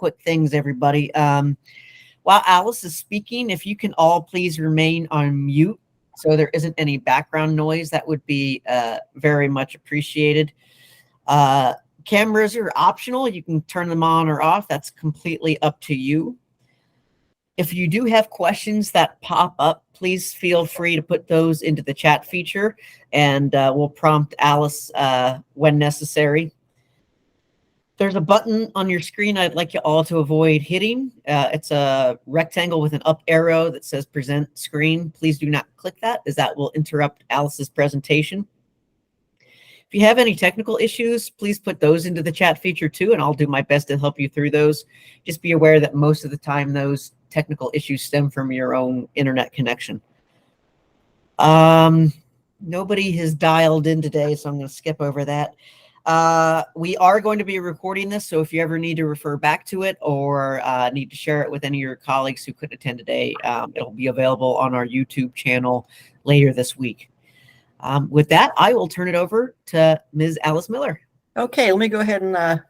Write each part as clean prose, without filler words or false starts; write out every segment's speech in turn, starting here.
quick things, everybody. While Alice is speaking, if you can all please remain on mute so there isn't any background noise, that would be very much appreciated. Cameras are optional. You can turn them on or off. That's completely up to you. If you do have questions that pop up, please feel free to put those into the chat feature, and we'll prompt Alice when necessary. There's a button on your screen I'd like you all to avoid hitting. It's a rectangle with an up arrow that says present screen. Please do not click that, as that will interrupt Alice's presentation. If you have any technical issues, please put those into the chat feature too, and I'll do my best to help you through those. Just be aware that most of the time those technical issues stem from your own internet connection. Nobody has dialed in today, so I'm going to skip over that. We are going to be recording this, so if you ever need to refer back to it or need to share it with any of your colleagues who couldn't attend today, it'll be available on our YouTube channel later this week. With that, I will turn it over to Ms. Alice Miller. Okay, let me go ahead and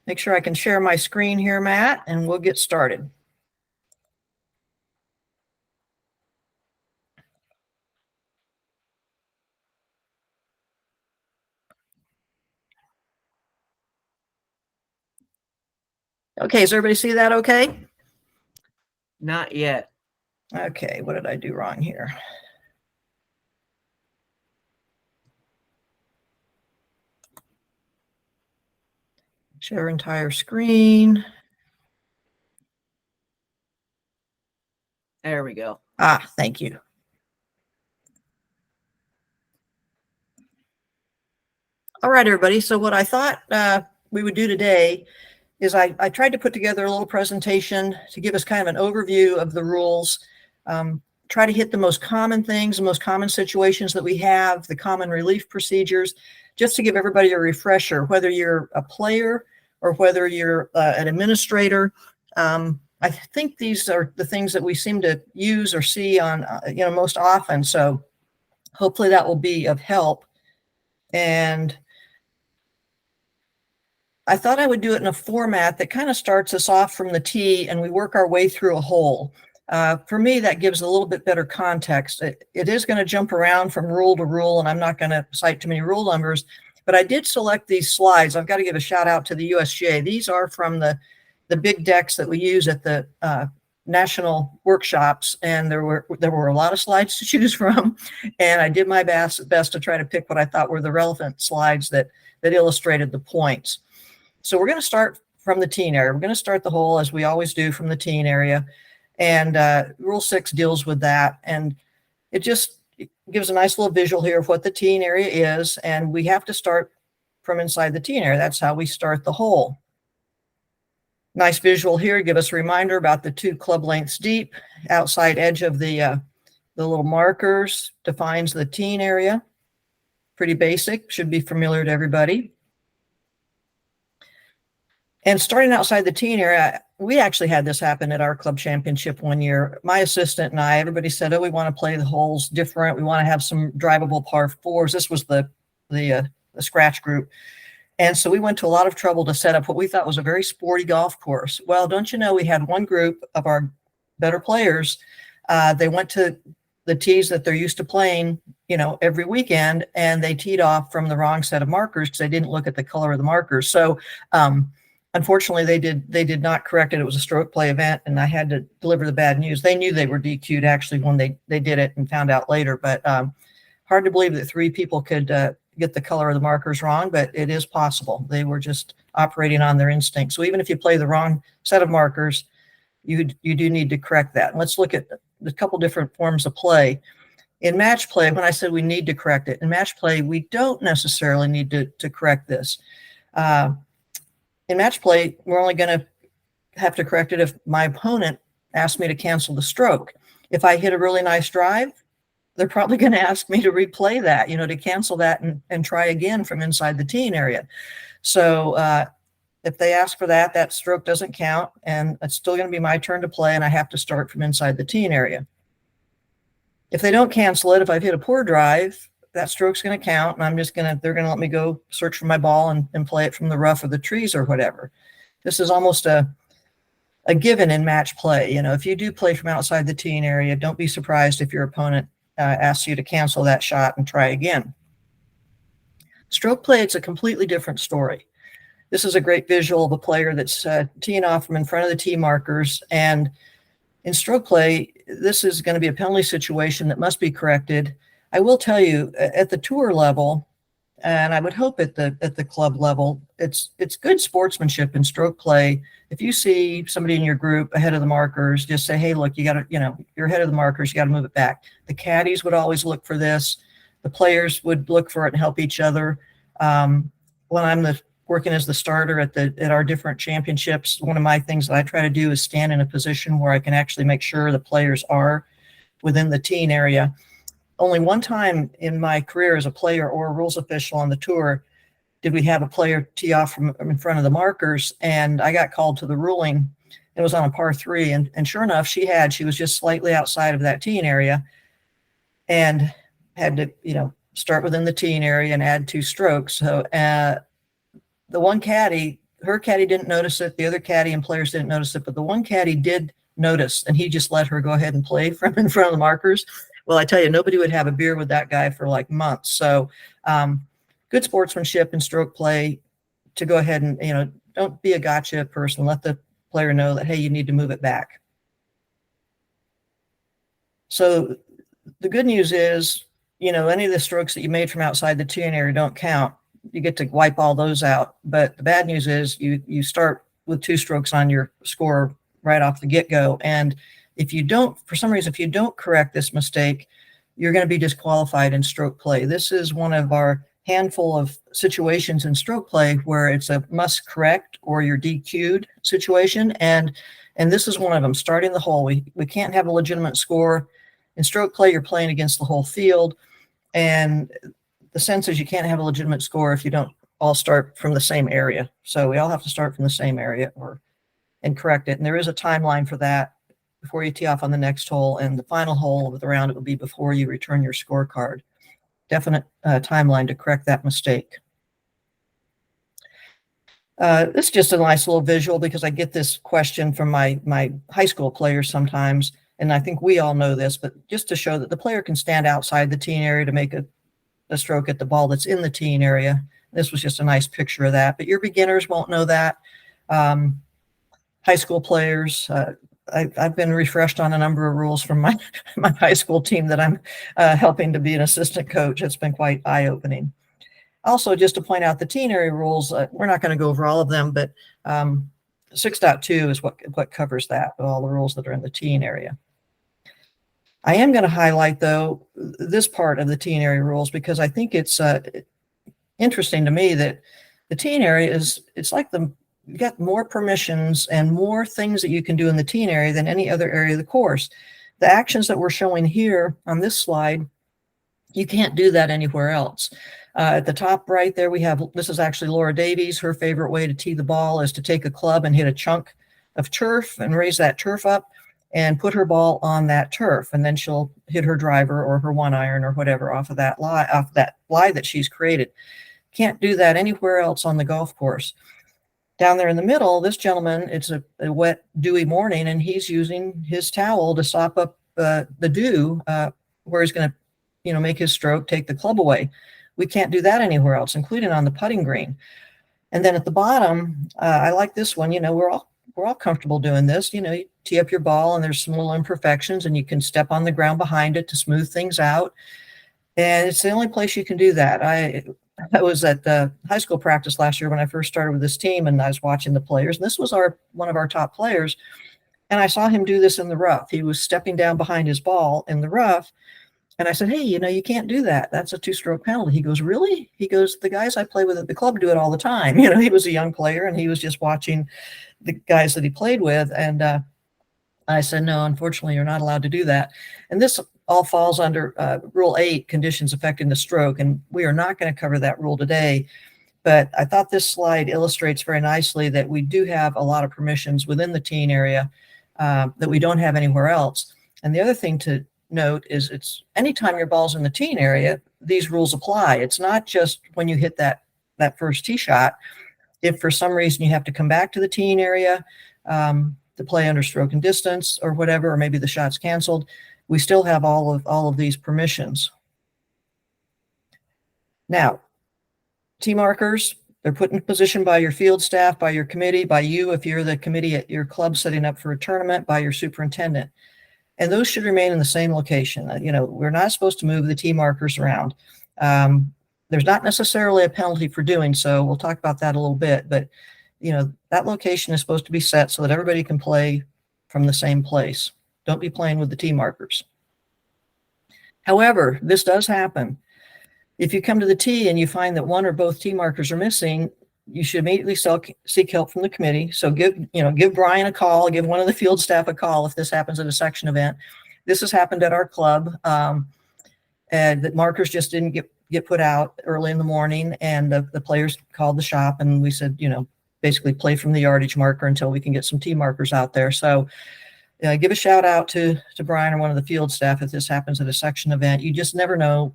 make sure I can share my screen here, Matt, and we'll get started. Okay, does everybody see that okay? Not yet. Okay, what did I do wrong here? Share entire screen. There we go. Ah, thank you. All right, everybody. So what I thought we would do today is I tried to put together a little presentation to give us kind of an overview of the rules, try to hit the most common things, the most common situations that we have, the common relief procedures, just to give everybody a refresher, whether you're a player or whether you're an administrator. I think these are the things that we seem to use or see on, most often. So hopefully that will be of help. And I thought I would do it in a format that kind of starts us off from the tee and we work our way through a hole. For me, that gives a little bit better context. It is going to jump around from rule to rule, and I'm not going to cite too many rule numbers, but I did select these slides. I've got to give a shout out to the USGA. These are from the big decks that we use at the national workshops, and there were a lot of slides to choose from, and I did my best to try to pick what I thought were the relevant slides that illustrated the points. So we're going to start from the teen area. We're going to start the hole, as we always do, from the teen area. And Rule 6 deals with that. And it just gives a nice little visual here of what the teen area is. And we have to start from inside the teen area. That's how we start the hole. Nice visual here. Give us a reminder about the 2 club lengths deep. Outside edge of the little markers defines the teen area. Pretty basic. Should be familiar to everybody. And starting outside the teen area, we actually had this happen at our club championship one year. My assistant and I, everybody said, oh, we want to play the holes different. We want to have some drivable par 4s. This was the scratch group. And so we went to a lot of trouble to set up what we thought was a very sporty golf course. Well, don't you know, we had one group of our better players. They went to the tees that they're used to playing, every weekend, and they teed off from the wrong set of markers because they didn't look at the color of the markers. So, unfortunately, they did not correct it. It was a stroke play event, and I had to deliver the bad news. They knew they were DQ'd actually when they did it and found out later. But hard to believe that 3 people could get the color of the markers wrong, but it is possible. They were just operating on their instinct. So even if you play the wrong set of markers, you do need to correct that. And let's look at a couple different forms of play. In match play, when I said we need to correct it, in match play, we don't necessarily need to correct this. In match play, we're only going to have to correct it if my opponent asks me to cancel the stroke. If I hit a really nice drive, they're probably going to ask me to replay that, to cancel that and try again from inside the teen area. So if they ask for that, that stroke doesn't count, and it's still going to be my turn to play, and I have to start from inside the teen area. If they don't cancel it, if I've hit a poor drive, that stroke's going to count, and they're going to let me go search for my ball and play it from the rough or the trees or whatever. This is almost a a given in match play. If you do play from outside the teeing area, don't be surprised if your opponent asks you to cancel that shot and try again. Stroke play, it's a completely different story. This is a great visual of a player that's teeing off from in front of the tee markers. And in stroke play, this is going to be a penalty situation that must be corrected. I will tell you, at the tour level, and I would hope at the club level, it's good sportsmanship in stroke play. If you see somebody in your group ahead of the markers, just say, hey, look, you got to, you're ahead of the markers, you got to move it back. The caddies would always look for this. The players would look for it and help each other. When I'm working as the starter at our different championships, one of my things that I try to do is stand in a position where I can actually make sure the players are within the teeing area. Only one time in my career as a player or a rules official on the tour did we have a player tee off from in front of the markers, and I got called to the ruling. It was on a par 3, and sure enough, she was just slightly outside of that teeing area and had to, start within the teeing area and add 2 strokes. So the one caddy, her caddy didn't notice it. The other caddy and players didn't notice it, but the one caddy did notice, and he just let her go ahead and play from in front of the markers. Well, I tell you, nobody would have a beer with that guy for like months. So good sportsmanship and stroke play to go ahead and, don't be a gotcha person. Let the player know that, hey, you need to move it back. So the good news is, any of the strokes that you made from outside the teeing area don't count. You get to wipe all those out. But the bad news is you start with 2 strokes on your score right off the get-go. And if you don't, for some reason, if you don't correct this mistake, you're going to be disqualified in stroke play. This is one of our handful of situations in stroke play where it's a must correct or you're DQ'd situation. And this is one of them, starting the hole. We can't have a legitimate score. In stroke play, you're playing against the whole field. And the sense is you can't have a legitimate score if you don't all start from the same area. So we all have to start from the same area and correct it. And there is a timeline for that before you tee off on the next hole, and the final hole of the round, it will be before you return your scorecard. Definite timeline to correct that mistake. This is just a nice little visual because I get this question from my high school players sometimes, and I think we all know this, but just to show that the player can stand outside the teeing area to make a stroke at the ball that's in the teeing area. This was just a nice picture of that, but your beginners won't know that. High school players, I've been refreshed on a number of rules from my high school team that I'm helping to be an assistant coach. It's been quite eye-opening. Also, just to point out the teeing area rules, we're not going to go over all of them, but 6.2 is what covers that, all the rules that are in the teeing area. I am going to highlight, though, this part of the teeing area rules because I think it's interesting to me that the teeing area it's like you got more permissions and more things that you can do in the teeing area than any other area of the course. The actions that we're showing here on this slide, you can't do that anywhere else. At the top right there, this is actually Laura Davies. Her favorite way to tee the ball is to take a club and hit a chunk of turf and raise that turf up and put her ball on that turf. And then she'll hit her driver or her 1-iron or whatever off of that lie that she's created. Can't do that anywhere else on the golf course. Down there in the middle, this gentleman, it's a wet, dewy morning, and he's using his towel to sop up the dew where he's going to, make his stroke, take the club away. We can't do that anywhere else, including on the putting green. And then at the bottom, I like this one. We're all comfortable doing this. You tee up your ball, and there's some little imperfections, and you can step on the ground behind it to smooth things out. And it's the only place you can do that. I was at high school practice last year when I first started with this team, and I was watching the players. And this was one of our top players, and I saw him do this in the rough. He was stepping down behind his ball in the rough, and I said, "Hey, you can't do that. That's a 2-stroke penalty." He goes, "Really?" He goes, "The guys I play with at the club do it all the time." He was a young player, and he was just watching the guys that he played with. And I said, "No, unfortunately, you're not allowed to do that." And this all falls under Rule 8, conditions affecting the stroke, and we are not going to cover that rule today. But I thought this slide illustrates very nicely that we do have a lot of permissions within the teeing area that we don't have anywhere else. And the other thing to note is it's anytime your ball's in the teeing area, these rules apply. It's not just when you hit that first tee shot. If for some reason you have to come back to the teeing area, to play under stroke and distance or whatever, or maybe the shot's canceled, we still have all of these permissions. Now, tee markers, they're put in position by your field staff, by your committee, by you if you're the committee at your club setting up for a tournament, by your superintendent. And those should remain in the same location. You know, we're not supposed to move the tee markers around. There's not necessarily a penalty for doing so. We'll talk about that a little bit, but you know, that location is supposed to be set so that everybody can play from the same place. Don't be playing with the tee markers. However, this does happen. If you come to the tee and you find that one or both tee markers are missing, you should immediately seek help from the committee. So give Brian a call, give one of the field staff a call if this happens at a section event. This has happened at our club, and that markers just didn't get put out early in the morning, and the players called the shop, and we said, you know, basically play from the yardage marker until we can get some tee markers out there. So give a shout out to Brian or one of the field staff if this happens at a section event. You just never know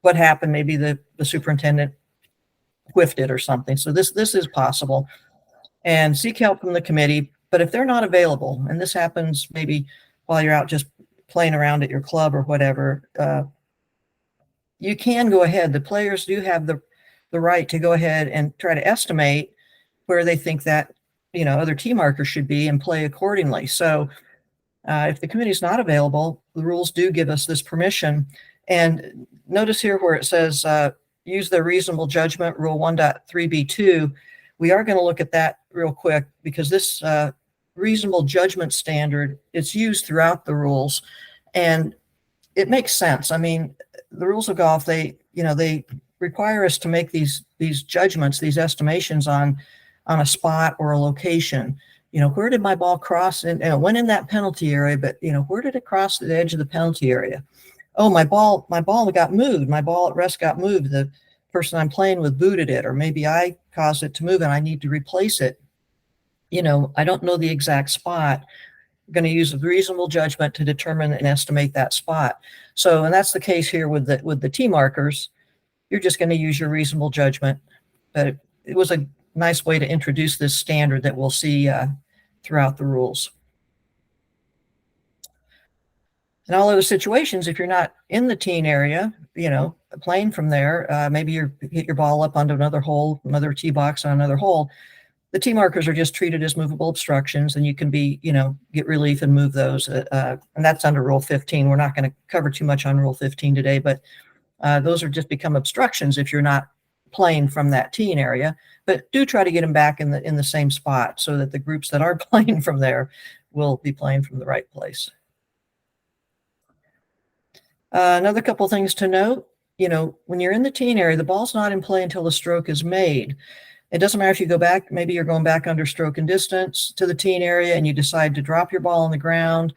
what happened. Maybe the superintendent whiffed it or something. So this is possible. And seek help from the committee. But if they're not available, and this happens maybe while you're out just playing around at your club or whatever, you can go ahead. The players do have the right to go ahead and try to estimate where they think that, you know, other tee markers should be and play accordingly. So if the committee is not available, the rules do give us this permission. And notice here where it says use their reasonable judgment, rule 1.3b2. We are going to look at that real quick because this reasonable judgment standard, it's used throughout the rules, and it makes sense. I mean, the rules of golf, they require us to make these judgments, these estimations on a spot or a location. You know, where did my ball cross? And it went in that penalty area, but you know, where did it cross the edge of the penalty area? Oh, my ball got moved. My ball at rest got moved. The person I'm playing with booted it, or maybe I caused it to move and I need to replace it. You know, I don't know the exact spot. I'm going to use a reasonable judgment to determine and estimate that spot. So, and that's the case here with the tee markers. You're just going to use your reasonable judgment. But it was a nice way to introduce this standard that we'll see throughout the rules. In all those situations, if you're not in the teen area, you know, playing from there, maybe you hit your ball up onto another hole, another tee box on another hole, the tee markers are just treated as movable obstructions, and you can get relief and move those. And that's under Rule 15. We're not going to cover too much on Rule 15 today, but those are just become obstructions if you're not playing from that teen area. But do try to get them back in the same spot so that the groups that are playing from there will be playing from the right place. Another couple things to note, you know, when you're in the teen area, the ball's not in play until the stroke is made. It doesn't matter if you go back, maybe you're going back under stroke and distance to the teen area and you decide to drop your ball on the ground.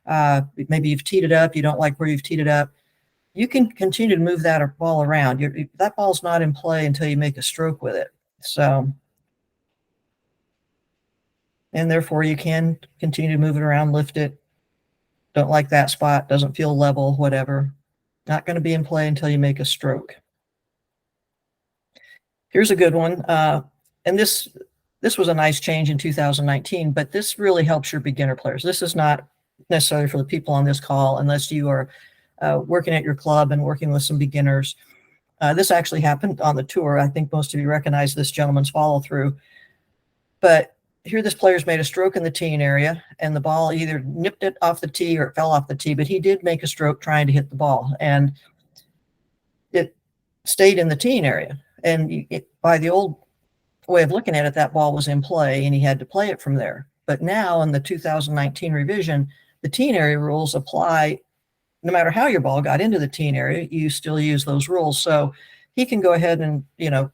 Maybe you've teed it up, you don't like where you've teed it up. You can continue to move that ball around. That ball's not in play until you make a stroke with it. So, and therefore you can continue to move it around, lift it. Don't like that spot, doesn't feel level, whatever. Not going to be in play until you make a stroke. Here's a good one. And this was a nice change in 2019, but this really helps your beginner players. This is not necessarily for the people on this call unless you are working at your club and working with some beginners. This actually happened on the tour. I think most of you recognize this gentleman's follow through. But here this player's made a stroke in the teen area, and the ball either nipped it off the tee or it fell off the tee, but he did make a stroke trying to hit the ball, and it stayed in the teen area. And by the old way of looking at it, that ball was in play and he had to play it from there. But now in the 2019 revision, the teen area rules apply no matter how your ball got into the teen area, you still use those rules. So he can go ahead and, you know,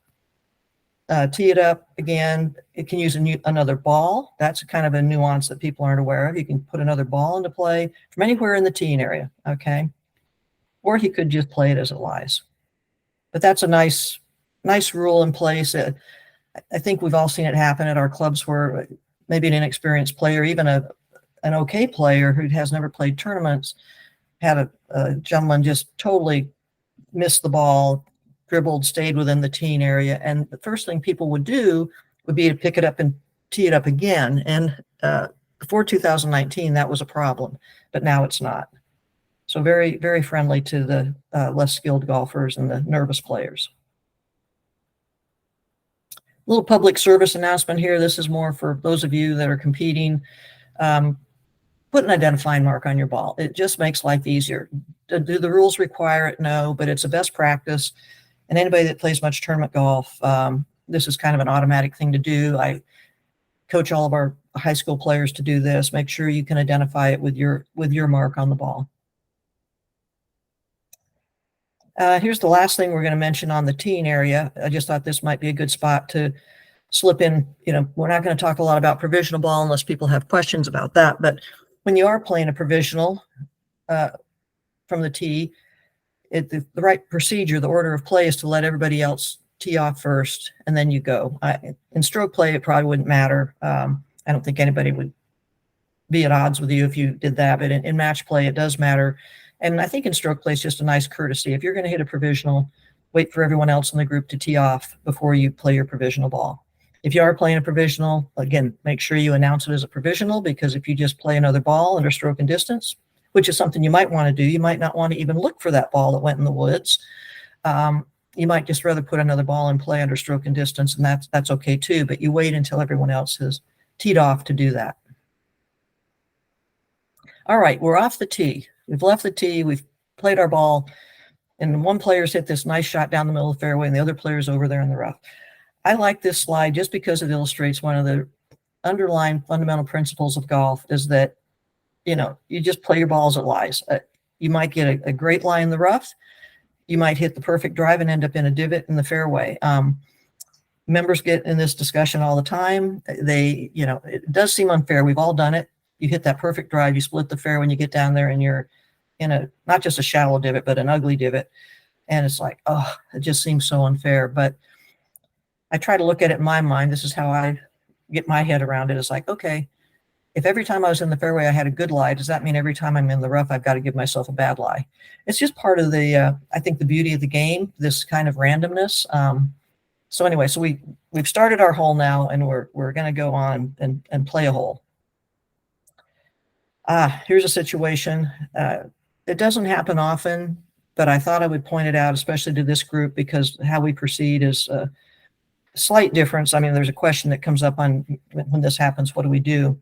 tee it up again. It can use another ball. That's kind of a nuance that people aren't aware of. You can put another ball into play from anywhere in the teen area, okay? Or he could just play it as it lies. But that's a nice rule in place. I think we've all seen it happen at our clubs where maybe an inexperienced player, even an okay player who has never played tournaments, had a gentleman just totally missed the ball, dribbled, stayed within the teen area. And the first thing people would do would be to pick it up and tee it up again. And the before 2019, that was a problem, but now it's not. So very, very friendly to the less skilled golfers and the nervous players. Little public service announcement here. This is more for those of you that are competing. Put an identifying mark on your ball. It just makes life easier. Do the rules require it? No, but it's a best practice. And anybody that plays much tournament golf, this is kind of an automatic thing to do. I coach all of our high school players to do this. Make sure you can identify it with your mark on the ball. Here's the last thing we're going to mention on the teeing area. I just thought this might be a good spot to slip in. We're not going to talk a lot about provisional ball unless people have questions about that. But when you are playing a provisional from the tee, the right procedure, the order of play is to let everybody else tee off first, and then you go. In stroke play, it probably wouldn't matter. I don't think anybody would be at odds with you if you did that. But in match play, it does matter. And I think in stroke play, it's just a nice courtesy. If you're going to hit a provisional, wait for everyone else in the group to tee off before you play your provisional ball. If you are playing a provisional, again, make sure you announce it as a provisional, because if you just play another ball under stroke and distance, which is something you might want to do, you might not want to even look for that ball that went in the woods. You might just rather put another ball in play under stroke and distance, and that's okay too, but you wait until everyone else has teed off to do that. All right, we're off the tee. We've left the tee, we've played our ball, and one player's hit this nice shot down the middle of the fairway, and the other player's over there in the rough. I like this slide just because it illustrates one of the underlying fundamental principles of golf, is that, you just play your ball as it lies. You might get a great lie in the rough. You might hit the perfect drive and end up in a divot in the fairway. Members get in this discussion all the time. It does seem unfair. We've all done it. You hit that perfect drive, you split the fairway, when you get down there and you're in not just a shallow divot, but an ugly divot. And it's like, oh, it just seems so unfair. But I try to look at it in my mind. This is how I get my head around it. It's like, okay, if every time I was in the fairway I had a good lie, does that mean every time I'm in the rough I've got to give myself a bad lie? It's just part of the, I think, the beauty of the game, this kind of randomness. So anyway, so we've started our hole now, and we're going to go on and play a hole. Here's a situation. It doesn't happen often, but I thought I would point it out, especially to this group, because how we proceed is a slight difference. I mean, there's a question that comes up on when this happens, what do we do?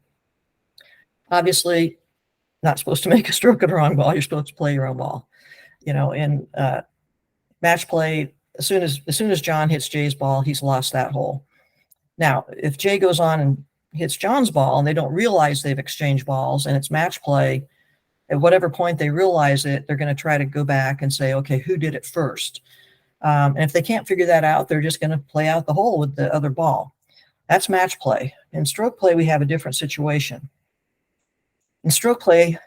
Obviously, not supposed to make a stroke on the wrong ball. You're supposed to play your own ball. In match play, as soon as John hits Jay's ball, he's lost that hole. Now, if Jay goes on and hits John's ball and they don't realize they've exchanged balls and it's match play, at whatever point they realize it, they're going to try to go back and say, okay, who did it first? And if they can't figure that out, they're just going to play out the hole with the other ball. That's match play. In stroke play, we have a different situation. In stroke play,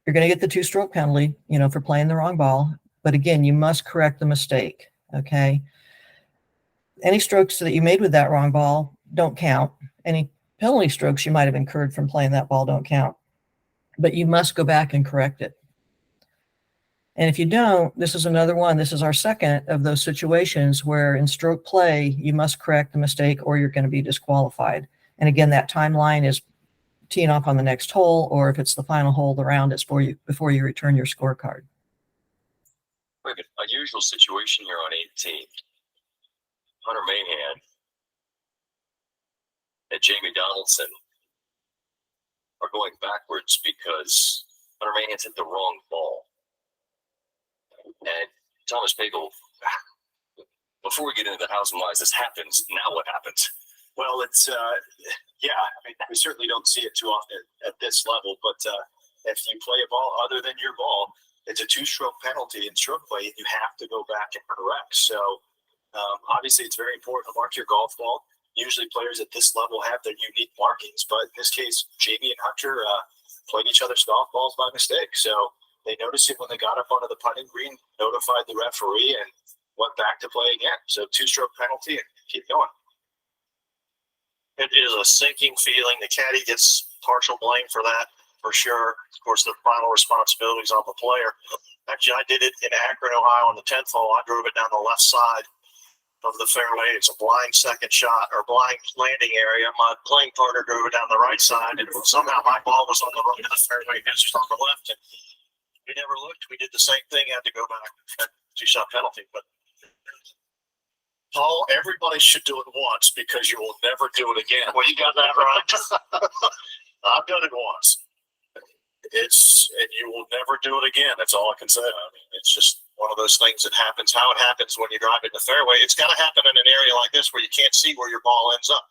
you're going to get the 2-stroke penalty, for playing the wrong ball. But again, you must correct the mistake, okay? Any strokes that you made with that wrong ball don't count. Any penalty strokes you might have incurred from playing that ball don't count. But you must go back and correct it. And if you don't, this is another one. This is our second of those situations where in stroke play, you must correct the mistake or you're going to be disqualified. And again, that timeline is teeing off on the next hole, or if it's the final hole of the round, it's before you return your scorecard. We have an unusual situation here on 18. Hunter Mahan and Jamie Donaldson are going backwards because Hunter Mahan's hit the wrong ball. And Thomas Pagel, before we get into the hows and whys, this happens. Now what happens? Well, it's, yeah, I mean, we certainly don't see it too often at this level, but if you play a ball other than your ball, it's a 2-stroke penalty in stroke play, and you have to go back and correct. So obviously it's very important to mark your golf ball. Usually players at this level have their unique markings, but in this case, Jamie and Hunter played each other's golf balls by mistake. So they noticed it when they got up onto the putting green, notified the referee, and went back to play again. So 2-stroke penalty, and keep going. It is a sinking feeling. The caddy gets partial blame for that, for sure. Of course, the final responsibility is on the player. Actually, I did it in Akron, Ohio on the 10th hole. I drove it down the left side of the fairway. It's a blind second shot or blind landing area. My playing partner drove it down the right side, and somehow my ball was on the right of the fairway, his was on the left. And we never looked. We did the same thing. Had to go back. Had 2-shot penalty. But Paul, everybody should do it once because you will never do it again. well, you got that right. I've done it once. And you will never do it again. That's all I can say. I mean, it's just one of those things that happens. How it happens when you drive it in the fairway. It's got to happen in an area like this where you can't see where your ball ends up.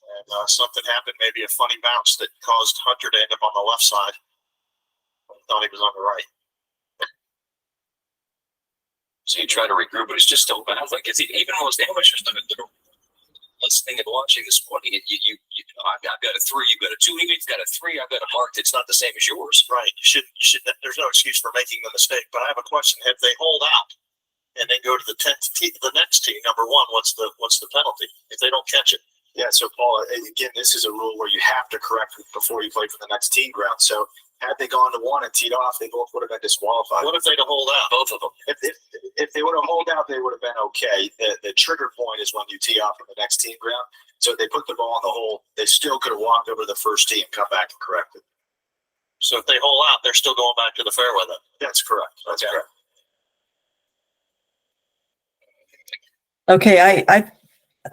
And something happened, maybe a funny bounce that caused Hunter to end up on the left side. Thought he was on the right. So you try to regroup, but it's just so bad. Like it's even most amateurs listening and watching this morning. I've got a 3, you've got a 2, you've got a 3, I've got a mark that's not the same as yours. Right. You should. There's no excuse for making the mistake. But I have a question: if they hold out and then go to the the next tee, number 1, what's the penalty if they don't catch it? Yeah, so Paul, again, this is a rule where you have to correct before you play for the next tee ground. So had they gone to 1 and teed off, they both would have been disqualified. What if they'd have hold out? Both of them. If they would have hold out, they would have been okay. The trigger point is when you tee off from the next tee ground. So if they put the ball in the hole, they still could have walked over to the first tee and come back and correct it. So if they hold out, they're still going back to the fairway then. That's correct. That's Okay. correct. Okay, I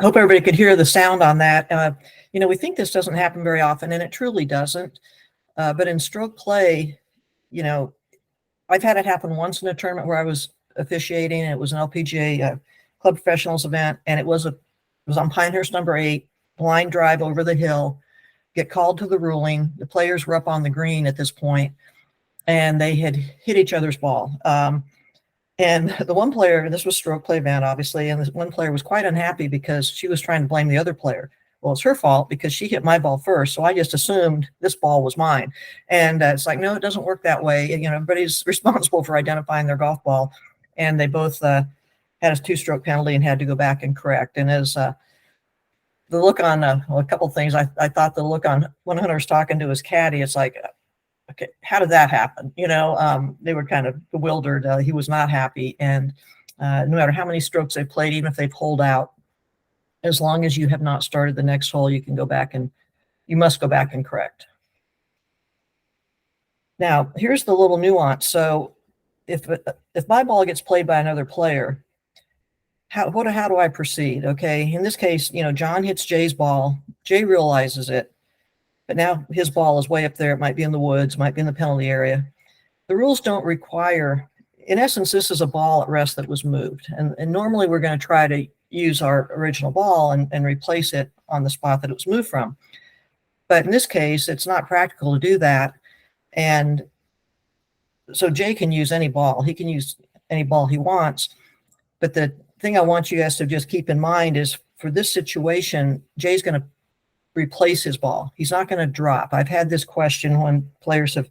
hope everybody could hear the sound on that. We think this doesn't happen very often, and it truly doesn't. But in stroke play, I've had it happen once in a tournament where I was officiating. And it was an LPGA Club Professionals event, and it was on Pinehurst number 8, blind drive over the hill, get called to the ruling. The players were up on the green at this point, and they had hit each other's ball. And the one player, this was stroke play event, obviously, and this one player was quite unhappy because she was trying to blame the other player. Well, it's her fault because she hit my ball first, so I just assumed this ball was mine. And it's like, no, it doesn't work that way. Everybody's responsible for identifying their golf ball, and they both had a 2-stroke penalty and had to go back and correct. And as the look on, a couple things, I thought the look on when Hunter was talking to his caddy, it's like, okay, how did that happen? They were kind of bewildered. He was not happy. And no matter how many strokes they played, even if they pulled out, as long as you have not started the next hole, you must go back and correct. Now, here's the little nuance. So if my ball gets played by another player, how do I proceed? Okay. In this case, John hits Jay's ball. Jay realizes it. But now his ball is way up there. It might be in the woods, might be in the penalty area. The rules don't require, in essence, this is a ball at rest that was moved. And normally we're going to try to use our original ball and replace it on the spot that it was moved from. But in this case, it's not practical to do that. And so Jay can use any ball. He can use any ball he wants. But the thing I want you guys to just keep in mind is for this situation, Jay's going to replace his ball. He's not going to drop. I've had this question when players have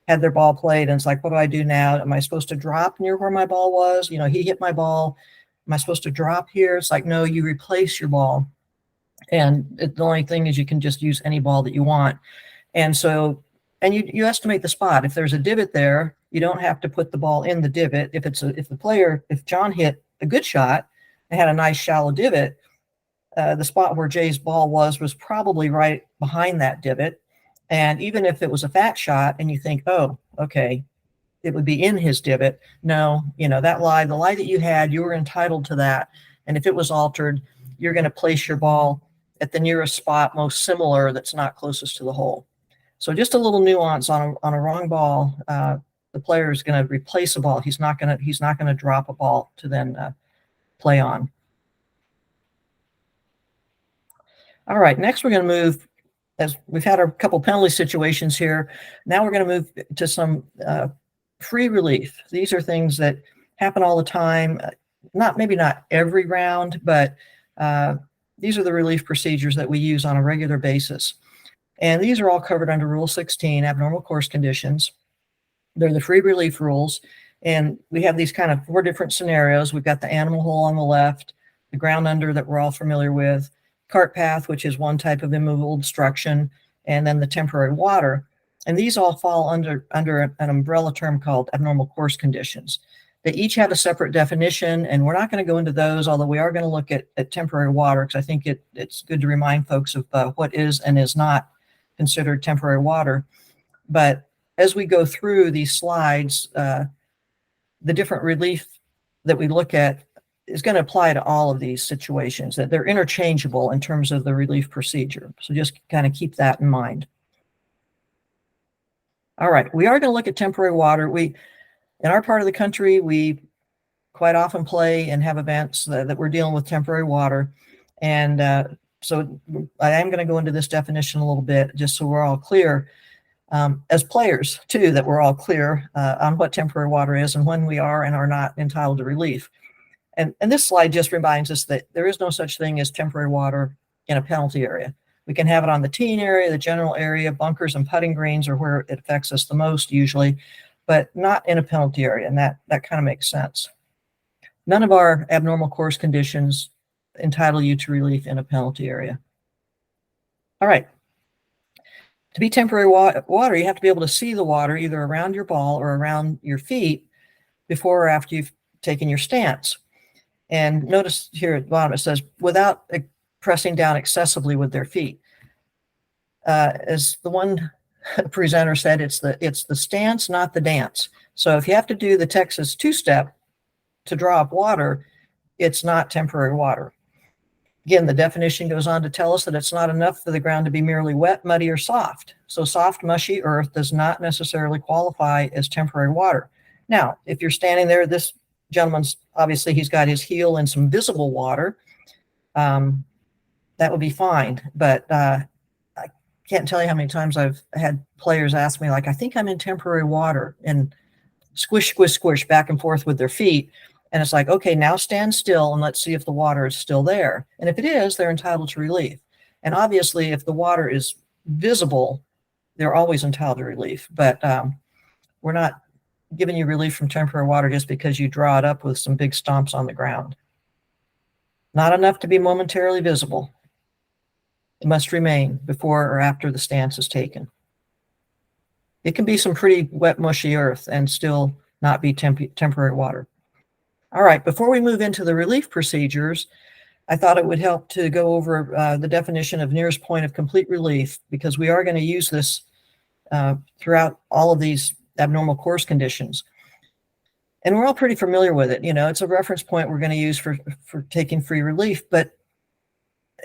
had their ball played, and it's like, what do I do now? Am I supposed to drop near where my ball was? He hit my ball. Am I supposed to drop here? It's like, no, you replace your ball. And the only thing is you can just use any ball that you want. And so, and you estimate the spot. If there's a divot there, you don't have to put the ball in the divot. If John hit a good shot and had a nice shallow divot, the spot where Jay's ball was probably right behind that divot. And even if it was a fat shot and you think, oh, okay, it would be in his divot. No, that lie, the lie that you had, you were entitled to that. And if it was altered, you're going to place your ball at the nearest spot most similar that's not closest to the hole. So just a little nuance on a wrong ball. The player is going to replace a ball. He's not going to drop a ball to then play on. All right, next we're going to move, as we've had a couple penalty situations here. Now we're going to move to some free relief. These are things that happen all the time. Maybe not every round, but these are the relief procedures that we use on a regular basis. And these are all covered under Rule 16, abnormal course conditions. They're the free relief rules. And we have these kind of 4 different scenarios. We've got the animal hole on the left, the ground under that we're all familiar with, cart path, which is one type of immovable obstruction, and then the temporary water. And these all fall under an umbrella term called abnormal course conditions. They each have a separate definition, and we're not going to go into those, although we are going to look at temporary water, because I think it's good to remind folks of what is and is not considered temporary water. But as we go through these slides, the different relief that we look at is going to apply to all of these situations, that they're interchangeable in terms of the relief procedure. So just kind of keep that in mind. All right, we are going to look at temporary water. In our part of the country, we quite often play and have events that we're dealing with temporary water. And so I am going to go into this definition a little bit, just so we're all clear. As players, too, that we're all clear on what temporary water is and when we are and are not entitled to relief. And this slide just reminds us that there is no such thing as temporary water in a penalty area. We can have it on the teeing area, the general area, bunkers and putting greens are where it affects us the most usually, but not in a penalty area, and that kind of makes sense. None of our abnormal course conditions entitle you to relief in a penalty area. All right. To be temporary water, you have to be able to see the water either around your ball or around your feet before or after you've taken your stance. And notice here at the bottom, it says, without pressing down excessively with their feet. As the one presenter said, it's the stance, not the dance. So if you have to do the Texas two-step to draw up water, it's not temporary water. Again, the definition goes on to tell us that it's not enough for the ground to be merely wet, muddy, or soft. So soft, mushy earth does not necessarily qualify as temporary water. Now, if you're standing there, this gentleman's obviously he's got his heel in some visible water. That would be fine. But I can't tell you how many times I've had players ask me, like, I think I'm in temporary water, and squish, squish, squish back and forth with their feet. And it's like, okay, now stand still and let's see if the water is still there. And if it is, they're entitled to relief. And obviously, if the water is visible, they're always entitled to relief. But we're not giving you relief from temporary water just because you draw it up with some big stomps on the ground. Not enough to be momentarily visible. It must remain before or after the stance is taken. It can be some pretty wet, mushy earth and still not be temporary water. All right, before we move into the relief procedures, I thought it would help to go over the definition of nearest point of complete relief, because we are going to use this throughout all of these abnormal course conditions. And we're all pretty familiar with it. You know, it's a reference point we're going to use for taking free relief. But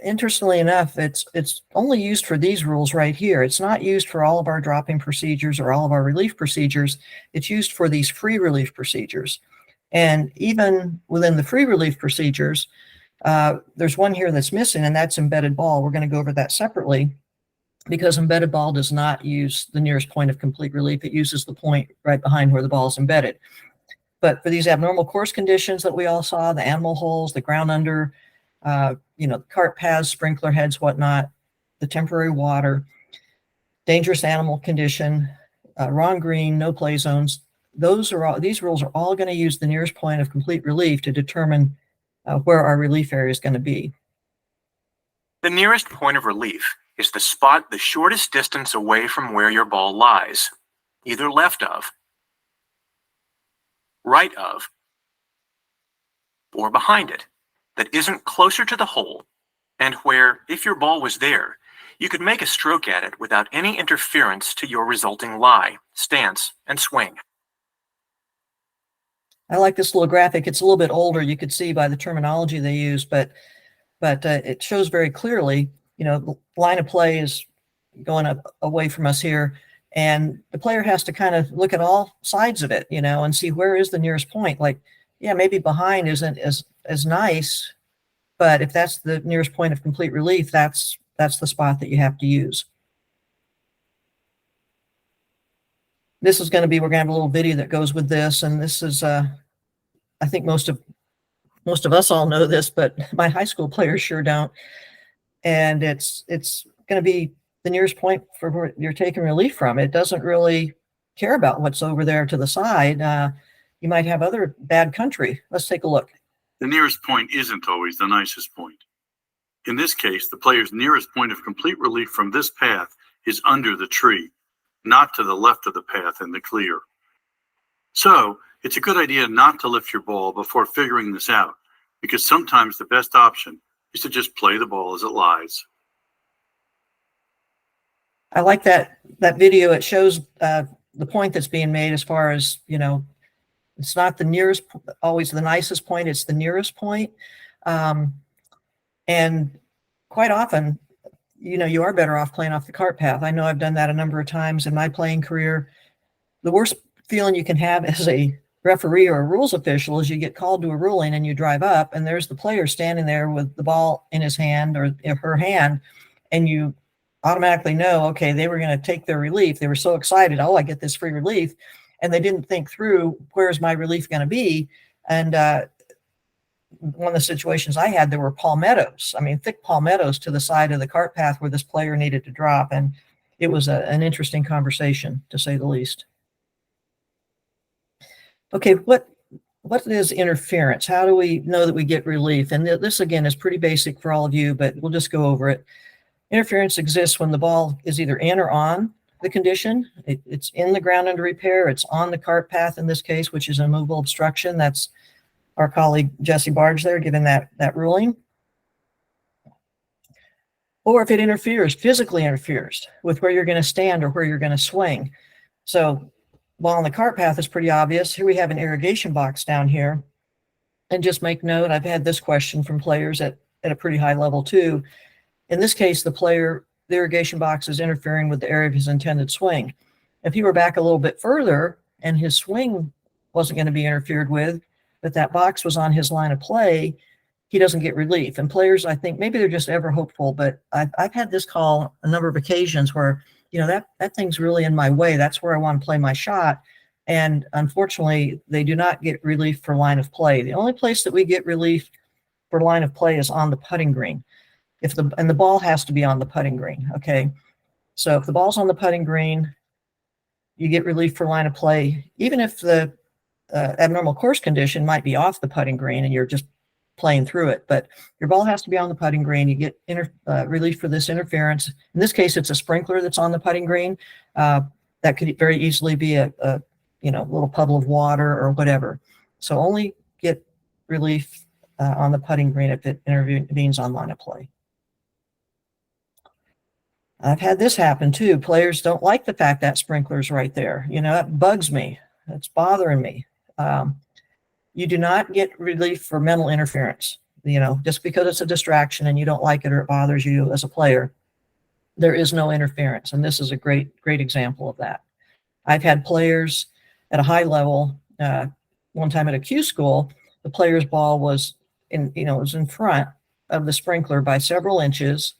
interestingly enough, it's only used for these rules right here. It's not used for all of our dropping procedures or all of our relief procedures. It's used for these free relief procedures. And even within the free relief procedures, there's one here that's missing, and that's embedded ball. We're going to go over that separately, because embedded ball does not use the nearest point of complete relief. It uses the point right behind where the ball is embedded. But for these abnormal course conditions that we all saw, the animal holes, the ground under, cart paths, sprinkler heads, whatnot, the temporary water, dangerous animal condition, wrong green, no play zones, these rules are all going to use the nearest point of complete relief to determine where our relief area is going to be. The nearest point of relief is the spot the shortest distance away from where your ball lies, either left of, right of, or behind it, that isn't closer to the hole, and where, if your ball was there, you could make a stroke at it without any interference to your resulting lie, stance, and swing. I like this little graphic. It's a little bit older. You could see by the terminology they use, but it shows very clearly, the line of play is going up away from us here, and the player has to kind of look at all sides of it, and see where is the nearest point. Like, yeah, maybe behind isn't as nice, but if that's the nearest point of complete relief, that's the spot that you have to use. This is going to be, we're going to have a little video that goes with this, and this is, I think most of us all know this, but my high school players sure don't. And it's going to be the nearest point for where you're taking relief from. It doesn't really care about what's over there to the side. You might have other bad country. Let's take a look. The nearest point isn't always the nicest point. In this case, the player's nearest point of complete relief from this path is under the tree, not to the left of the path in the clear. So, It's a good idea not to lift your ball before figuring this out, because sometimes the best option is to just play the ball as it lies. I like that video. It shows the point that's being made as far as, it's not the nearest, always the nicest point, it's the nearest point. And quite often, you are better off playing off the cart path. I know I've done that a number of times in my playing career. The worst feeling you can have as a referee or a rules official is you get called to a ruling and you drive up and there's the player standing there with the ball in his hand or her hand, and you automatically know, okay, they were going to take their relief. They were so excited. Oh, I get this free relief. And they didn't think through, where's my relief going to be? And one of the situations I had, there were palmettos. I mean, thick palmettos to the side of the cart path where this player needed to drop. And it was an interesting conversation, to say the least. Okay, what is interference? How do we know that we get relief? And this, again, is pretty basic for all of you, but we'll just go over it. Interference exists when the ball is either in or on the condition. It's in the ground under repair. It's on the cart path in this case, which is a movable obstruction. That's our colleague Jesse Barge there giving that ruling. Or if it physically interferes with where you're going to stand or where you're going to swing. So while on the cart path is pretty obvious, here we have an irrigation box down here. And just make note, I've had this question from players at a pretty high level too. In this case, the irrigation box is interfering with the area of his intended swing. If he were back a little bit further and his swing wasn't going to be interfered with, but that box was on his line of play, he doesn't get relief. And players, I think, maybe they're just ever hopeful, but I've had this call a number of occasions where, that thing's really in my way. That's where I want to play my shot. And unfortunately, they do not get relief for line of play. The only place that we get relief for line of play is on the putting green. And the ball has to be on the putting green, okay? So if the ball's on the putting green, you get relief for line of play, even if the abnormal course condition might be off the putting green and you're just playing through it. But your ball has to be on the putting green. You get relief for this interference. In this case, it's a sprinkler that's on the putting green. That could very easily be a little puddle of water or whatever. So only get relief on the putting green if it intervenes on line of play. I've had this happen too. Players don't like the fact that sprinkler's right there. That bugs me. It's bothering me. You do not get relief for mental interference. Just because it's a distraction and you don't like it or it bothers you as a player, there is no interference. And this is a great example of that. I've had players at a high level, one time at a Q school, the player's ball was in front of the sprinkler by several inches.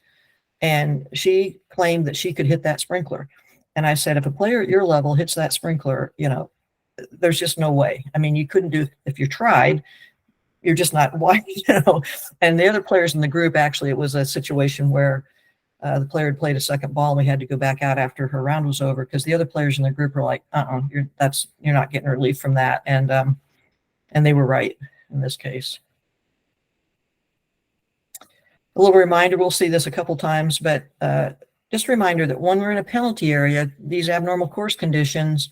And she claimed that she could hit that sprinkler. And I said, if a player at your level hits that sprinkler, there's just no way. I mean, you couldn't do, if you tried, you're just not, why, And the other players in the group, actually, it was a situation where the player had played a second ball and we had to go back out after her round was over because the other players in the group were like, you're not getting relief from that. And they were right in this case. A little reminder, we'll see this a couple times, but just a reminder that when we're in a penalty area, these abnormal course conditions,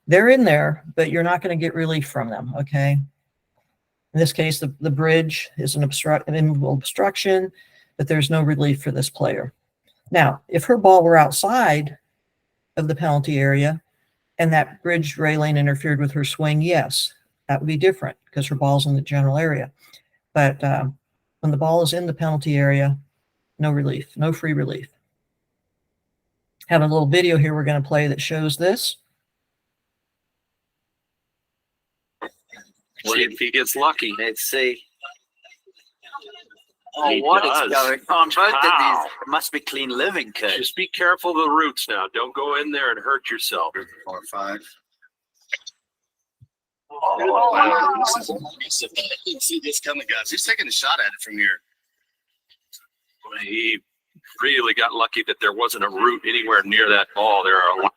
they're in there, but you're not going to get relief from them, okay? In this case, the bridge is an immovable obstruction, but there's no relief for this player. Now, if her ball were outside of the penalty area and that bridge railing interfered with her swing, yes, that would be different because her ball's in the general area. But when the ball is in the penalty area, no relief, no free relief. Have a little video here we're going to play that shows this. See if he gets lucky. Let's see. Oh, He what does. is going on? Both of Wow. these must be clean living, Kurt. Just be careful of the roots now. Don't go in there and hurt yourself. Par five. Oh, wow. This is you see this coming, guys. He's taking a shot at it from here. He really got lucky that there wasn't a root anywhere near that ball. There are a lot.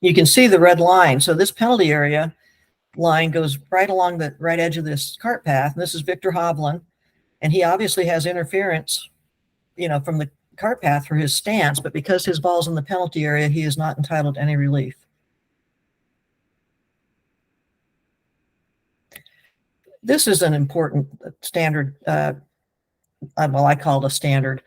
You can see the red line. So this penalty area line goes right along the right edge of this cart path. And this is Victor Hovland. And he obviously has interference, from the cart path for his stance, but because his ball's in the penalty area, he is not entitled to any relief. this is an important standard. Well, I call it a standard.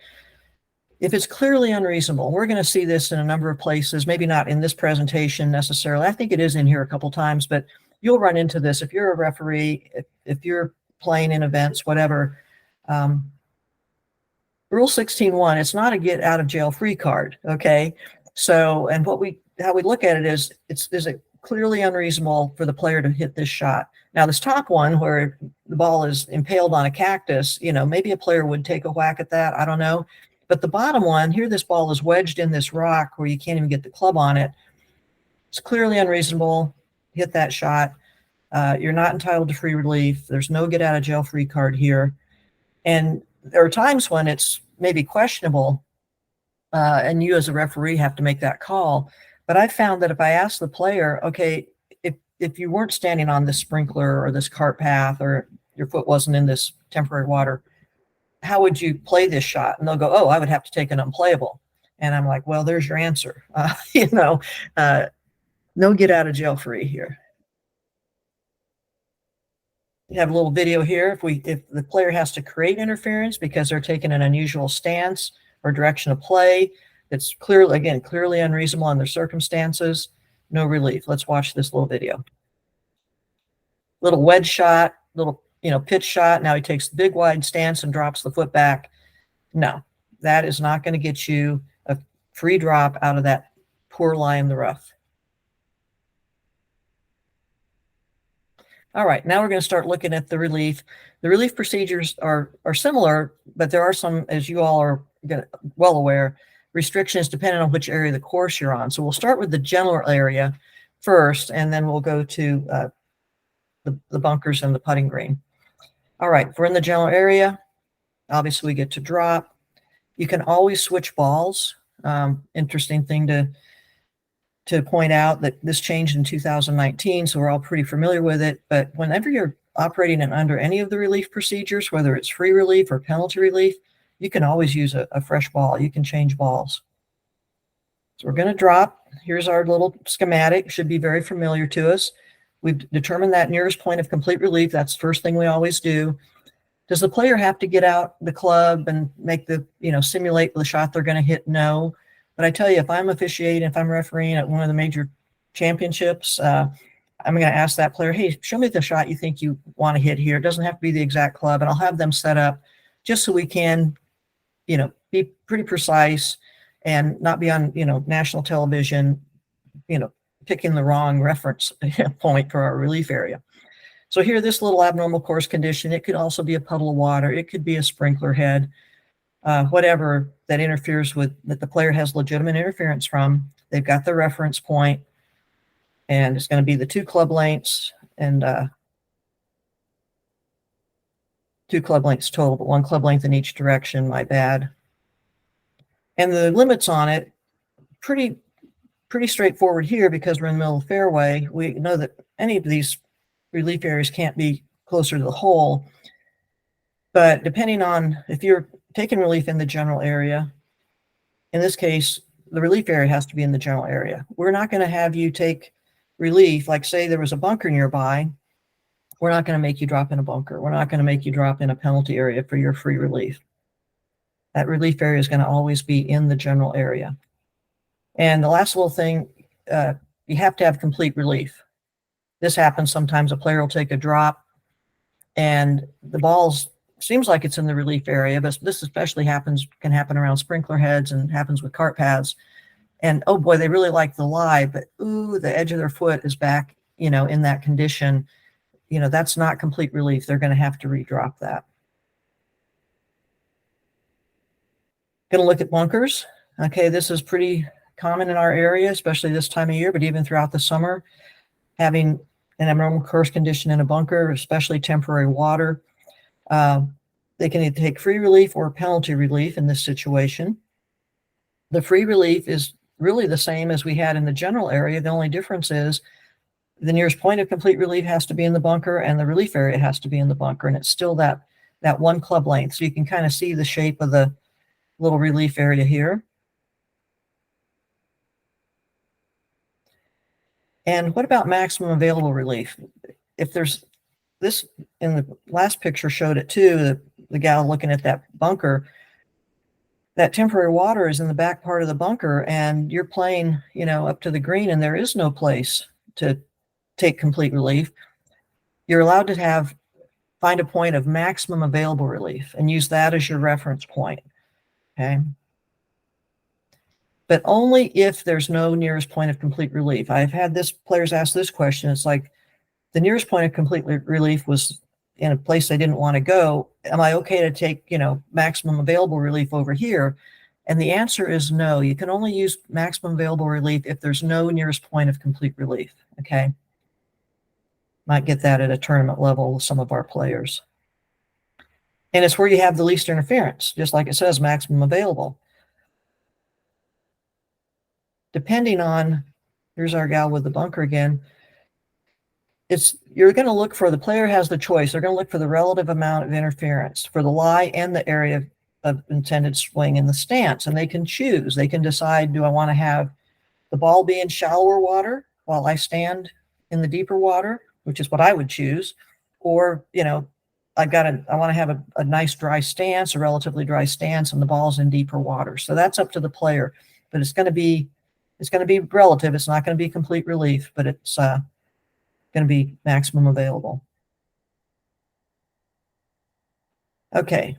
If it's clearly unreasonable, we're going to see this in a number of places, maybe not in this presentation necessarily. I think it is in here a couple times, but you'll run into this if you're a referee, if you're playing in events, whatever. Rule 16.1, it's not a get out of jail free card. Okay. So, and how we look at it is it clearly unreasonable for the player to hit this shot? Now, this top one where the ball is impaled on a cactus, maybe a player would take a whack at that. I don't know. But the bottom one here, this ball is wedged in this rock where you can't even get the club on it. It's clearly unreasonable. Hit that shot. You're not entitled to free relief. There's no get out of jail free card here. And there are times when it's maybe questionable, and you as a referee have to make that call. But I found that if I ask the player, okay, if you weren't standing on this sprinkler or this cart path, or your foot wasn't in this temporary water, how would you play this shot? And they'll go, oh, I would have to take an unplayable. And I'm like, well, there's your answer. No get out of jail free here. You have a little video here. If the player has to create interference because they're taking an unusual stance or direction of play, it's clearly unreasonable under circumstances, no relief. Let's watch this little video. Little wedge shot, little pitch shot. Now he takes the big wide stance and drops the foot back. No, that is not going to get you a free drop out of that poor lie in the rough. All right, now we're going to start looking at the relief. The relief procedures are similar, but there are some, as you all are well aware, restrictions depending on which area of the course you're on. So we'll start with the general area first, and then we'll go to the bunkers and the putting green. All right, if we're in the general area, obviously we get to drop. You can always switch balls. Interesting thing to point out that this changed in 2019, so we're all pretty familiar with it. But whenever you're operating in under any of the relief procedures, whether it's free relief or penalty relief, you can always use a fresh ball. You can change balls. So we're going to drop. Here's our little schematic. Should be very familiar to us. We've determined that nearest point of complete relief. That's the first thing we always do. Does the player have to get out the club and make simulate the shot they're going to hit? No. But I tell you, if I'm officiating, if I'm refereeing at one of the major championships, I'm going to ask that player, hey, show me the shot you think you want to hit here. It doesn't have to be the exact club, and I'll have them set up just so we can, be pretty precise and not be on, national television, picking the wrong reference point for our relief area. So here, this little abnormal course condition, it could also be a puddle of water. It could be a sprinkler head, whatever that interferes with, that the player has legitimate interference from. They've got the reference point, and it's going to be the 2 club lengths and 2 club lengths total, but 1 club length in each direction, my bad. And the limits on it, pretty straightforward here because we're in the middle of the fairway. We know that any of these relief areas can't be closer to the hole, but depending on if you're taking relief in the general area, in this case, the relief area has to be in the general area. We're not going to have you take relief, like say there was a bunker nearby. We're not going to make you drop in a bunker. We're not going to make you drop in a penalty area for your free relief. That relief area is going to always be in the general area. And the last little thing, you have to have complete relief. This happens sometimes. A player will take a drop and the ball's seems like it's in the relief area, but this especially can happen around sprinkler heads and happens with cart paths. And oh boy, they really like the lie, but ooh, the edge of their foot is back, in that condition. That's not complete relief. They're going to have to redrop that. Going to look at bunkers. Okay, this is pretty common in our area, especially this time of year, but even throughout the summer, having an abnormal course condition in a bunker, especially temporary water. They can either take free relief or penalty relief in this situation. The free relief is really the same as we had in the general area. The only difference is the nearest point of complete relief has to be in the bunker and the relief area has to be in the bunker. And it's still that 1 club length. So you can kind of see the shape of the little relief area here. And what about maximum available relief? If there's this in the last picture showed it too, the gal looking at that bunker. That temporary water is in the back part of the bunker, and you're playing, you know, up to the green, and there is no place to take complete relief. You're allowed to find a point of maximum available relief and use that as your reference point. Okay. But only if there's no nearest point of complete relief. I've had players ask this question. It's like, the nearest point of complete relief was in a place they didn't want to go. Am I okay to take, you know, maximum available relief over here? And the answer is no. You can only use maximum available relief if there's no nearest point of complete relief. Okay. Might get that at a tournament level with some of our players. And it's where you have the least interference, just like it says, maximum available. Depending on, here's our gal with the bunker again. You're going to look for, the player has the choice. They're going to look for the relative amount of interference for the lie and the area of intended swing in the stance. And they can choose. They can decide, do I want to have the ball be in shallower water while I stand in the deeper water, which is what I would choose. Or, you know, I want to have a nice dry stance, a relatively dry stance, and the ball's in deeper water. So that's up to the player. But it's going to be relative. It's not going to be complete relief, but it's going to be maximum available. Okay,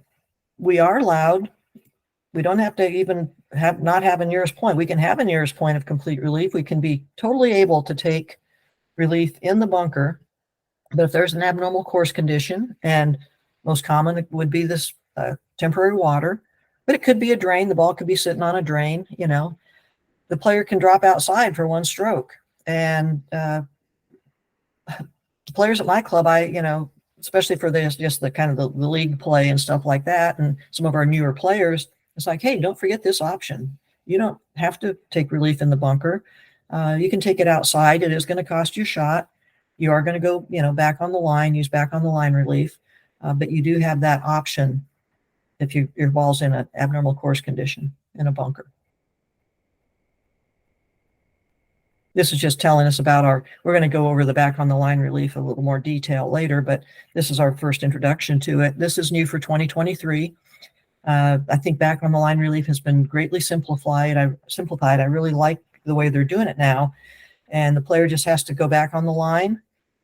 we are allowed. We don't have to even not have a nearest point. We can have a nearest point of complete relief. We can be totally able to take relief in the bunker. But if there's an abnormal course condition, and most common would be this temporary water, but it could be a drain. The ball could be sitting on a drain, you know. The player can drop outside for one stroke. And the players at my club, especially for just the kind of the league play and stuff like that, and some of our newer players, it's like, hey, don't forget this option. You don't have to take relief in the bunker. You can take it outside. It is going to cost you a shot. You are going to go, back on the line, use back on the line relief, but you do have that option if your ball's in an abnormal course condition in a bunker. This is just telling us about we're going to go over the back on the line relief a little more detail later, but this is our first introduction to it. This is new for 2023. I think back on the line relief has been greatly simplified. I really like the way they're doing it now. And the player just has to go back on the line,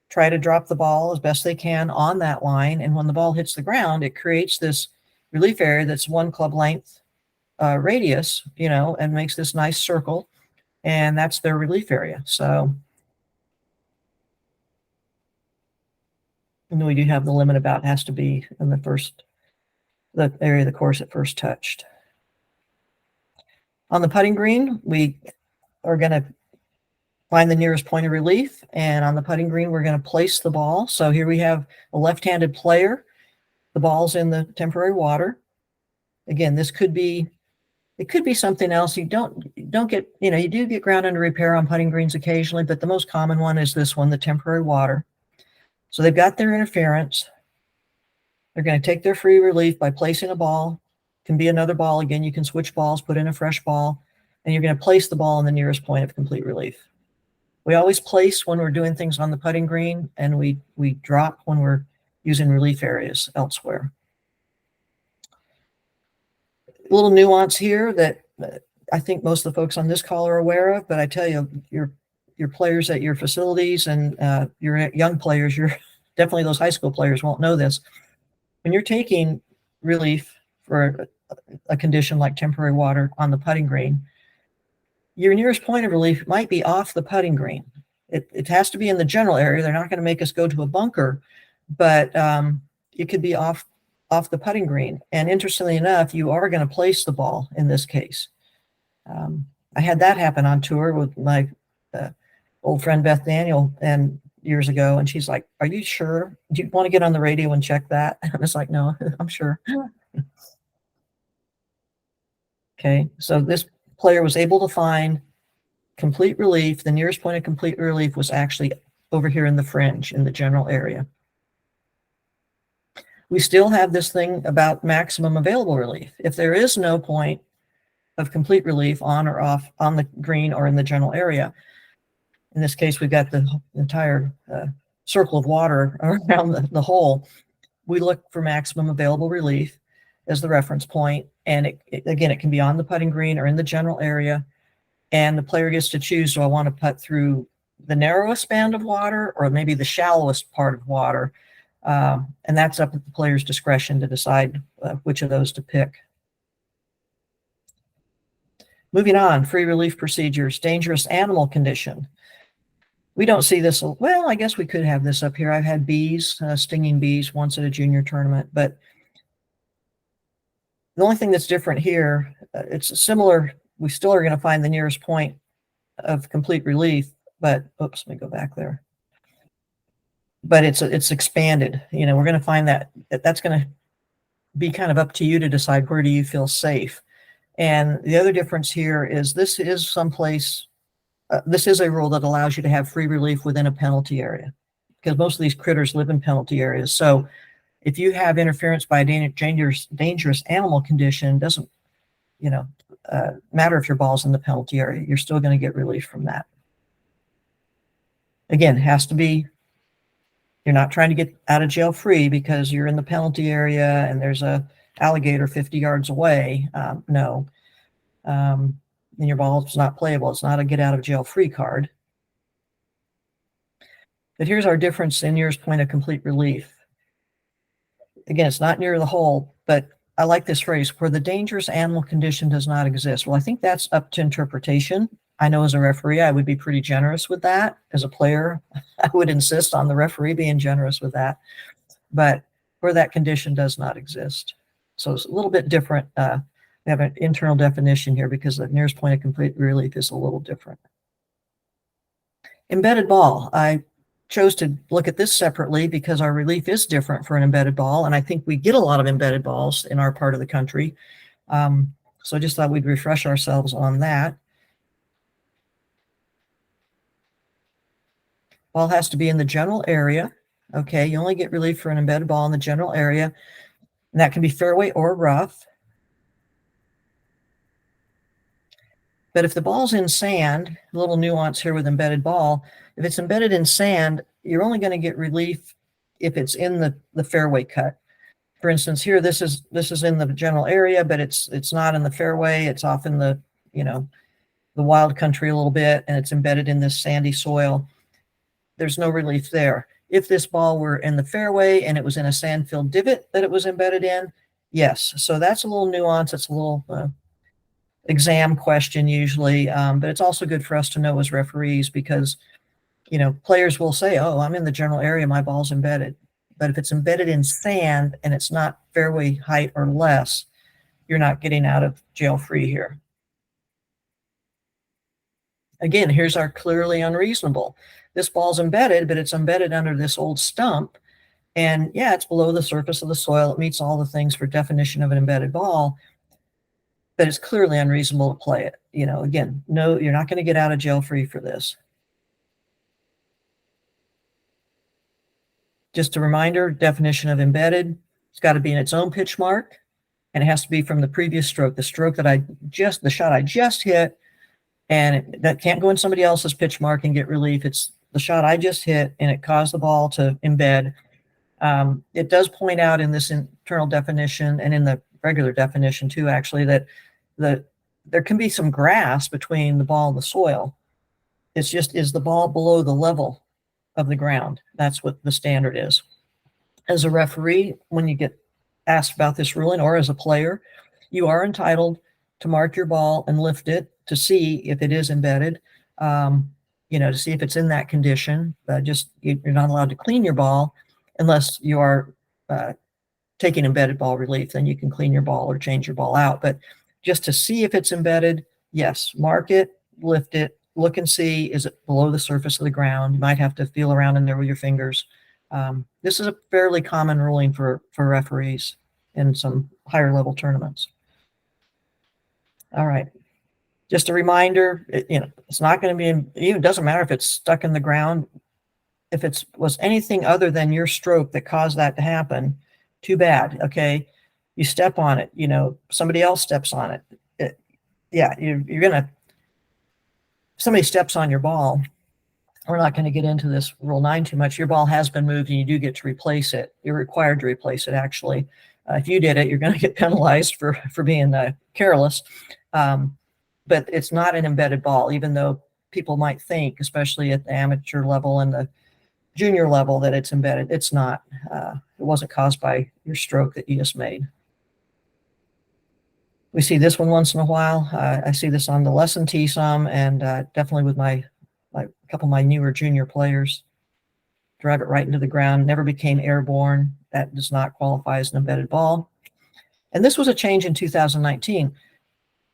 try to drop the ball as best they can on that line. And when the ball hits the ground, it creates this relief area that's 1 club length radius, and makes this nice circle. And that's their relief area. So, and we do have the limit about it has to be in the area of the course it first touched. On the putting green, we are going to find the nearest point of relief. And on the putting green, we're going to place the ball. So here we have a left-handed player. The ball's in the temporary water. Again, it could be something else. You don't get, you do get ground under repair on putting greens occasionally, but the most common one is this one, the temporary water. So they've got their interference. They're going to take their free relief by placing a ball. It can be another ball. Again, you can switch balls, put in a fresh ball, and you're going to place the ball in the nearest point of complete relief. We always place when we're doing things on the putting green, and we drop when we're using relief areas elsewhere. A little nuance here that I think most of the folks on this call are aware of, but I tell you, your players at your facilities and your young players, definitely those high school players won't know this. When you're taking relief for a condition like temporary water on the putting green, your nearest point of relief might be off the putting green. It has to be in the general area. They're not going to make us go to a bunker, but it could be off the putting green. And interestingly enough, you are going to place the ball in this case. I had that happen on tour with my old friend Beth Daniel years ago, and she's like, "Are you sure? Do you want to get on the radio and check that?" And I was like, "No, I'm sure." Okay, so this player was able to find complete relief. The nearest point of complete relief was actually over here in the fringe in the general area. We still have this thing about maximum available relief. If there is no point of complete relief on or off on the green or in the general area, in this case, we've got the entire circle of water around the hole, we look for maximum available relief as the reference point. And again, it can be on the putting green or in the general area. And the player gets to choose, do I want to putt through the narrowest band of water or maybe the shallowest part of water? And that's up at the player's discretion to decide which of those to pick. Moving on, free relief procedures, dangerous animal condition. We don't see this. Well, I guess we could have this up here. I've had bees, stinging bees once at a junior tournament, but the only thing that's different here, it's similar. We still are going to find the nearest point of complete relief, but oops, let me go back there. But it's expanded. You know, we're going to find that's going to be kind of up to you to decide where do you feel safe. And the other difference here is this is someplace. This is a rule that allows you to have free relief within a penalty area, because most of these critters live in penalty areas. So if you have interference by a dangerous animal condition, doesn't, you know, matter if your ball's in the penalty area, you're still going to get relief from that. Again, has to be, you're not trying to get out of jail free because you're in the penalty area and there's a alligator 50 yards away. No. And your ball is not playable. It's not a get out of jail free card. But here's our difference in nearest point of complete relief. Again, it's not near the hole, but I like this phrase, where the dangerous animal condition does not exist. Well, I think that's up to interpretation. I know as a referee, I would be pretty generous with that. As a player, I would insist on the referee being generous with that. But where that condition does not exist. So it's a little bit different. We have an internal definition here because the nearest point of complete relief is a little different. Embedded ball. I chose to look at this separately because our relief is different for an embedded ball, and I think we get a lot of embedded balls in our part of the country. So I just thought we'd refresh ourselves on that. Ball has to be in the general area. Okay, you only get relief for an embedded ball in the general area, and that can be fairway or rough. But if the ball's in sand, a little nuance here with embedded ball, if it's embedded in sand, you're only going to get relief if it's in the fairway cut. For instance, here, this is in the general area, but it's not in the fairway. It's off in the, you know, the wild country a little bit, and it's embedded in this sandy soil. There's no relief there. If this ball were in the fairway and it was in a sand-filled divot that it was embedded in, yes. So that's a little nuance. It's a little exam question usually, but it's also good for us to know as referees because, you know, players will say, oh, I'm in the general area, my ball's embedded. But if it's embedded in sand and it's not fairway height or less, you're not getting out of jail free here. Again, here's our clearly unreasonable. This ball's embedded, but it's embedded under this old stump. And yeah, it's below the surface of the soil. It meets all the things for definition of an embedded ball, but it's clearly unreasonable to play it. You know, again, no, you're not going to get out of jail free for this. Just a reminder, definition of embedded, it's got to be in its own pitch mark, and it has to be from the previous stroke, the stroke that the shot I just hit, and that can't go in somebody else's pitch mark and get relief. It's the shot I just hit, and it caused the ball to embed. It does point out in this internal definition and in the regular definition too, actually, that there can be some grass between the ball and the soil. It's just, is the ball below the level of the ground? That's what the standard is. As a referee, when you get asked about this ruling, or as a player, you are entitled to mark your ball and lift it to see if it is embedded, you know, to see if it's in that condition. You're not allowed to clean your ball unless you are taking embedded ball relief. Then you can clean your ball or change your ball out. But just to see if it's embedded, yes, mark it, lift it, look and see, is it below the surface of the ground? You might have to feel around in there with your fingers. This is a fairly common ruling for referees in some higher level tournaments. All right. Just a reminder, it's not going to be, it doesn't matter if it's stuck in the ground. If it was anything other than your stroke that caused that to happen, too bad. Okay. You step on it, somebody else steps on it. You're going to, if somebody steps on your ball, we're not going to get into this Rule 9 too much. Your ball has been moved and you do get to replace it. You're required to replace it, actually. If you did it, you're going to get penalized for being careless. But it's not an embedded ball, even though people might think, especially at the amateur level and the junior level, that it's embedded. It's not. It wasn't caused by your stroke that you just made. We see this one once in a while. I see this on the lesson tee some, and definitely with a couple of my newer junior players. Drive it right into the ground, never became airborne. That does not qualify as an embedded ball. And this was a change in 2019.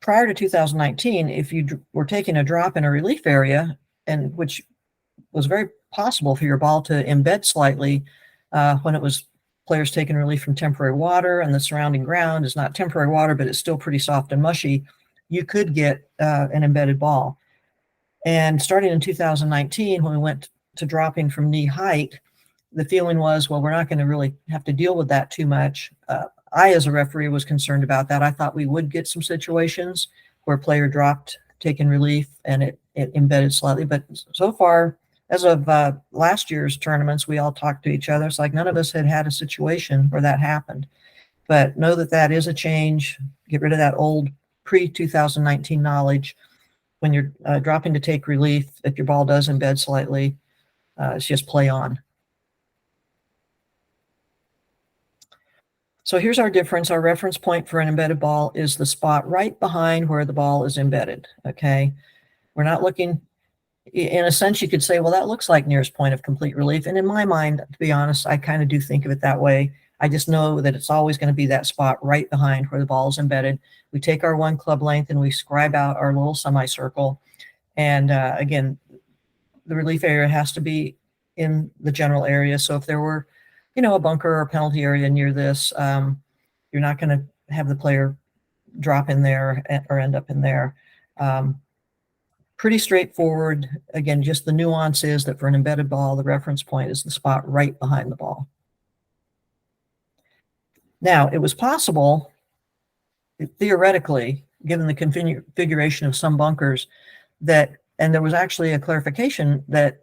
Prior to 2019, if you were taking a drop in a relief area, and which was very possible for your ball to embed slightly when it was players taking relief from temporary water and the surrounding ground is not temporary water, but it's still pretty soft and mushy, you could get an embedded ball. And starting in 2019, when we went to dropping from knee height, the feeling was, well, we're not going to really have to deal with that too much. I, as a referee, was concerned about that. I thought we would get some situations where a player dropped, taking relief, and it embedded slightly. But so far, as of last year's tournaments, we all talked to each other. It's like none of us had a situation where that happened. But know that that is a change. Get rid of that old pre-2019 knowledge. When you're dropping to take relief, if your ball does embed slightly, it's just play on. So here's our difference. Our reference point for an embedded ball is the spot right behind where the ball is embedded, okay? We're not looking, in a sense, you could say, well, that looks like nearest point of complete relief. And in my mind, to be honest, I kind of do think of it that way. I just know that it's always going to be that spot right behind where the ball is embedded. We take our one club length and we scribe out our little semicircle. And again, the relief area has to be in the general area. So if there were, a bunker or penalty area near this, you're not going to have the player drop in there or end up in there. Pretty straightforward. Again, just the nuance is that for an embedded ball, the reference point is the spot right behind the ball. Now, it was possible, theoretically, given the configuration of some bunkers, that, and there was actually a clarification that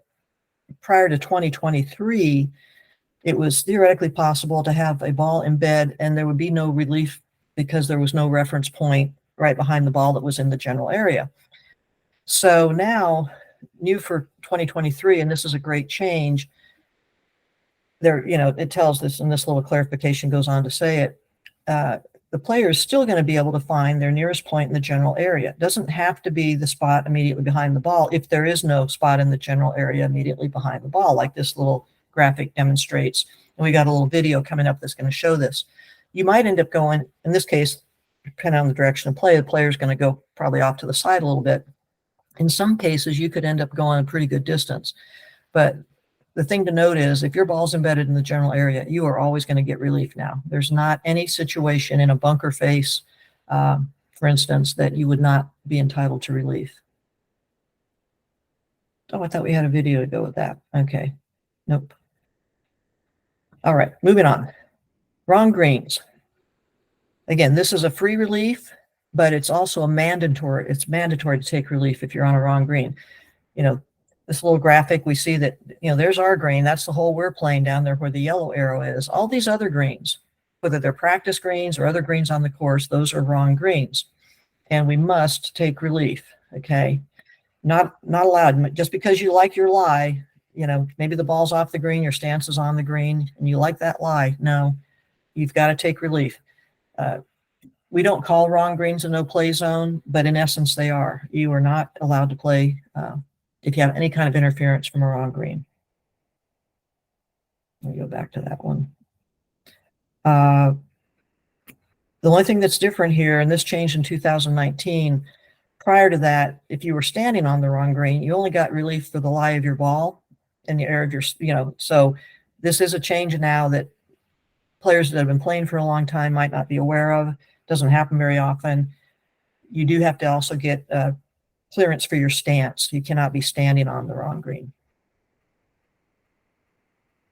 prior to 2023, it was theoretically possible to have a ball embed and there would be no relief because there was no reference point right behind the ball that was in the general area. So now, new for 2023, and this is a great change, there, it tells this, and this little clarification goes on to say it, the player is still going to be able to find their nearest point in the general area. It doesn't have to be the spot immediately behind the ball if there is no spot in the general area immediately behind the ball, like this little graphic demonstrates. And we got a little video coming up that's going to show this. You might end up going, in this case, depending on the direction of play, the player is going to go probably off to the side a little bit. In some cases, you could end up going a pretty good distance. But the thing to note is if your ball's embedded in the general area, you are always going to get relief now. There's not any situation in a bunker face, for instance, that you would not be entitled to relief. Oh, I thought we had a video to go with that. Okay. Nope. All right, moving on. Wrong greens. Again, this is a free relief, but it's also a mandatory. It's mandatory to take relief if you're on a wrong green. This little graphic, we see that, there's our green. That's the hole we're playing down there where the yellow arrow is. All these other greens, whether they're practice greens or other greens on the course, those are wrong greens. And we must take relief, okay? Not allowed. Just because you like your lie, maybe the ball's off the green, your stance is on the green, and you like that lie. No, you've got to take relief. We don't call wrong greens a no-play zone, but in essence, they are. You are not allowed to play if you have any kind of interference from a wrong green. Let me go back to that one. The only thing that's different here, and this changed in 2019, prior to that, if you were standing on the wrong green, you only got relief for the lie of your ball and the error of your, so this is a change now that players that have been playing for a long time might not be aware of. Doesn't happen very often. You do have to also get clearance for your stance. You cannot be standing on the wrong green.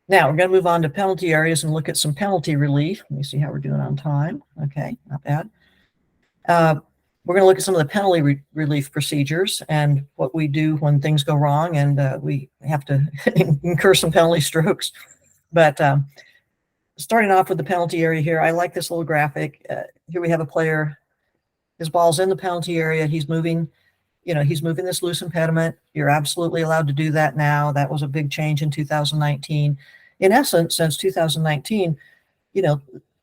Now we're going to move on to penalty areas and look at some penalty relief. Let me see how we're doing on time. Okay, not bad. We're going to look at some of the penalty relief procedures and what we do when things go wrong and we have to incur some penalty strokes. But starting off with the penalty area here, I like this little graphic. Here we have a player. His ball's in the penalty area. He's moving, he's moving this loose impediment. You're absolutely allowed to do that now. That was a big change in 2019. In essence, since 2019,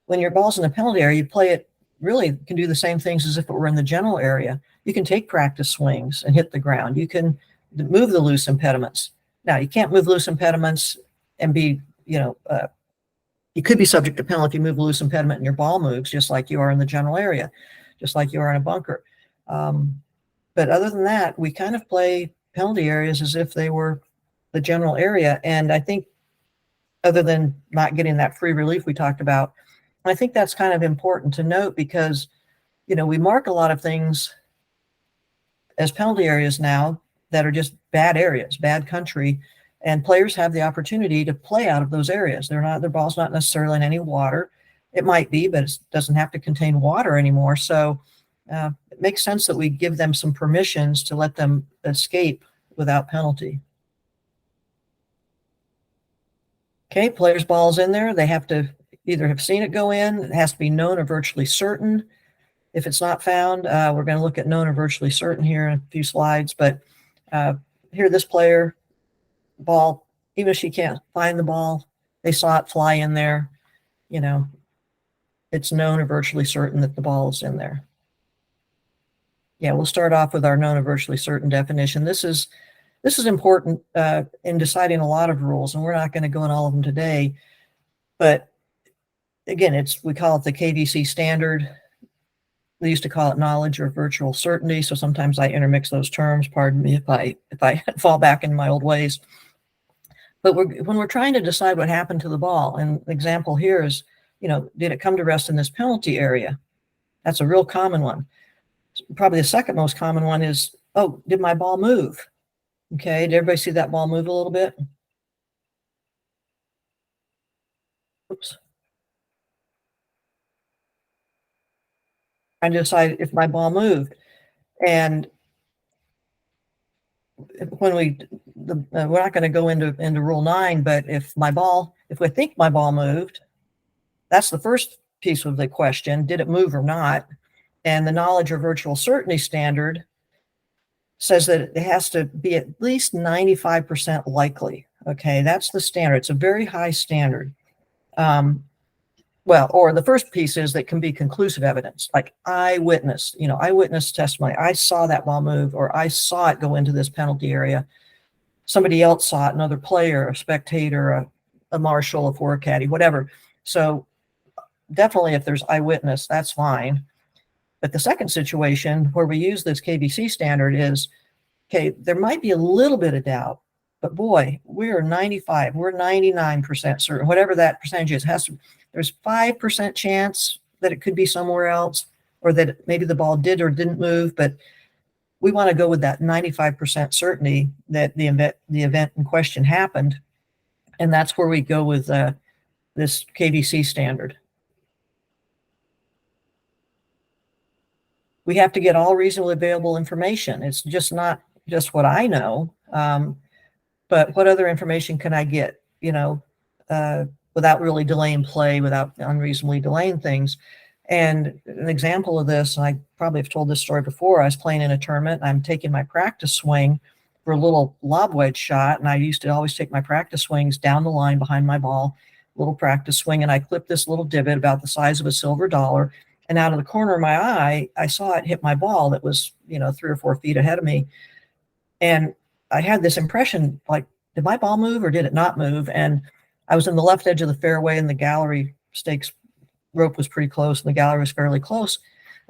when your ball's in the penalty area, you play it, really can do the same things as if it were in the general area. You can take practice swings and hit the ground. You can move the loose impediments. Now, you can't move loose impediments and be, you could be subject to penalty if you move a loose impediment and your ball moves, just like you are in the general area, just like you are in a bunker. But other than that, we kind of play penalty areas as if they were the general area. And I think other than not getting that free relief we talked about, I think that's kind of important to note because, we mark a lot of things as penalty areas now that are just bad areas, bad country, and players have the opportunity to play out of those areas. Their ball's not necessarily in any water. It might be, but it doesn't have to contain water anymore. So it makes sense that we give them some permissions to let them escape without penalty. Okay, player's ball's in there. They have to either have seen it go in, it has to be known or virtually certain. If it's not found, we're going to look at known or virtually certain here in a few slides. But here, this player, ball, even if she can't find the ball, they saw it fly in there. It's known or virtually certain that the ball is in there. Yeah, we'll start off with our known or virtually certain definition. This is important in deciding a lot of rules, and we're not going to go in all of them today. But again, we call it the KVC standard. They used to call it knowledge or virtual certainty. So sometimes I intermix those terms. Pardon me if I fall back in my old ways. But when we're trying to decide what happened to the ball, and the example here is, did it come to rest in this penalty area? That's a real common one. Probably the second most common one is, oh, did my ball move? Okay, did everybody see that ball move a little bit? Oops. Trying to decide if my ball moved. And when we're not going to go into Rule 9, but if we think my ball moved, that's the first piece of the question. Did it move or not? And the knowledge or virtual certainty standard says that it has to be at least 95% likely. Okay, that's the standard. It's a very high standard. Or the first piece is that can be conclusive evidence, like eyewitness testimony. I saw that ball move, or I saw it go into this penalty area. Somebody else saw it, another player, a spectator, a marshal, a four caddy, whatever. So definitely if there's eyewitness, that's fine. But the second situation where we use this KVC standard is, okay, there might be a little bit of doubt, but boy, we're 95, we're 99% certain, whatever that percentage is, there's 5% chance that it could be somewhere else, or that maybe the ball did or didn't move, but we want to go with that 95% certainty that the event in question happened. And that's where we go with this KVC standard. We have to get all reasonably available information. It's just not just what I know, but what other information can I get, without really delaying play, without unreasonably delaying things. And an example of this, I probably have told this story before, I was playing in a tournament, I'm taking my practice swing for a little lob wedge shot, and I used to always take my practice swings down the line behind my ball, little practice swing, and I clipped this little divot about the size of a silver dollar, and out of the corner of my eye, I saw it hit my ball that was, 3 or 4 feet ahead of me. And I had this impression, like, did my ball move or did it not move? And I was in the left edge of the fairway, and the gallery stakes rope was pretty close, and the gallery was fairly close.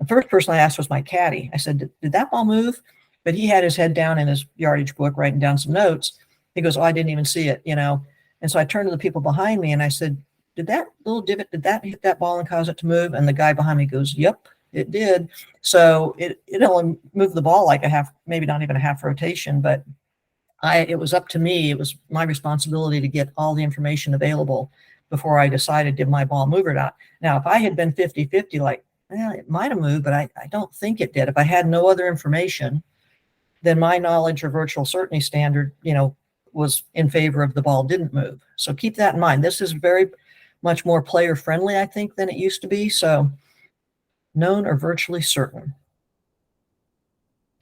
The first person I asked was my caddy. I said, did that ball move? But he had his head down in his yardage book, writing down some notes. He goes, oh, I didn't even see it, And so I turned to the people behind me, and I said, did that little divot, did that hit that ball and cause it to move? And the guy behind me goes, yep, it did. So it only moved the ball like a half, maybe not even a half rotation, but it was up to me. It was my responsibility to get all the information available before I decided, did my ball move or not? Now, if I had been 50-50, like, well, it might have moved, but I don't think it did. If I had no other information, then my knowledge or virtual certainty standard, was in favor of the ball didn't move. So keep that in mind. This is very much more player friendly, I think, than it used to be. So known or virtually certain.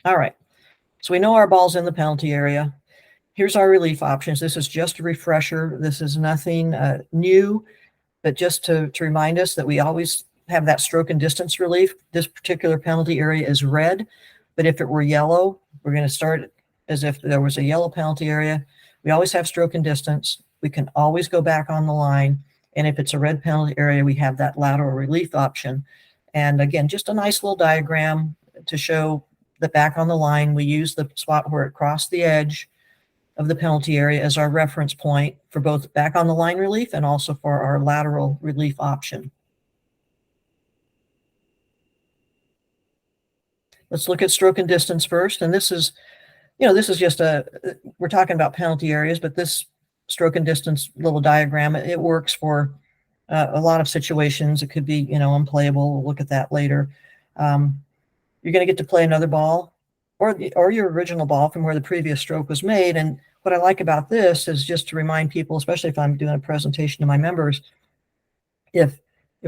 All right. So we know our ball's in the penalty area. Here's our relief options. This is just a refresher. This is nothing new, but just to remind us that we always have that stroke and distance relief. This particular penalty area is red, but if it were yellow, we're going to start as if there was a yellow penalty area. We always have stroke and distance. We can always go back on the line. And if it's a red penalty area, we have that lateral relief option. And again, just a nice little diagram to show that back on the line, we use the spot where it crossed the edge of the penalty area as our reference point for both back on the line relief and also for our lateral relief option. Let's look at stroke and distance first. And this is, this is just we're talking about penalty areas, but this stroke and distance little diagram, it works for a lot of situations. It could be, unplayable. We'll look at that later. You're going to get to play another ball or your original ball from where the previous stroke was made. And what I like about this is just to remind people, especially if I'm doing a presentation to my members, if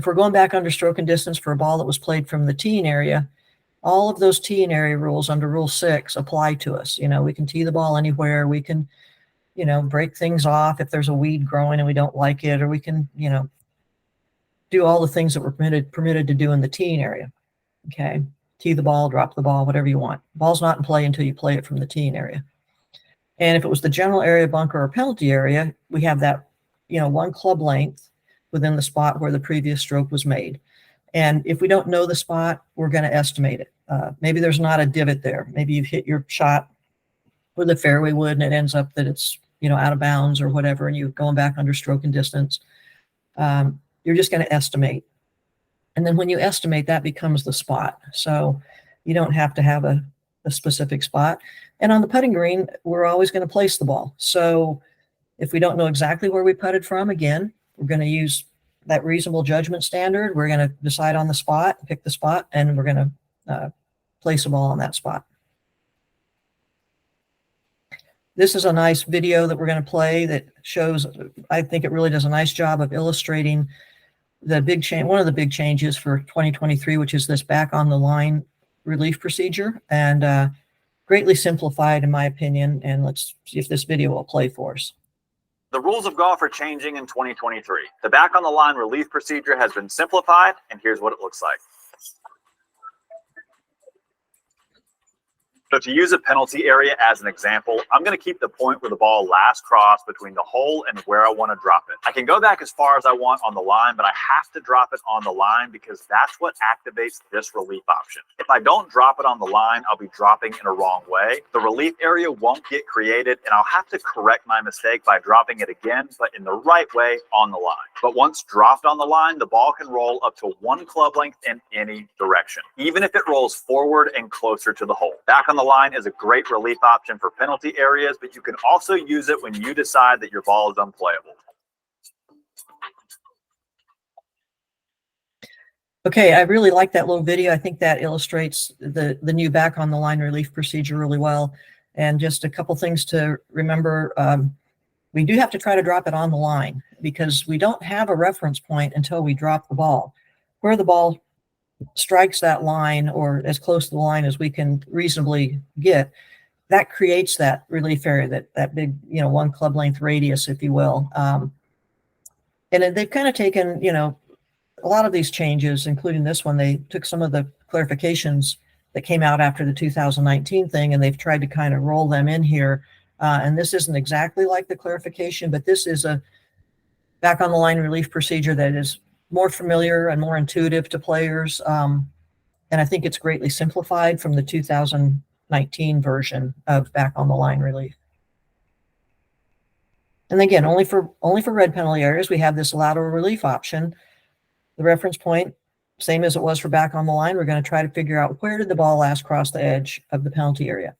we're going back under stroke and distance for a ball that was played from the teeing area, all of those teeing area rules under Rule 6 apply to us. We can tee the ball anywhere. We can, break things off if there's a weed growing and we don't like it, or we can, do all the things that we're permitted to do in the teeing area. Okay. Tee the ball, drop the ball, whatever you want. Ball's not in play until you play it from the teeing area. And if it was the general area, bunker, or penalty area, we have that, one club length within the spot where the previous stroke was made. And if we don't know the spot, we're going to estimate it. Maybe there's not a divot there. Maybe you've hit your shot where the fairway would, and it ends up that it's, out of bounds or whatever, and you're going back under stroke and distance. You're just going to estimate. And then when you estimate, that becomes the spot. So you don't have to have a specific spot. And on the putting green, we're always going to place the ball. So if we don't know exactly where we putted from, again, we're going to use that reasonable judgment standard. We're going to decide on the spot, pick the spot, and we're going to place a ball on that spot. This is a nice video that we're going to play that shows, I think it really does a nice job of illustrating the big change, one of the big changes for 2023, which is this back on the line relief procedure, and greatly simplified in my opinion. And let's see if this video will play for us. The rules of golf are changing in 2023. The back on the line relief procedure has been simplified, and here's what it looks like. So to use a penalty area as an example, I'm going to keep the point where the ball last crossed between the hole and where I want to drop it. I can go back as far as I want on the line, but I have to drop it on the line because that's what activates this relief option. If I don't drop it on the line, I'll be dropping in a wrong way. The relief area won't get created, and I'll have to correct my mistake by dropping it again, but in the right way on the line. But once dropped on the line, the ball can roll up to one club length in any direction, even if it rolls forward and closer to the hole. Back on the line is a great relief option for penalty areas, but you can also use it when you decide that your ball is unplayable. Okay, I really like that little video. I think that illustrates the new back on the line relief procedure really well. And just a couple things to remember. We do have to try to drop it on the line because we don't have a reference point until we drop the ball. Where the ball strikes that line or as close to the line as we can reasonably get, that creates that relief area, that big, one club length radius, if you will. And they've kind of taken, a lot of these changes, including this one, they took some of the clarifications that came out after the 2019 thing, and they've tried to kind of roll them in here. And this isn't exactly like the clarification, but this is a back on the line relief procedure that is more familiar and more intuitive to players. And I think it's greatly simplified from the 2019 version of back on the line relief. And again, only for red penalty areas, we have this lateral relief option. The reference point, same as it was for back on the line. We're going to try to figure out where did the ball last cross the edge of the penalty area.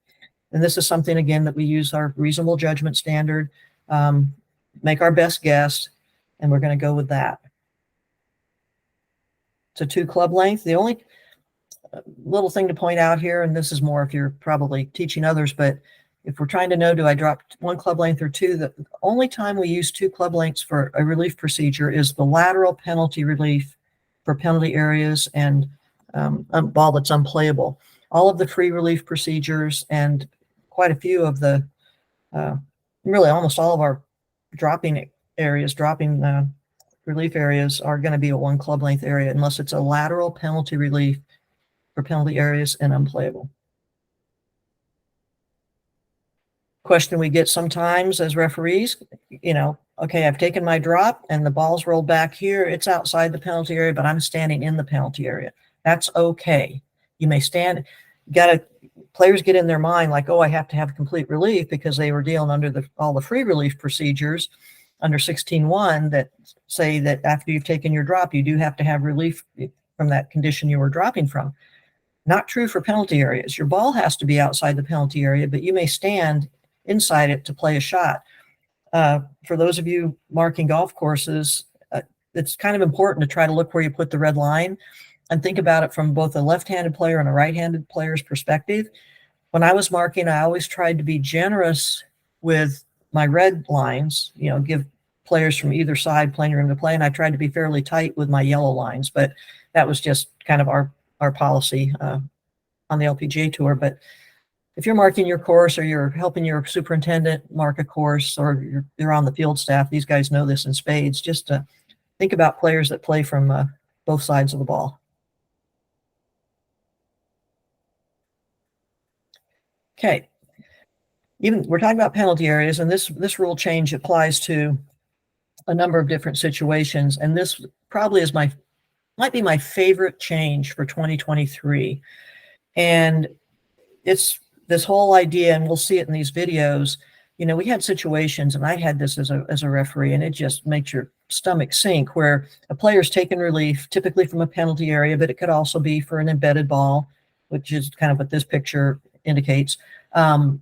And this is something, again, that we use our reasonable judgment standard, make our best guess, and we're going to go with that. to 2 club length. The only little thing to point out here, and this is more if you're probably teaching others, but if we're trying to know, do I drop 1 club length or 2? The only time we use 2 club lengths for a relief procedure is the lateral penalty relief for penalty areas and ball that's unplayable. All of the free relief procedures and quite a few of the, really almost all of our dropping relief areas are going to be a 1 club length area unless it's a lateral penalty relief for penalty areas and unplayable. Question we get sometimes as referees, okay, I've taken my drop and the ball's rolled back here. It's outside the penalty area, but I'm standing in the penalty area. That's okay. You may stand, players get in their mind like, oh, I have to have complete relief because they were dealing under all the free relief procedures under 16.1 that say that after you've taken your drop, you do have to have relief from that condition you were dropping from. Not true for penalty areas. Your ball has to be outside the penalty area, but you may stand inside it to play a shot. For those of you marking golf courses, it's kind of important to try to look where you put the red line and think about it from both a left-handed player and a right-handed player's perspective. When I was marking, I always tried to be generous with my red lines, give players from either side plenty of room to play, and I tried to be fairly tight with my yellow lines, but that was just kind of our policy on the LPGA Tour. But if you're marking your course or you're helping your superintendent mark a course or you're on the field staff, these guys know this in spades, just to think about players that play from both sides of the ball. Okay. We're talking about penalty areas, and this rule change applies to a number of different situations. And this probably is might be my favorite change for 2023. And it's this whole idea, and we'll see it in these videos. We had situations, and I had this as a referee, and it just makes your stomach sink, where a player's taken relief, typically from a penalty area, but it could also be for an embedded ball, which is kind of what this picture indicates. And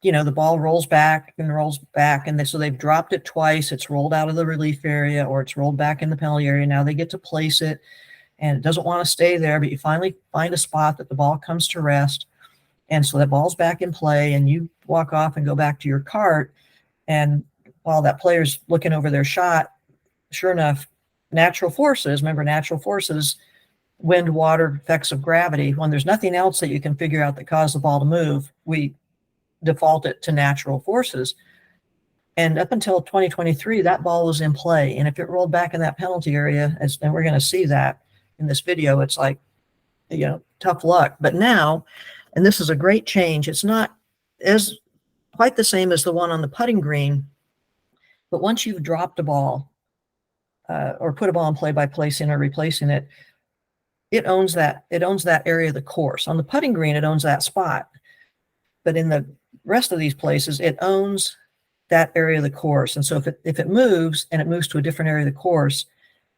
the ball rolls back, and so they've dropped it twice. It's rolled out of the relief area, or it's rolled back in the penalty area. Now they get to place it, and it doesn't want to stay there, but you finally find a spot that the ball comes to rest. And so that ball's back in play, and you walk off and go back to your cart. And while that player's looking over their shot, sure enough, natural forces, wind, water, effects of gravity, when there's nothing else that you can figure out that caused the ball to move, we default it to natural forces. And up until 2023, that ball was in play. And if it rolled back in that penalty area, and we're going to see that in this video, it's like, tough luck. But now, and this is a great change, it's not as quite the same as the one on the putting green, but once you've dropped a ball or put a ball in play by placing or replacing it, it owns that area of the course. On the putting green, it owns that spot. But in the rest of these places, it owns that area of the course. And so if it moves and it moves to a different area of the course,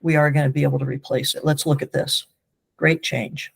we are going to be able to replace it. Let's look at this. Great change.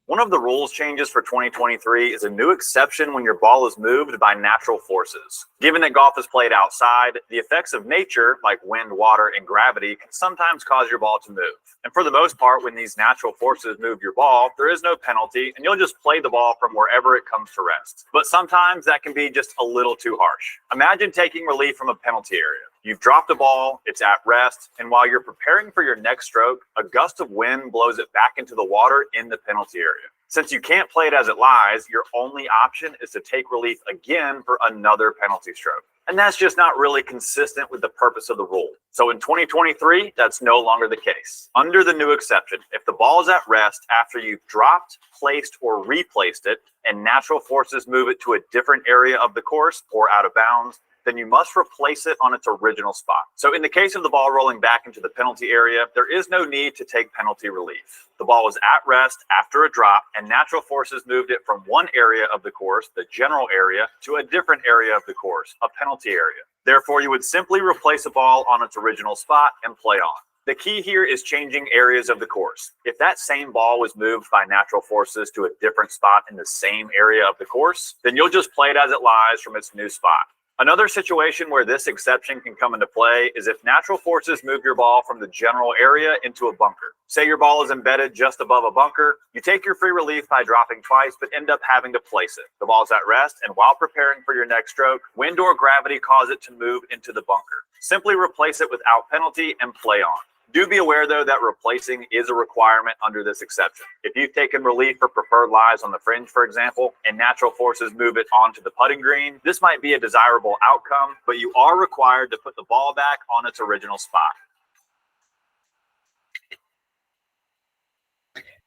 One of the rules changes for 2023 is a new exception when your ball is moved by natural forces. Given that golf is played outside, the effects of nature, like wind, water, and gravity, can sometimes cause your ball to move. And for the most part, when these natural forces move your ball, there is no penalty, and you'll just play the ball from wherever it comes to rest. But sometimes that can be just a little too harsh. Imagine taking relief from a penalty area. You've dropped a ball, it's at rest, and while you're preparing for your next stroke, a gust of wind blows it back into the water in the penalty area. Since you can't play it as it lies, your only option is to take relief again for another penalty stroke. And that's just not really consistent with the purpose of the rule. So in 2023, that's no longer the case. Under the new exception, if the ball is at rest after you've dropped, placed, or replaced it, and natural forces move it to a different area of the course or out of bounds, then you must replace it on its original spot. So in the case of the ball rolling back into the penalty area, there is no need to take penalty relief. The ball was at rest after a drop, and natural forces moved it from one area of the course, the general area, to a different area of the course, a penalty area. Therefore, you would simply replace a ball on its original spot and play on. The key here is changing areas of the course. If that same ball was moved by natural forces to a different spot in the same area of the course, then you'll just play it as it lies from its new spot. Another situation where this exception can come into play is if natural forces move your ball from the general area into a bunker. Say your ball is embedded just above a bunker. You take your free relief by dropping twice, but end up having to place it. The ball's at rest, and while preparing for your next stroke, wind or gravity cause it to move into the bunker. Simply replace it without penalty and play on. Do be aware, though, that replacing is a requirement under this exception. If you've taken relief for preferred lies on the fringe, for example, and natural forces move it onto the putting green, this might be a desirable outcome, but you are required to put the ball back on its original spot.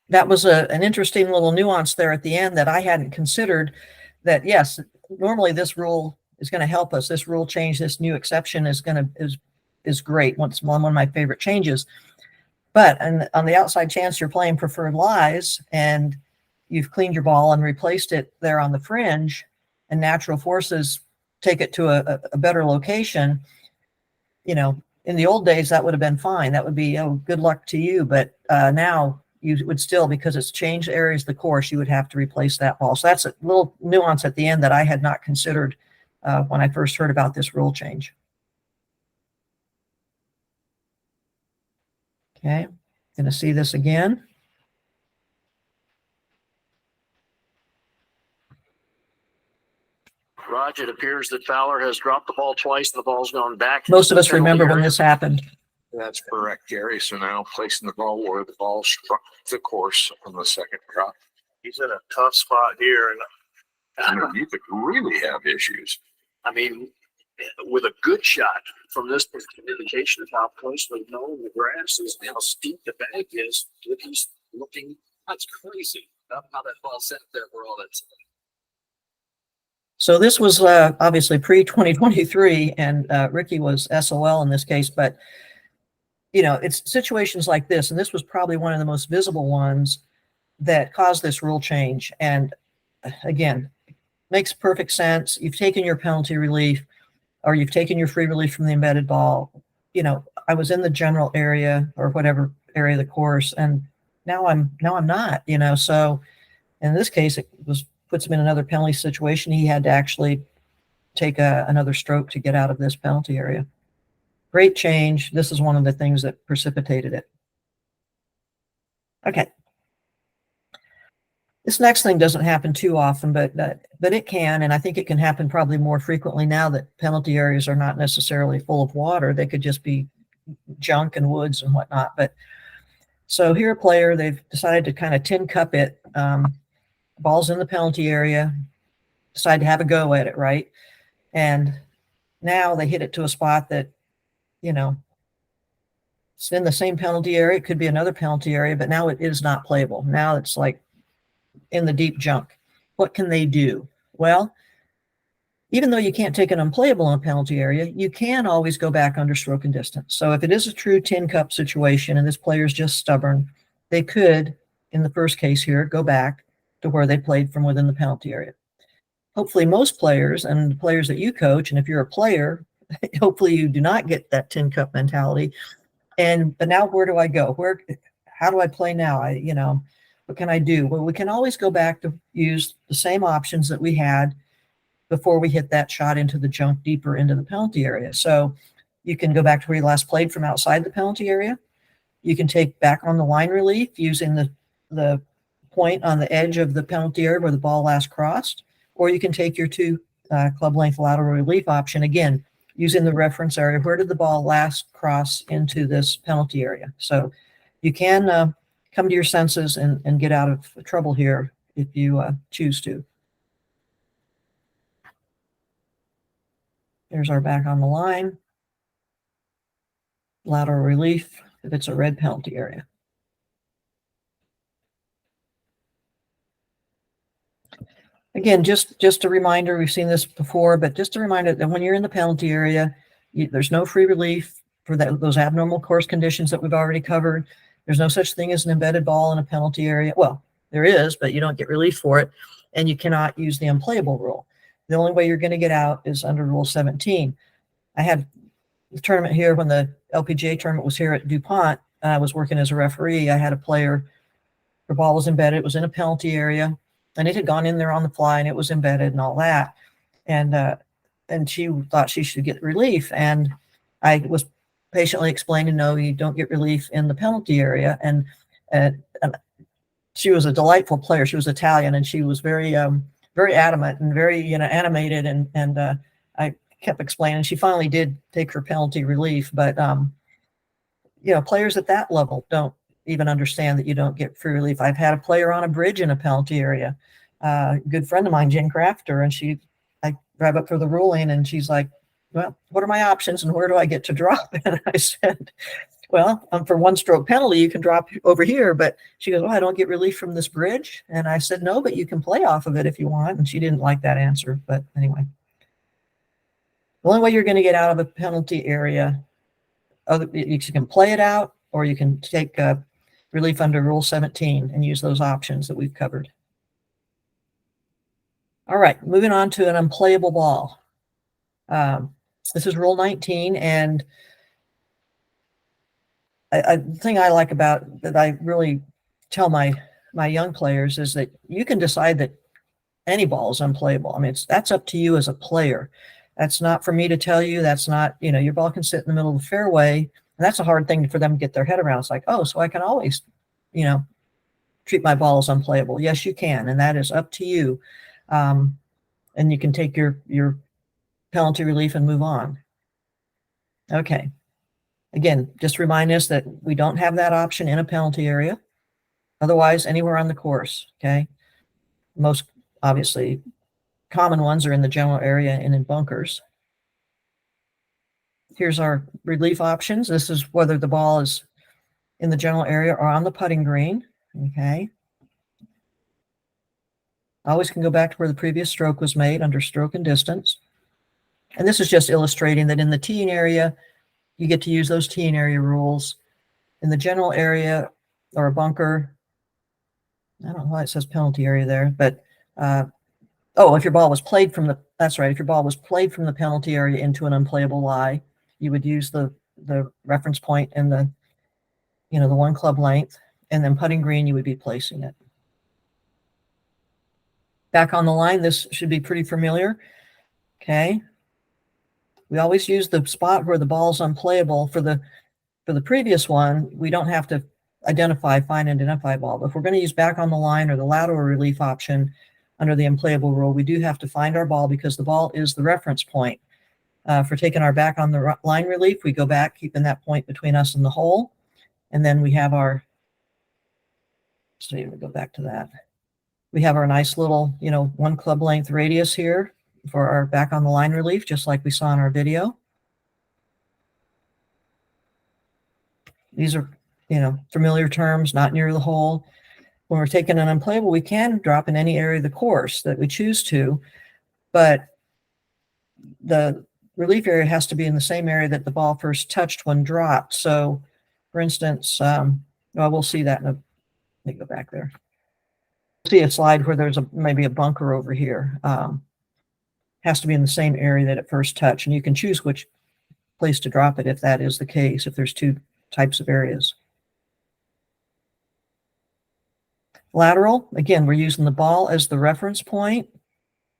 That was an interesting little nuance there at the end that I hadn't considered, that yes, normally this rule is going to help us. This rule change, this new exception is great. One of my favorite changes. But on the outside chance you're playing preferred lies and you've cleaned your ball and replaced it there on the fringe, and natural forces take it to a better location, you know, in the old days that would have been fine. That would be, oh, good luck to you. But now you would still, because it's changed areas of the course, you would have to replace that ball. So that's a little nuance at the end that I had not considered when I first heard about this rule change. Okay, going to see this again. Raj, it appears that Fowler has dropped the ball twice and the ball's gone back. Most of us remember when this happened. That's correct, Gary. So now placing the ball where the ball struck the course on the second drop. He's in a tough spot here. And You could really have issues. I mean, with a good shot from this indication of how closely known the grass is and how steep the bank is, Ricky's looking, that's crazy. How that ball set there for all that. So this was obviously pre-2023, and Ricky was SOL in this case. But, you know, it's situations like this, and this was probably one of the most visible ones that caused this rule change. And again, makes perfect sense. You've taken your penalty relief, or you've taken your free relief from the embedded ball. You know, I was in the general area or whatever area of the course, and now I'm not, you know. So in this case, it puts him in another penalty situation. He had to actually take another stroke to get out of this penalty area. Great change. This is one of the things that precipitated it. Okay. This next thing doesn't happen too often, but it can, and I think it can happen probably more frequently now that penalty areas are not necessarily full of water. They could just be junk and woods and whatnot. But so here a player, they've decided to kind of tin cup it. Ball's in the penalty area, decide to have a go at it, right? And now they hit it to a spot that, you know, it's in the same penalty area. It could be another penalty area, but now it is not playable. Now it's like in the deep junk. What can they do? Well, even though you can't take an unplayable in a penalty area, you can always go back under stroke and distance. So if it is a true tin cup situation and this player is just stubborn, they could, in the first case here, go back to where they played from within the penalty area. Hopefully most players, and the players that you coach, and if you're a player, hopefully you do not get that tin cup mentality. But now where do I go? How do I play now? What can I do? Well, we can always go back to use the same options that we had before we hit that shot into the junk deeper into the penalty area. So you can go back to where you last played from outside the penalty area. You can take back on the line relief using the point on the edge of the penalty area where the ball last crossed, or you can take your two club length lateral relief option, again, using the reference area. Where did the ball last cross into this penalty area? So you can come to your senses and get out of trouble here if you choose to. There's our back on the line. Lateral relief if it's a red penalty area. Again, just a reminder, we've seen this before, but just a reminder that when you're in the penalty area, there's no free relief for those abnormal course conditions that we've already covered. There's no such thing as an embedded ball in a penalty area. Well, there is, but you don't get relief for it, and you cannot use the unplayable rule. The only way you're going to get out is under Rule 17. I had the tournament here when the LPGA tournament was here at DuPont. I was working as a referee. I had a player, the ball was embedded. It was in a penalty area, and it had gone in there on the fly, and it was embedded and all that. And and she thought she should get relief. And I was patiently explaining, no, you don't get relief in the penalty area. And she was a delightful player. She was Italian, and she was very, very adamant and very, animated. And I kept explaining. She finally did take her penalty relief, but players at that level don't even understand that you don't get free relief. I've had a player on a bridge in a penalty area. A good friend of mine, Jen Crafter, and I drive up for the ruling, and she's like, well, what are my options and where do I get to drop? And I said, well, for one stroke penalty, you can drop over here. But she goes, oh, I don't get relief from this bridge. And I said, no, but you can play off of it if you want. And she didn't like that answer. But anyway, the only way you're going to get out of a penalty area, you can play it out, or you can take relief under Rule 17 and use those options that we've covered. All right, moving on to an unplayable ball. This is Rule 19, and the thing I like about that I really tell my young players is that you can decide that any ball is unplayable. I mean, that's up to you as a player. That's not for me to tell you. That's not, your ball can sit in the middle of the fairway. And that's a hard thing for them to get their head around. It's like, oh, so I can always, treat my ball as unplayable. Yes, you can. And that is up to you. And you can take your penalty relief and move on. Okay. Again, just remind us that we don't have that option in a penalty area. Otherwise, anywhere on the course, okay? Most, obviously, common ones are in the general area and in bunkers. Here's our relief options. This is whether the ball is in the general area or on the putting green, okay? Always can go back to where the previous stroke was made under stroke and distance. And this is just illustrating that in the teeing area, you get to use those teeing area rules. In the general area or a bunker, I don't know why it says penalty area there, but if your ball was played from that's right, if your ball was played from the penalty area into an unplayable lie, you would use the reference point in the one club length, and then putting green, you would be placing it. Back on the line, this should be pretty familiar. Okay. We always use the spot where the ball is unplayable. For the previous one, we don't have to find and identify ball. But if we're going to use back on the line or the lateral relief option under the unplayable rule, we do have to find our ball because the ball is the reference point. For taking our back on the line relief, we go back, keeping that point between us and the hole. And then we have our, so we go back to that. We have our nice little, one club length radius here for our back on the line relief, just like we saw in our video. These are, familiar terms, not near the hole. When we're taking an unplayable, we can drop in any area of the course that we choose to, but the relief area has to be in the same area that the ball first touched when dropped. So, for instance, we'll see that let me go back there. See a slide where there's maybe a bunker over here. Has to be in the same area that it first touched, and you can choose which place to drop it if that is the case, if there's two types of areas. Lateral, again, we're using the ball as the reference point.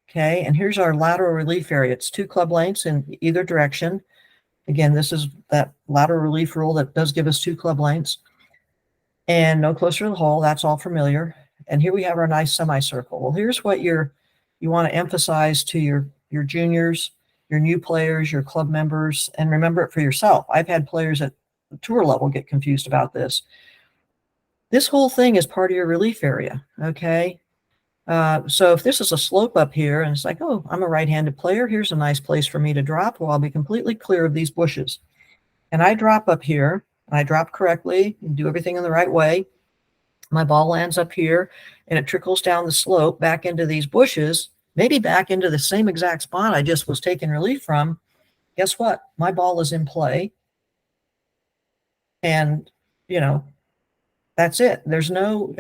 Okay, and here's our lateral relief area. It's 2 club lengths in either direction. Again, this is that lateral relief rule that does give us 2 club lengths. And no closer to the hole, that's all familiar. And here we have our nice semicircle. Well, here's what you want to emphasize to your juniors, your new players, your club members, and remember it for yourself. I've had players at the tour level get confused about this. This whole thing is part of your relief area, okay? So if this is a slope up here and it's like, oh, I'm a right-handed player, here's a nice place for me to drop. Well, I'll be completely clear of these bushes. And I drop up here, and I drop correctly and do everything in the right way. My ball lands up here, and it trickles down the slope back into these bushes, maybe back into the same exact spot I just was taking relief from. Guess what? My ball is in play. And, that's it. There's no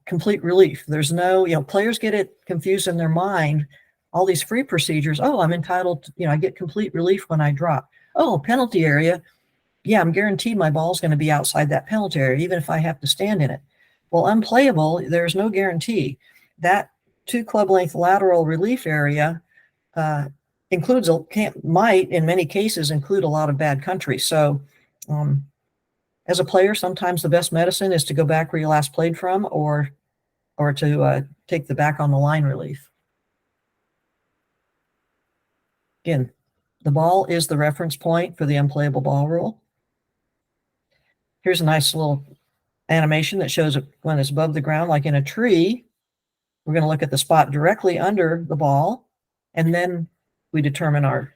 complete relief. There's no, players get it confused in their mind, all these free procedures. Oh, I'm entitled to, I get complete relief when I drop. Oh, penalty area. Yeah, I'm guaranteed my ball's going to be outside that penalty area, even if I have to stand in it. Well, unplayable, there's no guarantee. That 2 club length lateral relief area might in many cases include a lot of bad country. So as a player, sometimes the best medicine is to go back where you last played from, or to take the back on the line relief. Again, the ball is the reference point for the unplayable ball rule. Here's a nice little animation that shows it when it's above the ground, like in a tree. We're going to look at the spot directly under the ball, and then we determine our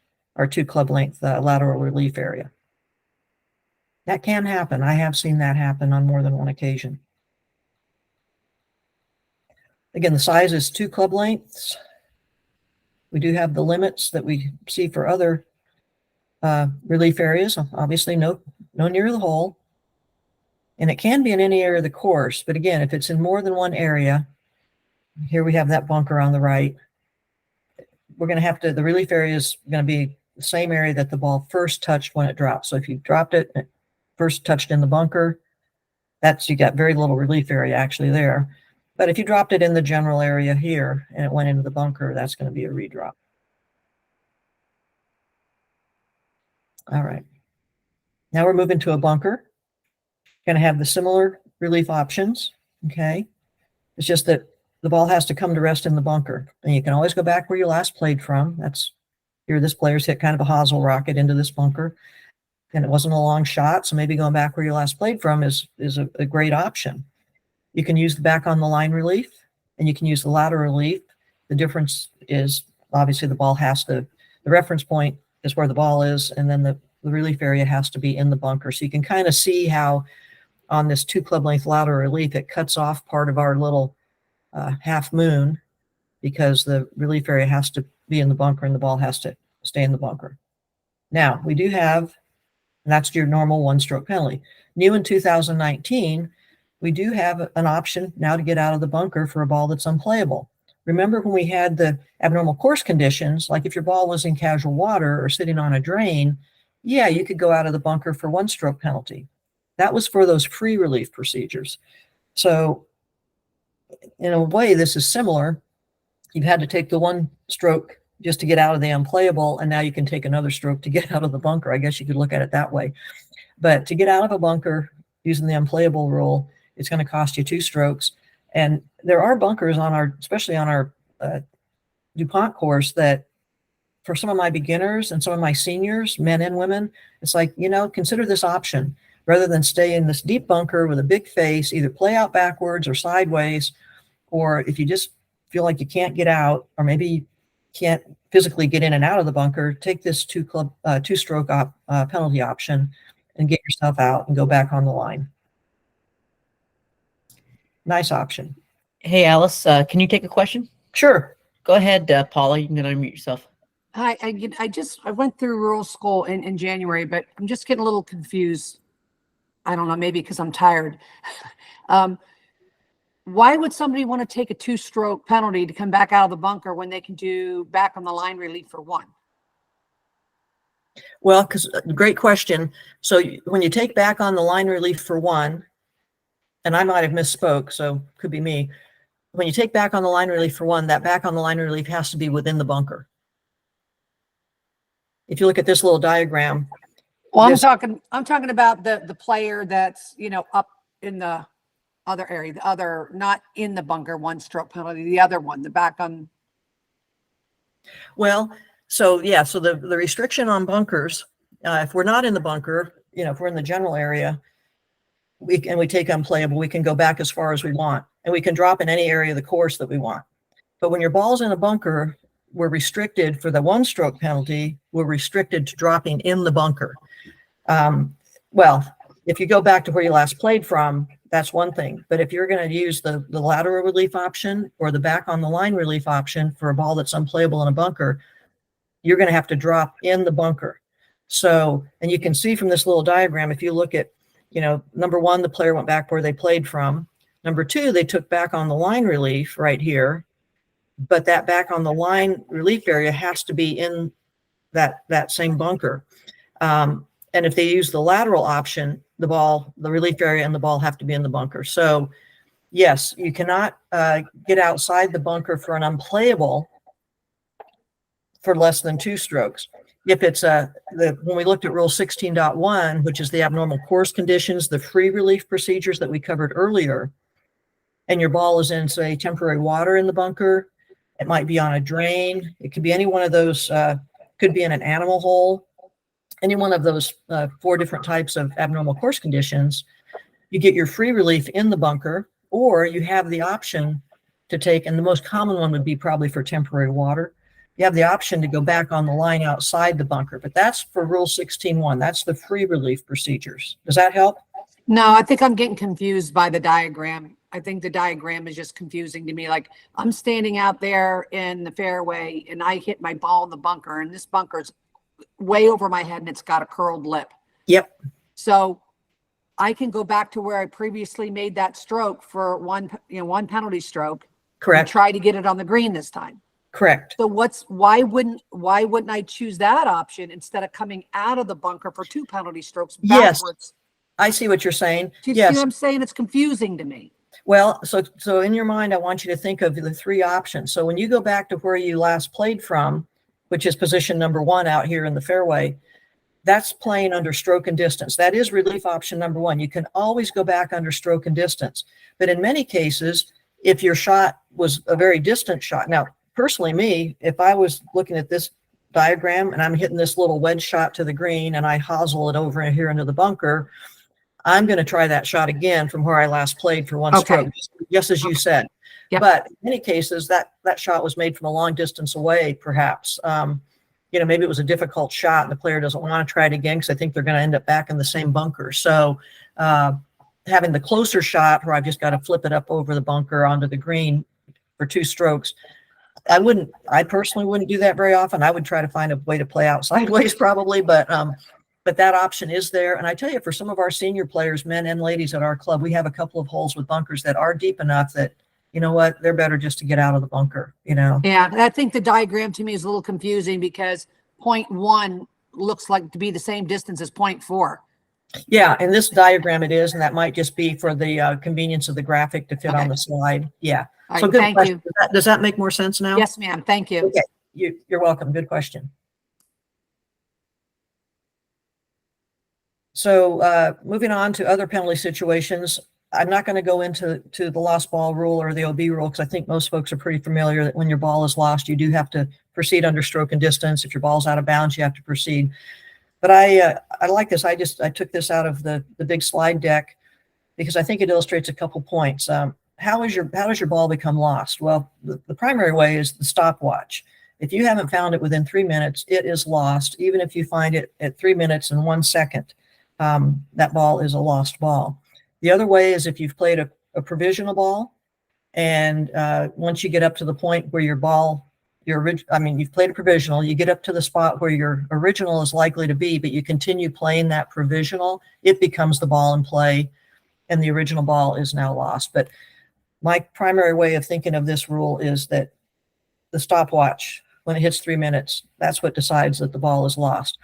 2 club length lateral relief area. That can happen. I have seen that happen on more than one occasion. Again, the size is 2 club lengths. We do have the limits that we see for other relief areas. Obviously, no near the hole. And it can be in any area of the course. But again, if it's in more than one area, here we have that bunker on the right. We're going to have to, the relief area is going to be the same area that the ball first touched when it dropped. So if you dropped it, it first touched in the bunker, you got very little relief area actually there. But if you dropped it in the general area here and it went into the bunker, that's going to be a redrop. All right. Now we're moving to a bunker. Going to have the similar relief options. Okay. It's just that the ball has to come to rest in the bunker. And you can always go back where you last played from. That's here, this player's hit kind of a hosel rocket into this bunker. And it wasn't a long shot. So maybe going back where you last played from is a great option. You can use the back on the line relief, and you can use the lateral relief. The difference is obviously the ball has to, the reference point is where the ball is, and then the relief area has to be in the bunker. So you can kind of see how on this 2 club length lateral relief, it cuts off part of our little half moon, because the relief area has to be in the bunker and the ball has to stay in the bunker. Now we do have, and that's your normal 1-stroke penalty. New in 2019, we do have an option now to get out of the bunker for a ball that's unplayable. Remember when we had the abnormal course conditions, like if your ball was in casual water or sitting on a drain, yeah, you could go out of the bunker for 1-stroke penalty. That was for those free relief procedures. So in a way, this is similar. You've had to take the 1 stroke just to get out of the unplayable, and now you can take another stroke to get out of the bunker. I guess you could look at it that way. But to get out of a bunker using the unplayable rule, it's going to cost you 2 strokes. And there are bunkers on our, especially on our DuPont course, that for some of my beginners and some of my seniors, men and women, it's like, consider this option. Rather than stay in this deep bunker with a big face, either play out backwards or sideways, or if you just feel like you can't get out, or maybe you can't physically get in and out of the bunker, take this 2-stroke penalty option and get yourself out and go back on the line. Nice option. Hey, Alice, can you take a question? Sure. Go ahead, Paula. You can unmute yourself. Hi, I went through rural school in January, but I'm just getting a little confused. I don't know, maybe because I'm tired. Why would somebody want to take a 2-stroke penalty to come back out of the bunker when they can do back on the line relief for 1? Well, great question. So when you take back on the line relief for 1, and I might have misspoke, so could be me. When you take back on the line relief for 1, that back on the line relief has to be within the bunker. If you look at this little diagram. Well, I'm talking about the player that's, up in the other area, the other, not in the bunker 1-stroke penalty, the other one, the back on. Well, so yeah, so the restriction on bunkers, if we're not in the bunker, if we're in the general area, we take unplayable, we can go back as far as we want, and we can drop in any area of the course that we want. But when your ball's in a bunker, we're restricted for the 1-stroke penalty. We're restricted to dropping in the bunker. Well, if you go back to where you last played from, that's one thing. But if you're going to use the lateral relief option or the back on the line relief option for a ball that's unplayable in a bunker, you're going to have to drop in the bunker. So, and you can see from this little diagram, if you look at, number 1, the player went back where they played from. Number 2, they took back on the line relief right here. But that back on the line relief area has to be in that same bunker. And if they use the lateral option, the relief area and the ball have to be in the bunker. So yes, you cannot get outside the bunker for an unplayable for less than 2 strokes. If it's when we looked at Rule 16.1, which is the abnormal course conditions, the free relief procedures that we covered earlier, and your ball is in, say, temporary water in the bunker, it might be on a drain, it could be any one of those, could be in an animal hole, any one of those 4 different types of abnormal course conditions, you get your free relief in the bunker, or you have the option to take, and the most common one would be probably for temporary water. You have the option to go back on the line outside the bunker, but that's for Rule 16.1. That's the free relief procedures. Does that help? No, I think I'm getting confused by the diagram. I think the diagram is just confusing to me. Like, I'm standing out there in the fairway and I hit my ball in the bunker, and this bunker's way over my head and it's got a curled lip. Yep. So I can go back to where I previously made that stroke for one penalty stroke. Correct. And try to get it on the green this time. Correct. So why wouldn't I choose that option instead of coming out of the bunker for 2 penalty strokes backwards? Yes. I see what you're saying. Do you Yes. see what I'm saying? It's confusing to me. Well, so in your mind, I want you to think of the 3 options. So when you go back to where you last played from, which is position number 1 out here in the fairway, that's playing under stroke and distance. That is relief option number 1. You can always go back under stroke and distance. But in many cases, if your shot was a very distant shot. Now, personally, me, if I was looking at this diagram and I'm hitting this little wedge shot to the green and I hosel it over here into the bunker, I'm going to try that shot again from where I last played for 1 stroke, just as you said. Yep. But in many cases, that shot was made from a long distance away, perhaps. Maybe it was a difficult shot and the player doesn't want to try it again because I think they're going to end up back in the same bunker. So having the closer shot where I've just got to flip it up over the bunker onto the green for 2 strokes, I personally wouldn't do that very often. I would try to find a way to play out sideways probably, but that option is there. And I tell you, for some of our senior players, men and ladies at our club, we have a couple of holes with bunkers that are deep enough that, you know what, they're better just to get out of the bunker, Yeah, I think the diagram to me is a little confusing because 0.1 looks like to be the same distance as 0.4. Yeah, in this diagram it is, and that might just be for the convenience of the graphic to fit on the slide. Yeah. All So right, good thank question. you. Does that make more sense now? Yes, ma'am. Thank you. Okay. You're welcome. Good question. So moving on to other penalty situations, I'm not going to go into the lost ball rule or the OB rule because I think most folks are pretty familiar that when your ball is lost, you do have to proceed under stroke and distance. If your ball's out of bounds, you have to proceed. But I like this. I took this out of the big slide deck because I think it illustrates a couple points. How does your ball become lost? Well, the primary way is the stopwatch. If you haven't found it within 3 minutes, it is lost. Even if you find it at 3 minutes and 1 second, that ball is a lost ball. The other way is if you've played a provisional ball, and once you get up to the point where your ball, you've played a provisional, you get up to the spot where your original is likely to be, but you continue playing that provisional, it becomes the ball in play, and the original ball is now lost. But my primary way of thinking of this rule is that the stopwatch, when it hits 3 minutes, that's what decides that the ball is lost.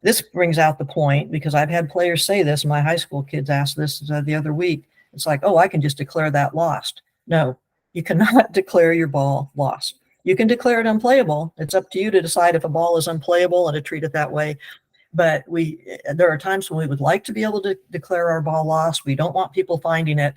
This brings out the point, because I've had players say this, and my high school kids asked this the other week. It's like, oh, I can just declare that lost. No, you cannot declare your ball lost. You can declare it unplayable. It's up to you to decide if a ball is unplayable and to treat it that way. But there are times when we would like to be able to declare our ball lost. We don't want people finding it.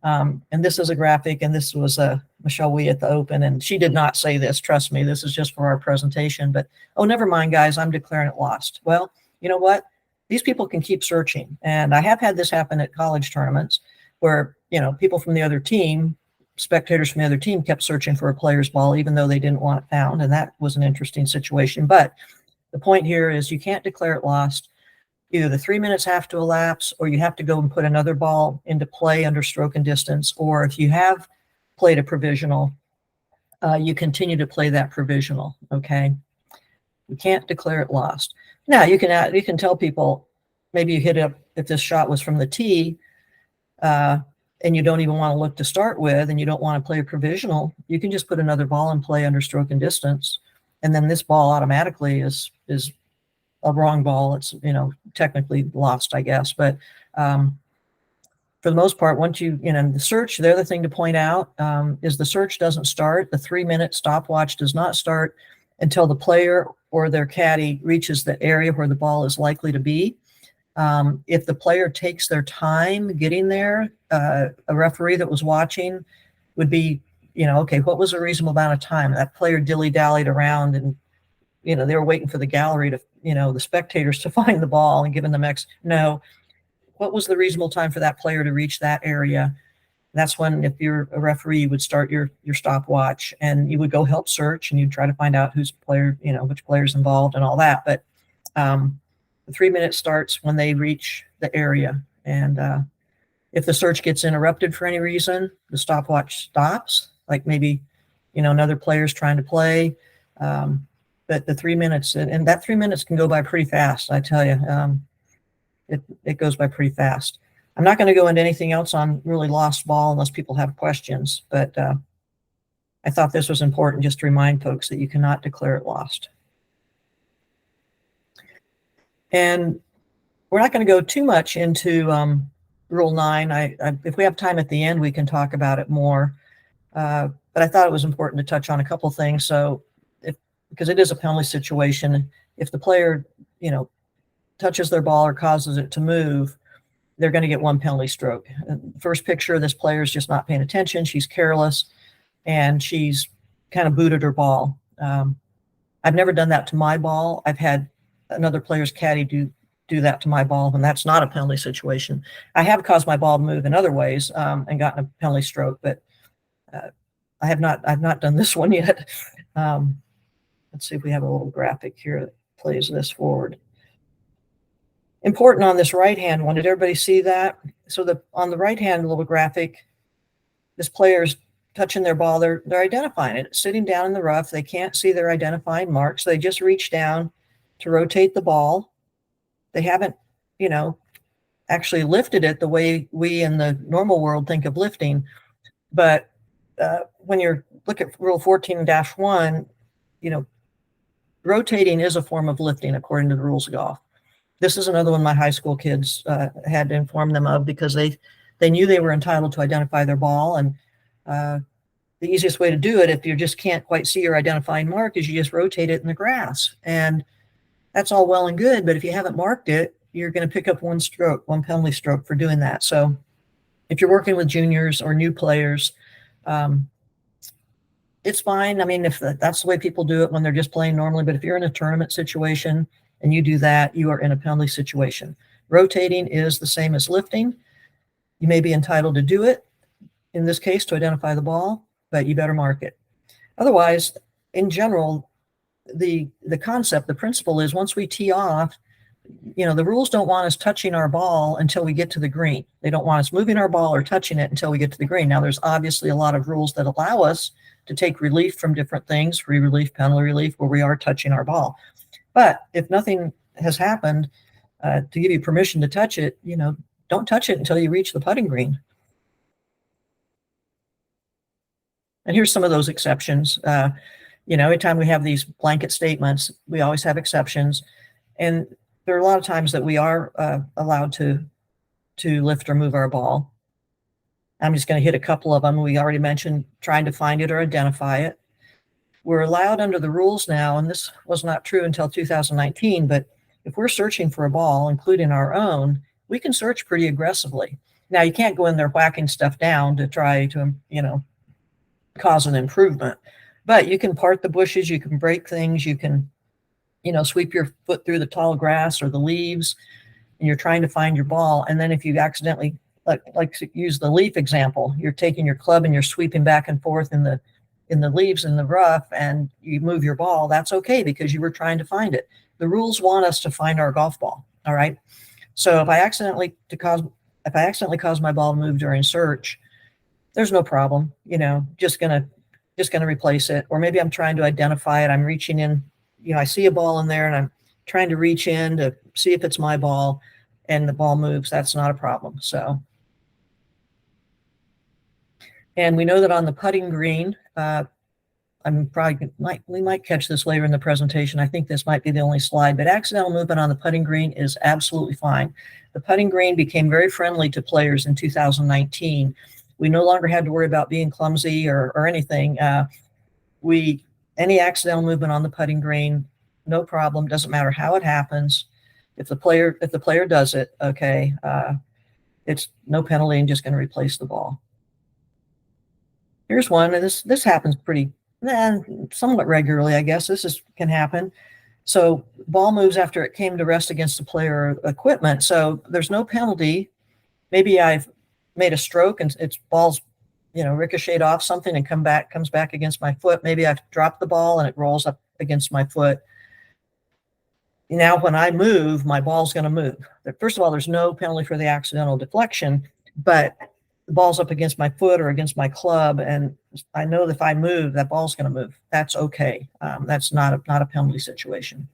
And this is a graphic, and this was Michelle Wee at the Open, and she did not say this. Trust me, this is just for our presentation. But, oh, never mind, guys, I'm declaring it lost. Well, you know what? These people can keep searching. And I have had this happen at college tournaments where, people from the other team, spectators from the other team kept searching for a player's ball, even though they didn't want it found. And that was an interesting situation. But the point here is you can't declare it lost. Either the 3 minutes have to elapse, or you have to go and put another ball into play under stroke and distance. Or if you have played a provisional, you continue to play that provisional. Okay, you can't declare it lost. Now you can tell people, maybe you hit it if this shot was from the tee, and you don't even want to look to start with, and you don't want to play a provisional. You can just put another ball in play under stroke and distance, and then this ball automatically is a wrong ball. It's technically lost, I guess. But for the most part, once the search, the other thing to point out is the search doesn't start. The 3 minute stopwatch does not start until the player or their caddy reaches the area where the ball is likely to be. If the player takes their time getting there, a referee that was watching would be, okay, what was a reasonable amount of time? That player dilly-dallied around and, they were waiting for the gallery to, the spectators to find the ball and giving them no. What was the reasonable time for that player to reach that area? That's when, if you're a referee, you would start your stopwatch and you would go help search and you'd try to find out who's player, which player's involved and all that. But the 3 minutes starts when they reach the area. And if the search gets interrupted for any reason, the stopwatch stops, like maybe, another player's trying to play. But the 3 minutes, and that 3 minutes can go by pretty fast, I tell you. It goes by pretty fast. I'm not going to go into anything else on really lost ball unless people have questions, but I thought this was important just to remind folks that you cannot declare it lost. And we're not going to go too much into Rule 9. If we have time at the end, we can talk about it more. But I thought it was important to touch on a couple things. So, because it is a penalty situation, if the player, touches their ball or causes it to move, they're going to get 1 penalty stroke. First picture, this player is just not paying attention. She's careless, and she's kind of booted her ball. I've never done that to my ball. I've had another player's caddy do that to my ball, and that's not a penalty situation. I have caused my ball to move in other ways and gotten a penalty stroke, but I've not done this one yet. Let's see if we have a little graphic here that plays this forward. Important on this right-hand one, did everybody see that? So on the right-hand little graphic, this player's touching their ball. They're identifying it. It's sitting down in the rough. They can't see their identifying marks. So they just reach down to rotate the ball. They haven't, actually lifted it the way we in the normal world think of lifting. But when you look at Rule 14-1, rotating is a form of lifting according to the rules of golf. This is another one my high school kids had to inform them of because they knew they were entitled to identify their ball. And the easiest way to do it, if you just can't quite see your identifying mark, is you just rotate it in the grass. And that's all well and good, but if you haven't marked it, you're going to pick up 1 penalty stroke for doing that. So if you're working with juniors or new players, it's fine. I mean, if that's the way people do it when they're just playing normally, but if you're in a tournament situation and you do that, you are in a penalty situation. Rotating is the same as lifting. You may be entitled to do it, in this case, to identify the ball, but you better mark it. Otherwise, in general, the concept, the principle is once we tee off, the rules don't want us touching our ball until we get to the green. They don't want us moving our ball or touching it until we get to the green. Now, there's obviously a lot of rules that allow us to take relief from different things, free relief, penalty relief, where we are touching our ball. But if nothing has happened to give you permission to touch it, don't touch it until you reach the putting green. And here's some of those exceptions. Every time we have these blanket statements, we always have exceptions. And there are a lot of times that we are allowed to lift or move our ball. I'm just going to hit a couple of them. We already mentioned trying to find it or identify it. We're allowed under the rules now, and this was not true until 2019, but if we're searching for a ball, including our own, we can search pretty aggressively. Now, you can't go in there whacking stuff down to try to, cause an improvement, but you can part the bushes, you can break things, you can, sweep your foot through the tall grass or the leaves, and you're trying to find your ball. And then if you accidentally, like to use the leaf example, you're taking your club and you're sweeping back and forth in the leaves in the rough and you move your ball, that's okay because you were trying to find it. The rules want us to find our golf ball. All right. So if I accidentally cause my ball to move during search, there's no problem, just gonna replace it. Or maybe I'm trying to identify it. I'm reaching in, I see a ball in there and I'm trying to reach in to see if it's my ball and the ball moves. That's not a problem. So, and we know that on the putting green, we might catch this later in the presentation. I think this might be the only slide, but accidental movement on the putting green is absolutely fine. The putting green became very friendly to players in 2019. We no longer had to worry about being clumsy or anything. We Any accidental movement on the putting green, no problem. Doesn't matter how it happens. If the player does it, okay, it's no penalty and just going to replace the ball. Here's one, and this happens somewhat regularly, I guess. This can happen. So ball moves after it came to rest against the player equipment. So there's no penalty. Maybe I've made a stroke and its ball's, ricocheted off something and comes back against my foot. Maybe I've dropped the ball and it rolls up against my foot. Now, when I move, my ball's going to move. First of all, there's no penalty for the accidental deflection, but the ball's up against my foot or against my club, and I know that if I move, that ball's going to move. That's okay. That's not a penalty situation.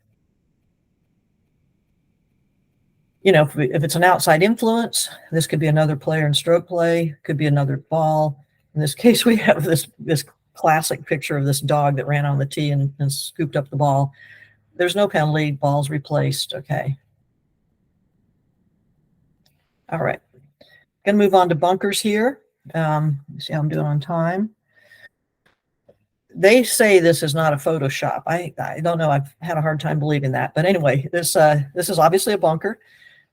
If it's an outside influence, this could be another player in stroke play, could be another ball. In this case, we have this classic picture of this dog that ran on the tee and scooped up the ball. There's no penalty. Ball's replaced. Okay. All right. Going to move on to bunkers here. See how I'm doing on time. They say this is not a Photoshop. I don't know. I've had a hard time believing that. But anyway, this is obviously a bunker.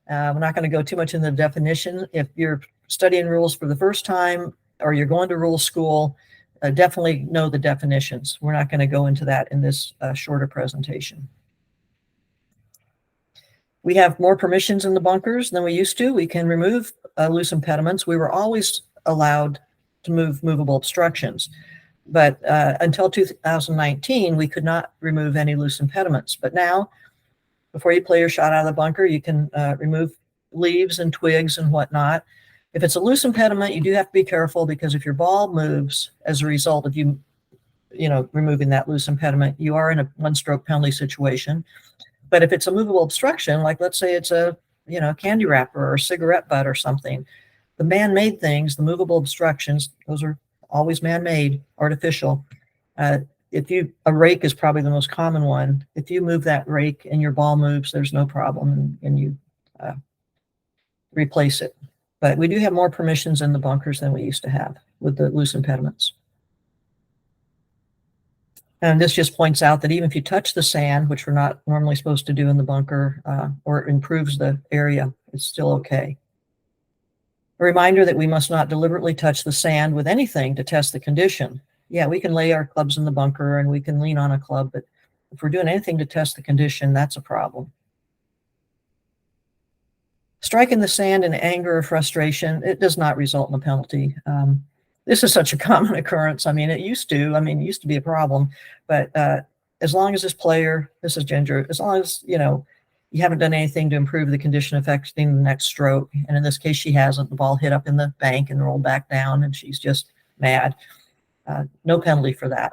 We're not going to go too much into the definition. If you're studying rules for the first time or you're going to rule school, definitely know the definitions. We're not going to go into that in this shorter presentation. We have more permissions in the bunkers than we used to. We can remove loose impediments. We were always allowed to move movable obstructions, but until 2019, we could not remove any loose impediments. But now, before you play your shot out of the bunker, you can remove leaves and twigs and whatnot. If it's a loose impediment, you do have to be careful, because if your ball moves as a result of you removing that loose impediment, you are in a one-stroke penalty situation. But if it's a movable obstruction, like let's say it's a candy wrapper or a cigarette butt or something, the man-made things, the movable obstructions, those are always man-made, artificial. A rake is probably the most common one. If you move that rake and your ball moves, there's no problem, and you replace it. But we do have more permissions in the bunkers than we used to have with the loose impediments. And this just points out that even if you touch the sand, which we're not normally supposed to do in the bunker, or it improves the area, it's still okay. A reminder that we must not deliberately touch the sand with anything to test the condition. Yeah, we can lay our clubs in the bunker and we can lean on a club, but if we're doing anything to test the condition, that's a problem. Striking the sand in anger or frustration, it does not result in a penalty. This is such a common occurrence. It used to be a problem, but as long as this is Ginger, as long as, you haven't done anything to improve the condition affecting the next stroke, and in this case, she hasn't, the ball hit up in the bank and rolled back down, and she's just mad. No penalty for that.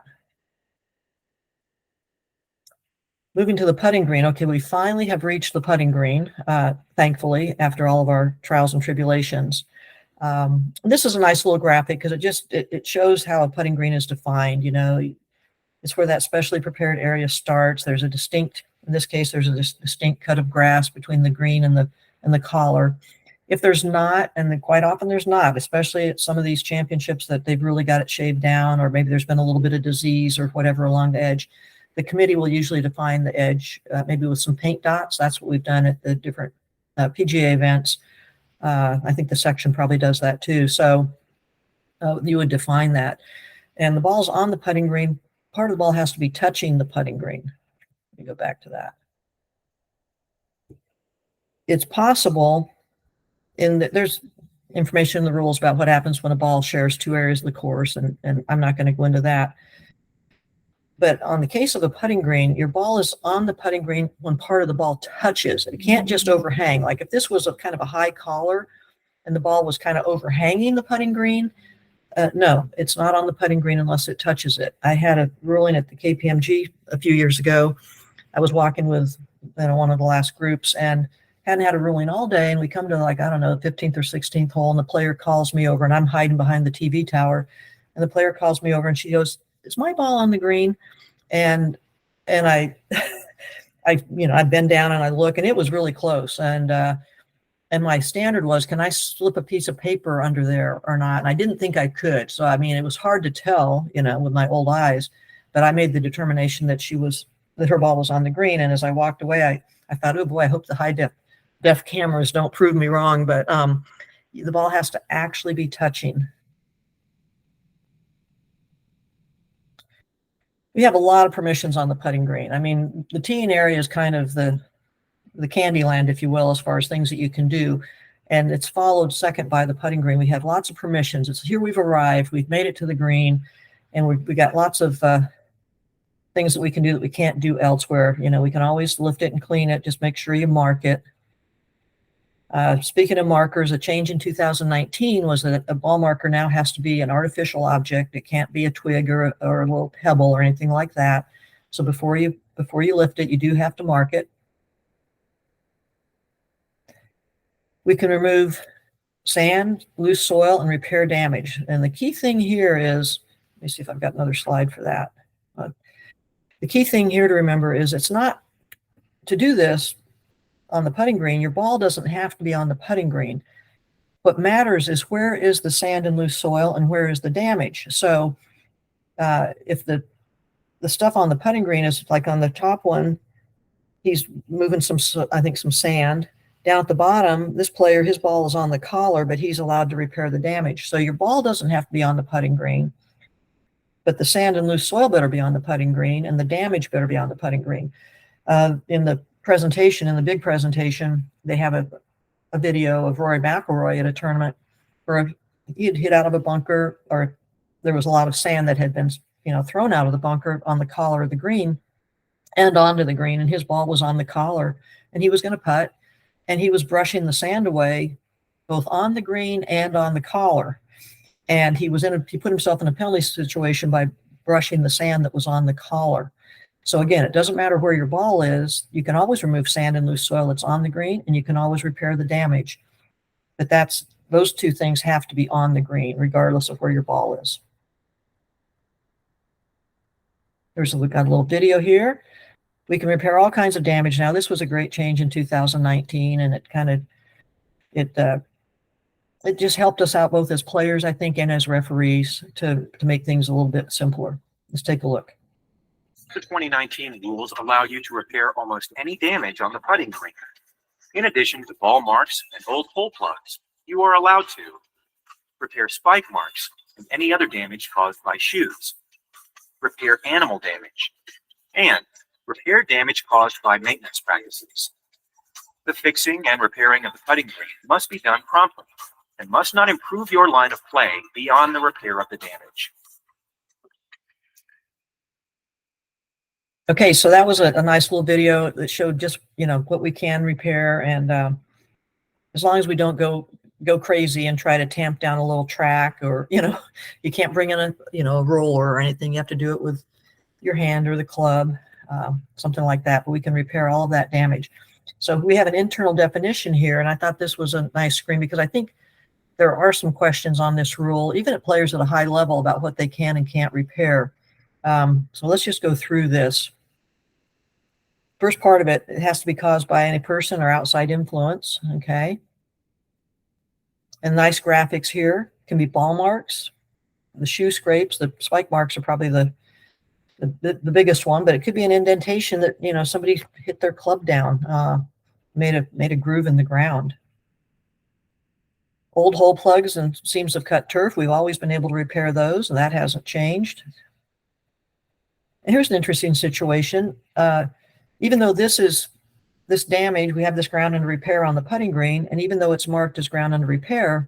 Moving to the putting green. Okay, we finally have reached the putting green, thankfully, after all of our trials and tribulations. This is a nice little graphic because it shows how a putting green is defined. It's where that specially prepared area starts. There's a distinct, in this case, there's a distinct cut of grass between the green and the collar. If there's not, and quite often there's not, especially at some of these championships that they've really got it shaved down, or maybe there's been a little bit of disease or whatever along the edge, the committee will usually define the edge, maybe with some paint dots. That's what we've done at the different PGA events. I think the section probably does that too. So you would define that. And the ball's on the putting green. Part of the ball has to be touching the putting green. Let me go back to that. It's possible, there's information in the rules about what happens when a ball shares two areas of the course, and I'm not going to go into that. But on the case of a putting green, your ball is on the putting green when part of the ball touches. It can't just overhang. Like if this was a kind of a high collar and the ball was kind of overhanging the putting green, no, it's not on the putting green unless it touches it. I had a ruling at the KPMG a few years ago. I was walking with one of the last groups and hadn't had a ruling all day. And we come to the 15th or 16th hole, and the player calls me over, and I'm hiding behind the TV tower. And the player calls me over and she goes, "Is my ball on the green?" And I bend down and I look, and it was really close. And my standard was, can I slip a piece of paper under there or not? And I didn't think I could. So, it was hard to tell, with my old eyes, but I made the determination that that her ball was on the green. And as I walked away, I thought, oh boy, I hope the high def cameras don't prove me wrong, but the ball has to actually be touching. We have a lot of permissions on the putting green. I mean, the teeing area is kind of the candy land, if you will, as far as things that you can do. And it's followed second by the putting green. We have lots of permissions. It's here we've arrived. We've made it to the green, and we got lots of things that we can do that we can't do elsewhere. You know, we can always lift it and clean it. Just make sure you mark it. Speaking of markers, a change in 2019 was that a ball marker now has to be an artificial object. It can't be a twig or a little pebble or anything like that. So before you lift it, you do have to mark it. We can remove sand, loose soil, and repair damage. And the key thing here is, let me see if I've got another slide for that. The key thing here to remember is it's not to do this on the putting green. Your ball doesn't have to be on the putting green. What matters is where is the sand and loose soil and where is the damage. So if the stuff on the putting green is like on the top one, he's moving some sand. Down at the bottom, this player, his ball is on the collar, but he's allowed to repair the damage. So your ball doesn't have to be on the putting green, but the sand and loose soil better be on the putting green, and the damage better be on the putting green. In the big presentation, they have a video of Rory McIlroy at a tournament where he had hit out of a bunker, or there was a lot of sand that had been, thrown out of the bunker on the collar of the green and onto the green, and his ball was on the collar, and he was going to putt, and he was brushing the sand away both on the green and on the collar. And he put himself in a penalty situation by brushing the sand that was on the collar. So again, it doesn't matter where your ball is. You can always remove sand and loose soil that's on the green, and you can always repair the damage. But those two things have to be on the green, regardless of where your ball is. We've got a little video here. We can repair all kinds of damage now. This was a great change in 2019, and it just helped us out both as players, I think, and as referees to make things a little bit simpler. Let's take a look. The 2019 rules allow you to repair almost any damage on the putting green. In addition to ball marks and old hole plugs, you are allowed to repair spike marks and any other damage caused by shoes, repair animal damage, and repair damage caused by maintenance practices. The fixing and repairing of the putting green must be done promptly and must not improve your line of play beyond the repair of the damage. Okay, so that was a nice little video that showed just, what we can repair. And as long as we don't go crazy and try to tamp down a little track, or, you can't bring in a roller or anything. You have to do it with your hand or the club, something like that. But we can repair all of that damage. So we have an internal definition here, and I thought this was a nice screen because I think there are some questions on this rule, even at players at a high level, about what they can and can't repair. So let's just go through this. First part of it has to be caused by any person or outside influence, okay? And nice graphics here can be ball marks, the shoe scrapes, the spike marks are probably the biggest one, but it could be an indentation that, somebody hit their club down, made a groove in the ground. Old hole plugs and seams of cut turf, we've always been able to repair those, and that hasn't changed. And here's an interesting situation. Even though this damage, we have this ground under repair on the putting green, and even though it's marked as ground under repair,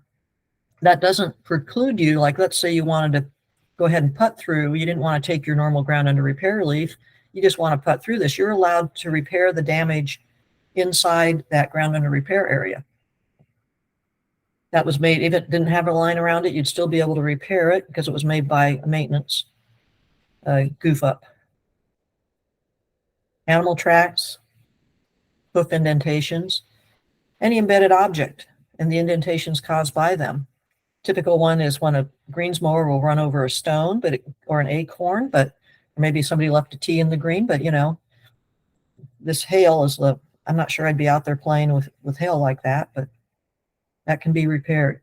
that doesn't preclude you, like let's say you wanted to go ahead and putt through, you didn't want to take your normal ground under repair relief, you just want to putt through this, you're allowed to repair the damage inside that ground under repair area. That was made, if it didn't have a line around it, you'd still be able to repair it because it was made by a maintenance goof up. Animal tracks, hoof indentations, any embedded object and the indentations caused by them. Typical one is when a greens mower will run over a stone, or an acorn, but maybe somebody left a tee in the green, but this hail is I'm not sure I'd be out there playing with hail like that, but that can be repaired.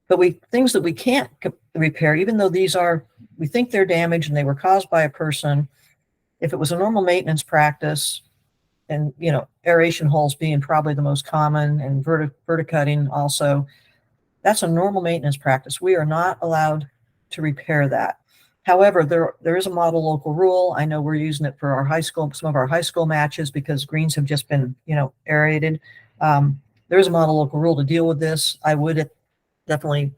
But things that we can't repair, even though these are we think they're damaged and they were caused by a person, if it was a normal maintenance practice, and aeration holes being probably the most common, and verticutting also, that's a normal maintenance practice. We are not allowed to repair that. However, there is a model local rule. I know we're using it for our high school, some of our high school matches, because greens have just been aerated. There is a model local rule to deal with this. I would definitely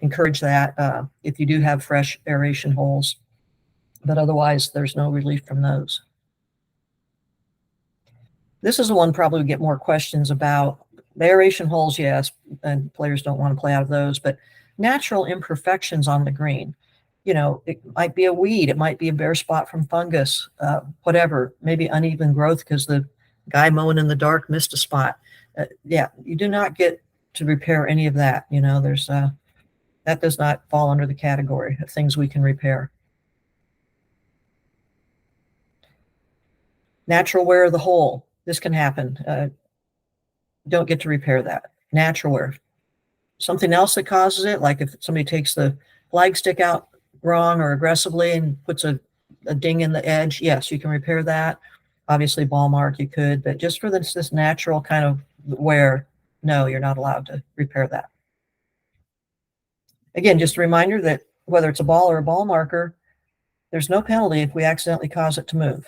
encourage that if you do have fresh aeration holes, but otherwise there's no relief from those. This is the one probably we get more questions about. The aeration holes, yes, and players don't want to play out of those, but natural imperfections on the green. It might be a weed, it might be a bare spot from fungus, whatever, maybe uneven growth because the guy mowing in the dark missed a spot. Yeah, you do not get to repair any of that. There's that does not fall under the category of things we can repair. Natural wear of the hole. This can happen. Don't get to repair that. Natural wear. Something else that causes it, like if somebody takes the flag stick out wrong or aggressively and puts a ding in the edge, yes, you can repair that. Obviously, ball mark, you could, but just for this natural kind of wear, no, you're not allowed to repair that. Again, just a reminder that whether it's a ball or a ball marker, there's no penalty if we accidentally cause it to move.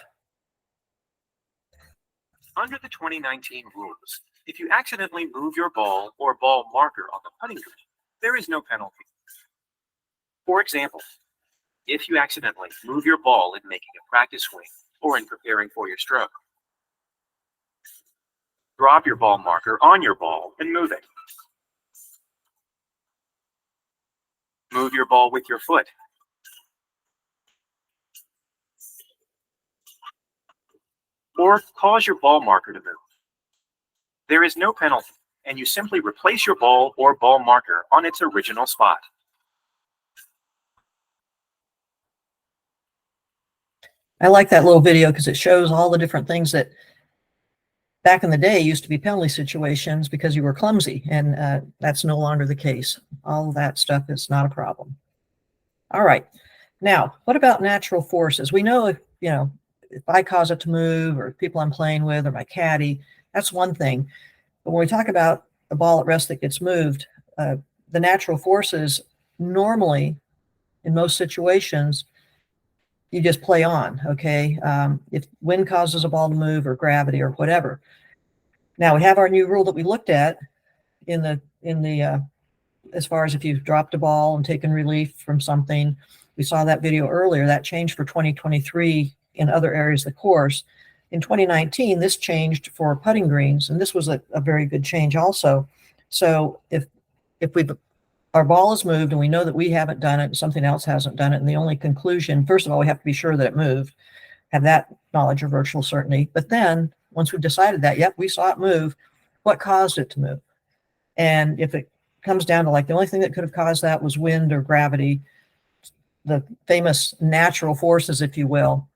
Under the 2019 rules, if you accidentally move your ball or ball marker on the putting green, there is no penalty. For example, if you accidentally move your ball in making a practice swing or in preparing for your stroke, drop your ball marker on your ball and move it. Move your ball with your foot. Or cause your ball marker to move. There is no penalty, and you simply replace your ball or ball marker on its original spot. I like that little video because it shows all the different things that back in the day used to be penalty situations because you were clumsy, and that's no longer the case. All of that stuff is not a problem. All right. Now, what about natural forces? We know if I cause it to move, or people I'm playing with, or my caddy, that's one thing. But when we talk about a ball at rest that gets moved, the natural forces normally, in most situations, you just play on, okay? If wind causes a ball to move, or gravity, or whatever. Now we have our new rule that we looked at in the as far as if you've dropped a ball and taken relief from something. We saw that video earlier. That changed for 2023 in other areas of the course. In 2019, this changed for putting greens, and this was a very good change also. So if our ball is moved and we know that we haven't done it and something else hasn't done it, and the only conclusion, first of all, we have to be sure that it moved, have that knowledge of virtual certainty. But then once we've decided that, yep, we saw it move, what caused it to move? And if it comes down to like the only thing that could have caused that was wind or gravity, the famous natural forces, if you will,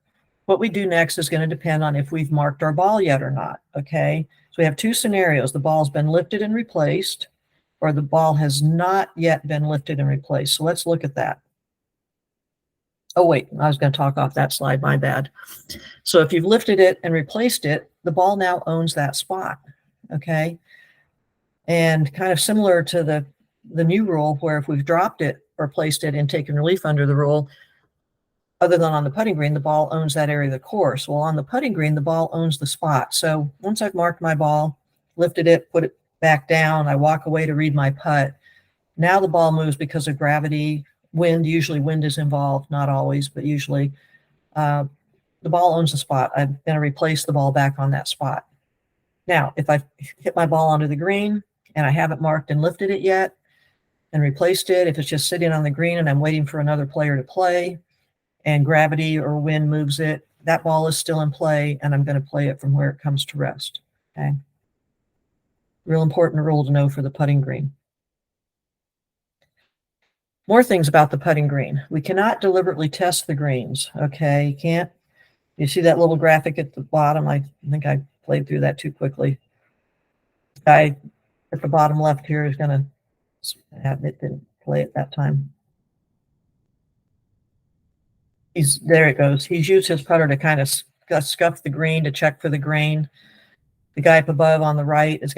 what we do next is going to depend on if we've marked our ball yet or not, okay? So we have two scenarios. The ball's been lifted and replaced, or the ball has not yet been lifted and replaced. So let's look at that. Oh, wait, I was going to talk off that slide, my bad. So if you've lifted it and replaced it, the ball now owns that spot, okay? And kind of similar to the new rule, where if we've dropped it or placed it and taken relief under the rule, other than on the putting green, the ball owns that area of the course. Well, on the putting green, the ball owns the spot. So once I've marked my ball, lifted it, put it back down, I walk away to read my putt. Now the ball moves because of gravity, wind. Usually wind is involved, not always, but usually. The ball owns the spot. I'm going to replace the ball back on that spot. Now, if I hit my ball onto the green and I haven't marked and lifted it yet and replaced it, if it's just sitting on the green and I'm waiting for another player to play and gravity or wind moves it, that ball is still in play, and I'm going to play it from where it comes to rest, okay? Real important rule to know for the putting green. More things about the putting green. We cannot deliberately test the greens, okay? You can't. You see that little graphic at the bottom? I think I played through that too quickly. Guy at the bottom left here is going to have it, didn't play at that time. There it goes. He's used his putter to kind of scuff the green, to check for the grain. The guy up above on the right he's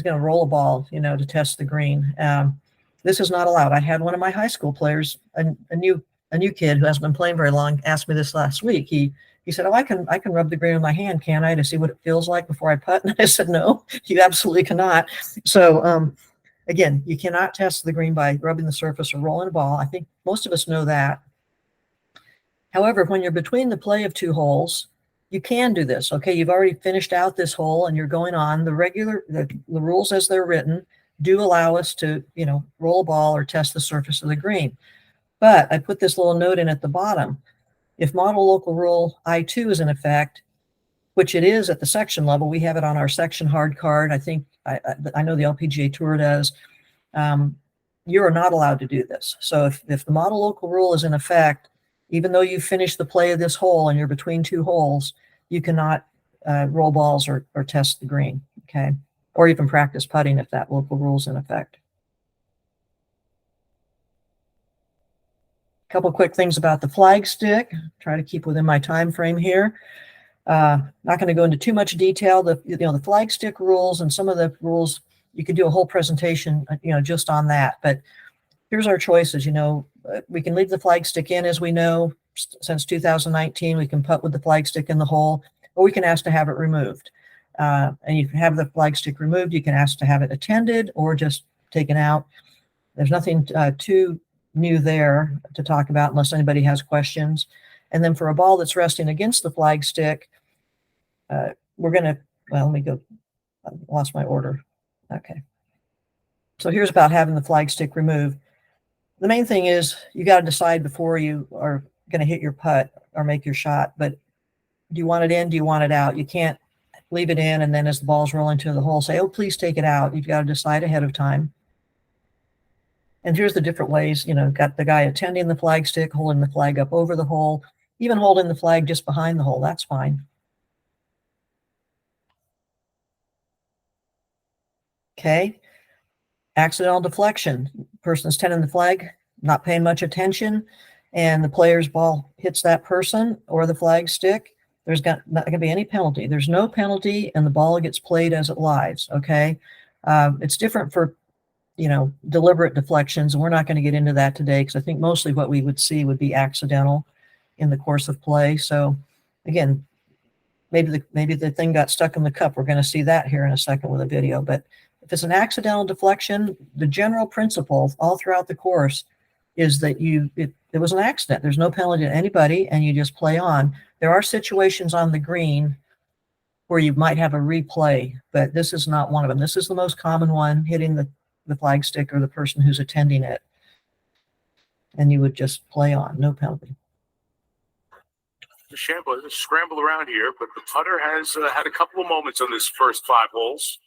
gonna roll a ball, to test the green. This is not allowed. I had one of my high school players, a new kid who hasn't been playing very long, asked me this last week. He said, "Oh, I can rub the green with my hand, can I, to see what it feels like before I putt?" And I said, "No, you absolutely cannot." So again, you cannot test the green by rubbing the surface or rolling a ball. I think most of us know that. However, when you're between the play of two holes, you can do this. Okay, you've already finished out this hole and you're going on. The rules as they're written do allow us to, roll a ball or test the surface of the green. But I put this little note in at the bottom. If model local rule I-2 is in effect, which it is at the section level, we have it on our section hard card. I think I know the LPGA Tour does. You are not allowed to do this. So if the model local rule is in effect, even though you finish the play of this hole and you're between two holes, you cannot roll balls or test the green, okay? Or even practice putting if that local rule is in effect. A couple quick things about the flag stick. Try to keep within my time frame here. Not going to go into too much detail. The flag stick rules and some of the rules, you could do a whole presentation, just on that. But here's our choices. We can leave the flag stick in, as we know, since 2019. We can putt with the flag stick in the hole, or we can ask to have it removed. And you can have the flag stick removed. You can ask to have it attended or just taken out. There's nothing too new there to talk about unless anybody has questions. And then for a ball that's resting against the flag stick, we're going to, let me go. I lost my order. Okay. So here's about having the flag stick removed. The main thing is you got to decide before you are going to hit your putt or make your shot. But do you want it in? Do you want it out? You can't leave it in and then as the ball's rolling to the hole, say, "Oh, please take it out." You've got to decide ahead of time. And here's the different ways. Got the guy attending the flag stick, holding the flag up over the hole, even holding the flag just behind the hole. That's fine. Okay. Accidental deflection. Person's tending the flag, not paying much attention, and the player's ball hits that person or the flag stick. There's not going to be any penalty. There's no penalty, and the ball gets played as it lies. Okay. It's different for, deliberate deflections, and we're not going to get into that today because I think mostly what we would see would be accidental in the course of play. So again, maybe the thing got stuck in the cup. We're going to see that here in a second with a video. But if it's an accidental deflection, the general principle all throughout the course is that it was an accident. There's no penalty to anybody, and you just play on. There are situations on the green where you might have a replay, but this is not one of them. This is the most common one, hitting the flag stick or the person who's attending it. And you would just play on, no penalty. Shambo, scramble around here, but the putter has had a couple of moments on this first 5 holes.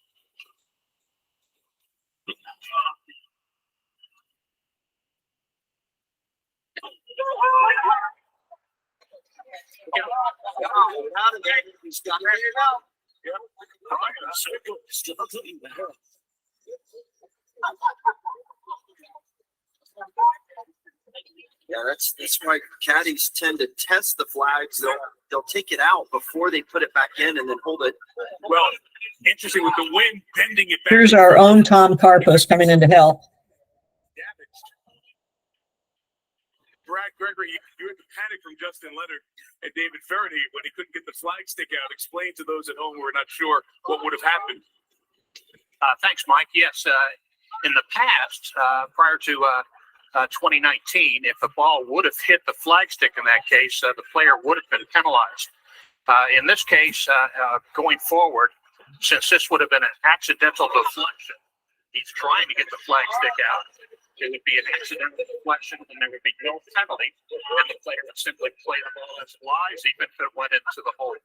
Yeah, that's why caddies tend to test the flags. They'll take it out before they put it back in and then hold it. Well, interesting with the wind bending it back. Here's our own Tom Karpus coming in to help. Brad Gregory, you heard the panic from Justin Leonard and David Faraday when he couldn't get the flag stick out. Explain to those at home who are not sure what would have happened. Thanks, Mike. Yes, in the past, prior to 2019, if a ball would have hit the flag stick in that case, the player would have been penalized. In this case, going forward, since this would have been an accidental deflection, he's trying to get the flag stick out. It would be an accidental deflection, and there would be no penalty, and the player would simply play the ball as it lies, even if it went into the hole.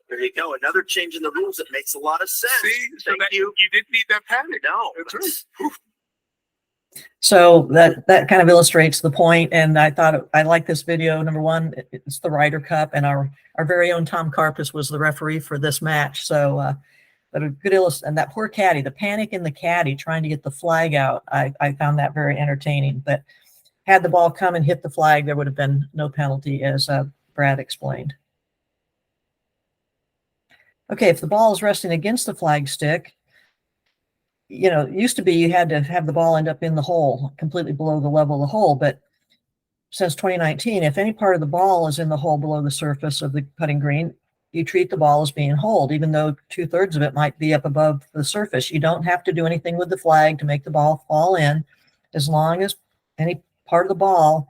There you go. Another change in the rules that makes a lot of sense. See, so Thank you. You didn't need that panic. No, That's right. So that kind of illustrates the point. And I thought I like this video. Number one, it's the Ryder Cup, and our very own Tom Karpus was the referee for this match. So, but a good illustration. And that poor caddy, the panic in the caddy trying to get the flag out, I found that very entertaining. But had the ball come and hit the flag, there would have been no penalty, as Brad explained. Okay, if the ball is resting against the flag stick, you know, it used to be you had to have the ball end up in the hole, completely below the level of the hole. But since 2019, if any part of the ball is in the hole below the surface of the putting green, you treat the ball as being holed, even though 2/3 of it might be up above the surface. You don't have to do anything with the flag to make the ball fall in, as long as any part of the ball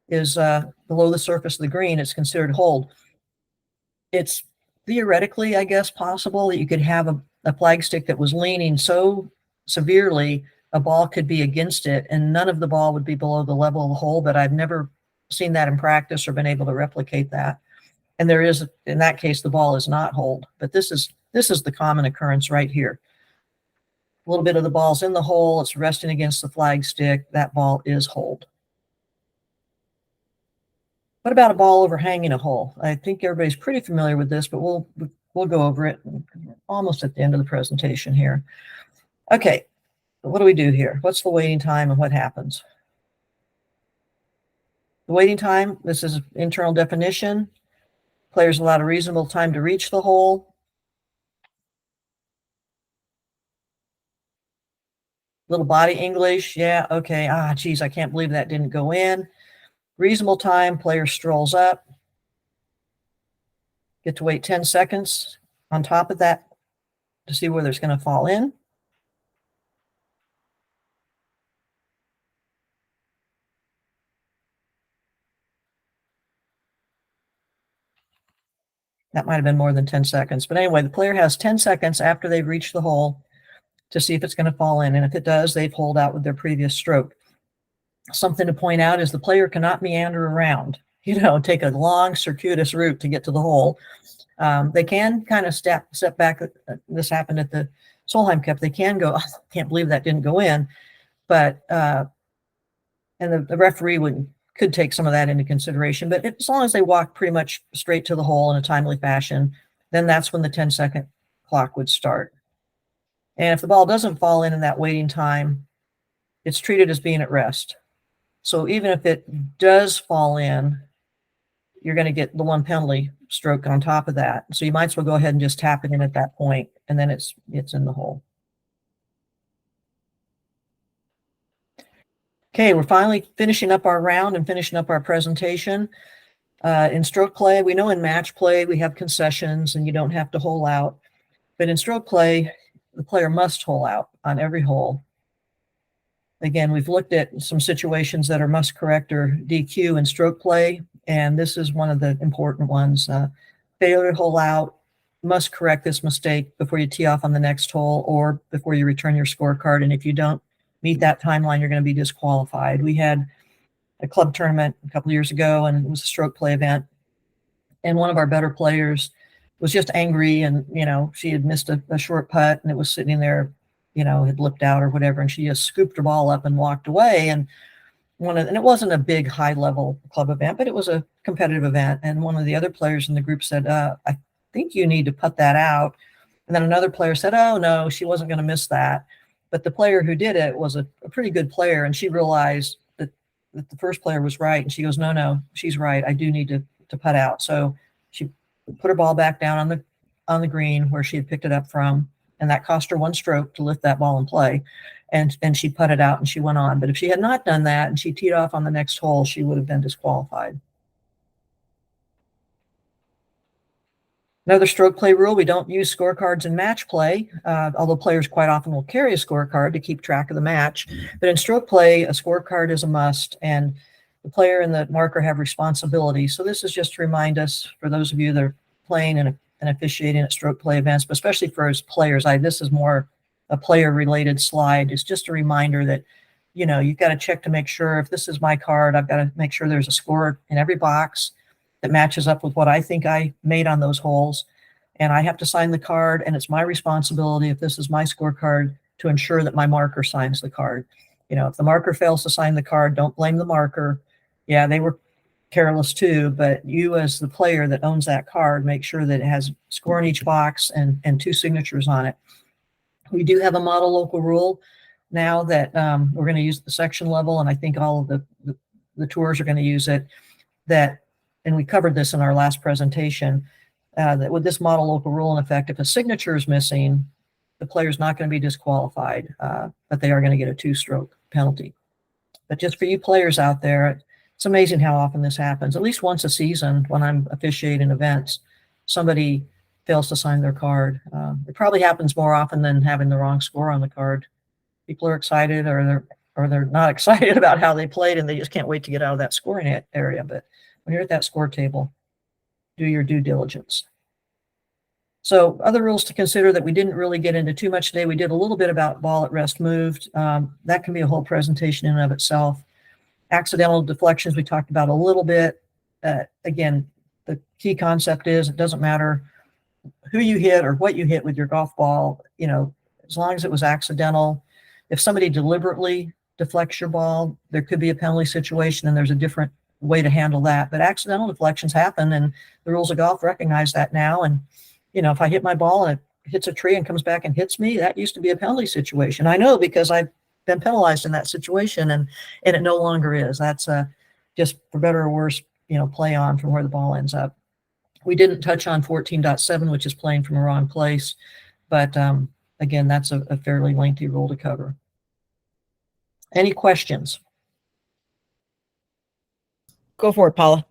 is below the surface of the green, it's considered hold. It's theoretically, I guess, possible that you could have a flag stick that was leaning so severely a ball could be against it and none of the ball would be below the level of the hole, but I've never seen that in practice or been able to replicate that. And there is, in that case, the ball is not hold, but this is the common occurrence right here. A little bit of the ball's in the hole, it's resting against the flag stick, that ball is hold. What about a ball overhanging a hole? I think everybody's pretty familiar with this, but we'll go over it almost at the end of the presentation here. Okay, what do we do here? What's the waiting time and what happens? The waiting time, this is internal definition. Players allowed a reasonable time to reach the hole. Little body English, yeah, okay. Ah, geez, I can't believe that didn't go in. Reasonable time, player strolls up. Get to wait 10 seconds on top of that to see whether it's going to fall in. That might have been more than 10 seconds. But anyway, the player has 10 seconds after they've reached the hole to see if it's going to fall in. And if it does, they've holed out with their previous stroke. Something to point out is the player cannot meander around, you know, take a long circuitous route to get to the hole. They can kind of step back. This happened at the Solheim Cup. They can go, oh, I can't believe that didn't go in. But, and the referee could take some of that into consideration. But as long as they walk pretty much straight to the hole in a timely fashion, then that's when the 10-second clock would start. And if the ball doesn't fall in that waiting time, it's treated as being at rest. So even if it does fall in, you're going to get the one penalty stroke on top of that. So you might as well go ahead and just tap it in at that point, and then it's in the hole. Okay, we're finally finishing up our round and finishing up our presentation. In stroke play, we know in match play we have concessions and you don't have to hole out. But in stroke play, the player must hole out on every hole. Again, we've looked at some situations that are must correct or DQ in stroke play, and this is one of the important ones. Failure to hole out, must correct this mistake before you tee off on the next hole or before you return your scorecard. And if you don't meet that timeline, you're going to be disqualified. We had a club tournament a couple of years ago, and it was a stroke play event. And one of our better players was just angry, and, you know, she had missed a short putt, and it was sitting there, you know, had lipped out or whatever, and she just scooped her ball up and walked away. And it wasn't a big high-level club event, but it was a competitive event. And one of the other players in the group said, I think you need to put that out. And then another player said, oh, no, she wasn't going to miss that. But the player who did it was a pretty good player, and she realized that the first player was right. And she goes, no, she's right. I do need to putt out. So she put her ball back down on the green where she had picked it up from, and that cost her one stroke to lift that ball in play. And she putted out and she went on. But if she had not done that and she teed off on the next hole, she would have been disqualified. Another stroke play rule, we don't use scorecards in match play, although players quite often will carry a scorecard to keep track of the match. But in stroke play, a scorecard is a must, and the player and the marker have responsibility. So this is just to remind us, for those of you that are playing and officiating at stroke play events, but especially for us players, this is more a player-related slide. It's just a reminder that, you know, you've got to check to make sure, if this is my card, I've got to make sure there's a score in every box that matches up with what I think I made on those holes. And I have to sign the card, and it's my responsibility, if this is my scorecard, to ensure that my marker signs the card. You know, if the marker fails to sign the card, don't blame the marker. Yeah, they were careless too, but you as the player that owns that card, make sure that it has score in each box and two signatures on it. We do have a model local rule now that we're going to use at the section level, and I think all of the the tours are going to use it, that, and we covered this in our last presentation, that with this model local rule in effect, if a signature is missing, the player's not going to be disqualified, but they are going to get a 2-stroke penalty. But just for you players out there, it's amazing how often this happens. At least once a season when I'm officiating events, somebody fails to sign their card. It probably happens more often than having the wrong score on the card. People are excited or they're not excited about how they played and they just can't wait to get out of that scoring area. But when you're at that score table, do your due diligence. So other rules to consider that we didn't really get into too much today. We did a little bit about ball at rest moved. That can be a whole presentation in and of itself. Accidental deflections, we talked about a little bit. Again, the key concept is it doesn't matter who you hit or what you hit with your golf ball, you know, as long as it was accidental. If somebody deliberately deflects your ball, there could be a penalty situation and there's a different way to handle that. But accidental deflections happen and the rules of golf recognize that now. And, you know, if I hit my ball and it hits a tree and comes back and hits me, that used to be a penalty situation. I know because I've been penalized in that situation and it no longer is. That's just for better or worse, you know, play on from where the ball ends up. We didn't touch on 14.7, which is playing from a wrong place. But again, that's a fairly lengthy rule to cover. Any questions? Go for it, Paula.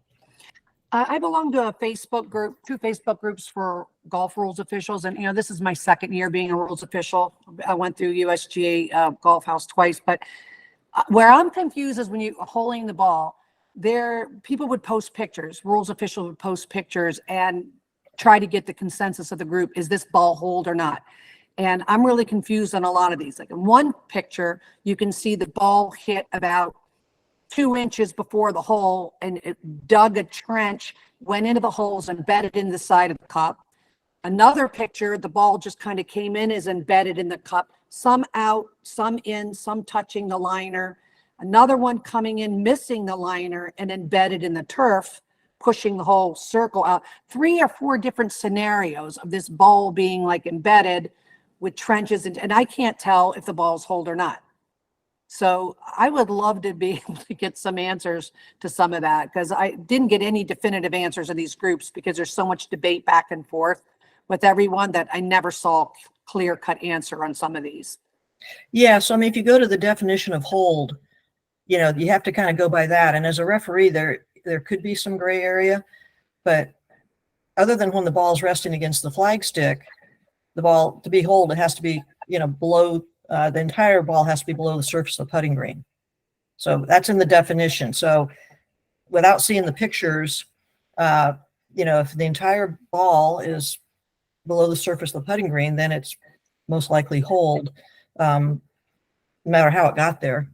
I belong to a Facebook group, 2 Facebook groups for golf rules officials. And, you know, this is my 2nd year being a rules official. I went through USGA Golf House twice. But where I'm confused is when you're holding the ball, people would post pictures, rules officials would post pictures and try to get the consensus of the group. Is this ball hold or not? And I'm really confused on a lot of these. Like in one picture, you can see the ball hit about 2 inches before the hole and it dug a trench, went into the holes, embedded in the side of the cup. Another picture, the ball just kind of came in, is embedded in the cup, some out, some in, some touching the liner. Another one coming in, missing the liner and embedded in the turf, pushing the whole circle out. 3 or 4 different scenarios of this ball being like embedded with trenches. And I can't tell if the ball's hold or not. So I would love to be able to get some answers to some of that, because I didn't get any definitive answers in these groups because there's so much debate back and forth with everyone that I never saw clear-cut answer on some of these. Yeah, so I mean, if you go to the definition of hold, you know, you have to kind of go by that. And as a referee, there could be some gray area, but other than when the ball is resting against the flag stick, the ball to be hold, it has to be, you know, below. The entire ball has to be below the surface of the putting green. So that's in the definition. So without seeing the pictures, you know, if the entire ball is below the surface of the putting green, then it's most likely hold, no matter how it got there.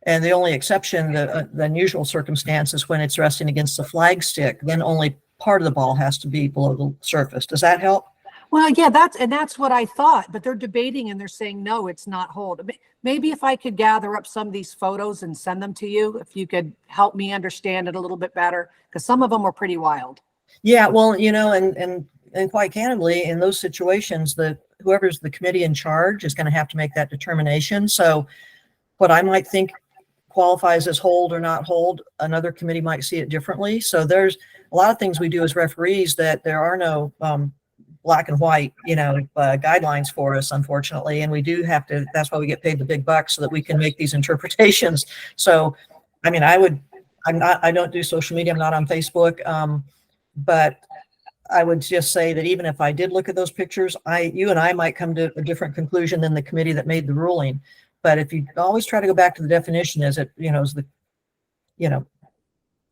And the only exception, the unusual circumstance, is when it's resting against the flag stick, then only part of the ball has to be below the surface. Does that help? Well, yeah, that's what I thought, but they're debating and they're saying, no, it's not hold. Maybe if I could gather up some of these photos and send them to you, if you could help me understand it a little bit better, because some of them were pretty wild. Yeah, well, you know, and quite candidly, in those situations, whoever's the committee in charge is going to have to make that determination. So what I might think qualifies as hold or not hold, another committee might see it differently. So there's a lot of things we do as referees that there are no black and white, you know, guidelines for us, unfortunately. And we do have to, that's why we get paid the big bucks, so that we can make these interpretations. So, I mean, I don't do social media. I'm not on Facebook. But I would just say that even if I did look at those pictures, you and I might come to a different conclusion than the committee that made the ruling. But if you always try to go back to the definition, is the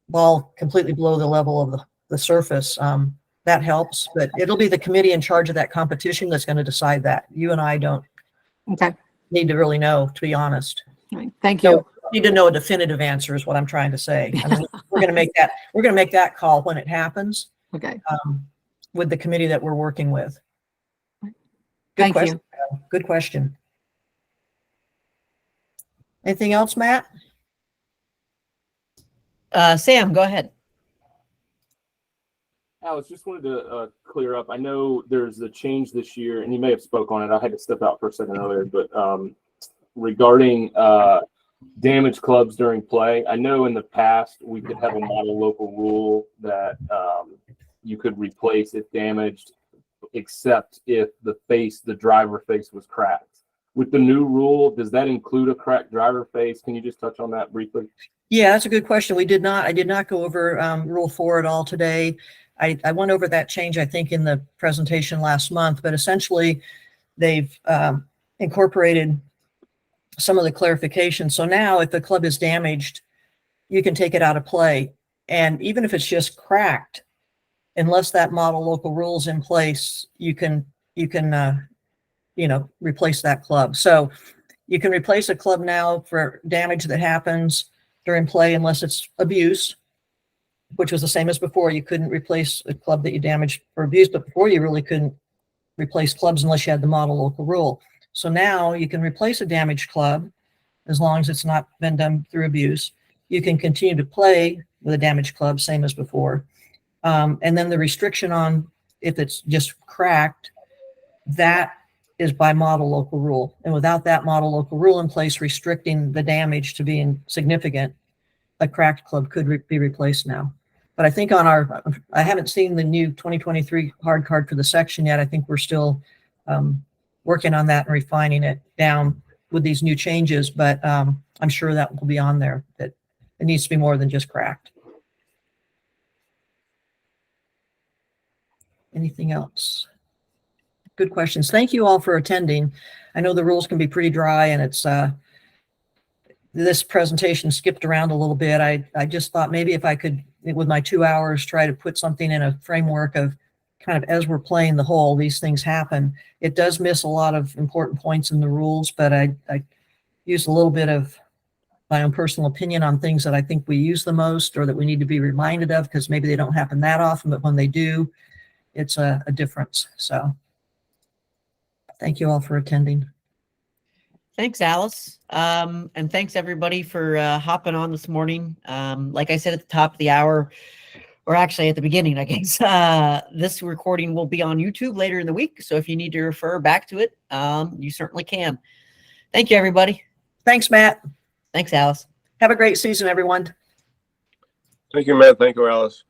ball completely below the level of the surface, that helps. But it'll be the committee in charge of that competition that's going to decide that. You and I don't need to really know, to be honest. Right. Thank you. So, need to know a definitive answer is what I'm trying to say. I mean, we're going to make that call when it happens. Okay. With the committee that we're working with. Thank you. Good question. Anything else, Matt? Sam, go ahead. Alex, just wanted to clear up. I know there's a change this year, and you may have spoke on it. I had to step out for a second earlier, but regarding damage clubs during play. I know in the past we could have a model local rule that you could replace if damaged, except if the driver face was cracked. With the new rule, does that include a cracked driver face? Can you just touch on that briefly? Yeah, that's a good question. I did not go over Rule 4 at all today. I went over that change, I think, in the presentation last month, but essentially they've incorporated some of the clarification. So now if the club is damaged, you can take it out of play. And even if it's just cracked, unless that model local rule is in place, you can replace that club. So you can replace a club now for damage that happens during play unless it's abuse, which was the same as before. You couldn't replace a club that you damaged for abuse, but before you really couldn't replace clubs unless you had the model local rule. So now you can replace a damaged club as long as it's not been done through abuse. You can continue to play with a damaged club, same as before. And then the restriction on if it's just cracked, that is by model local rule. And without that model local rule in place restricting the damage to being significant, a cracked club could be replaced now. But I think I haven't seen the new 2023 hard card for the section yet. I think we're still working on that and refining it down with these new changes, but I'm sure that will be on there, that it needs to be more than just cracked. Anything else? Good questions. Thank you all for attending. I know the rules can be pretty dry, and it's this presentation skipped around a little bit. I just thought maybe if I could, with my 2 hours, try to put something in a framework of kind of as we're playing the whole, these things happen. It does miss a lot of important points in the rules, but I used a little bit of my own personal opinion on things that I think we use the most or that we need to be reminded of, because maybe they don't happen that often, but when they do, it's a difference. So thank you all for attending. Thanks, Alice. And thanks everybody for hopping on this morning. Like I said at the top of the hour, or actually at the beginning, I guess, this recording will be on YouTube later in the week. So if you need to refer back to it, you certainly can. Thank you, everybody. Thanks, Matt. Thanks, Alice. Have a great season, everyone. Thank you, Matt. Thank you, Alice.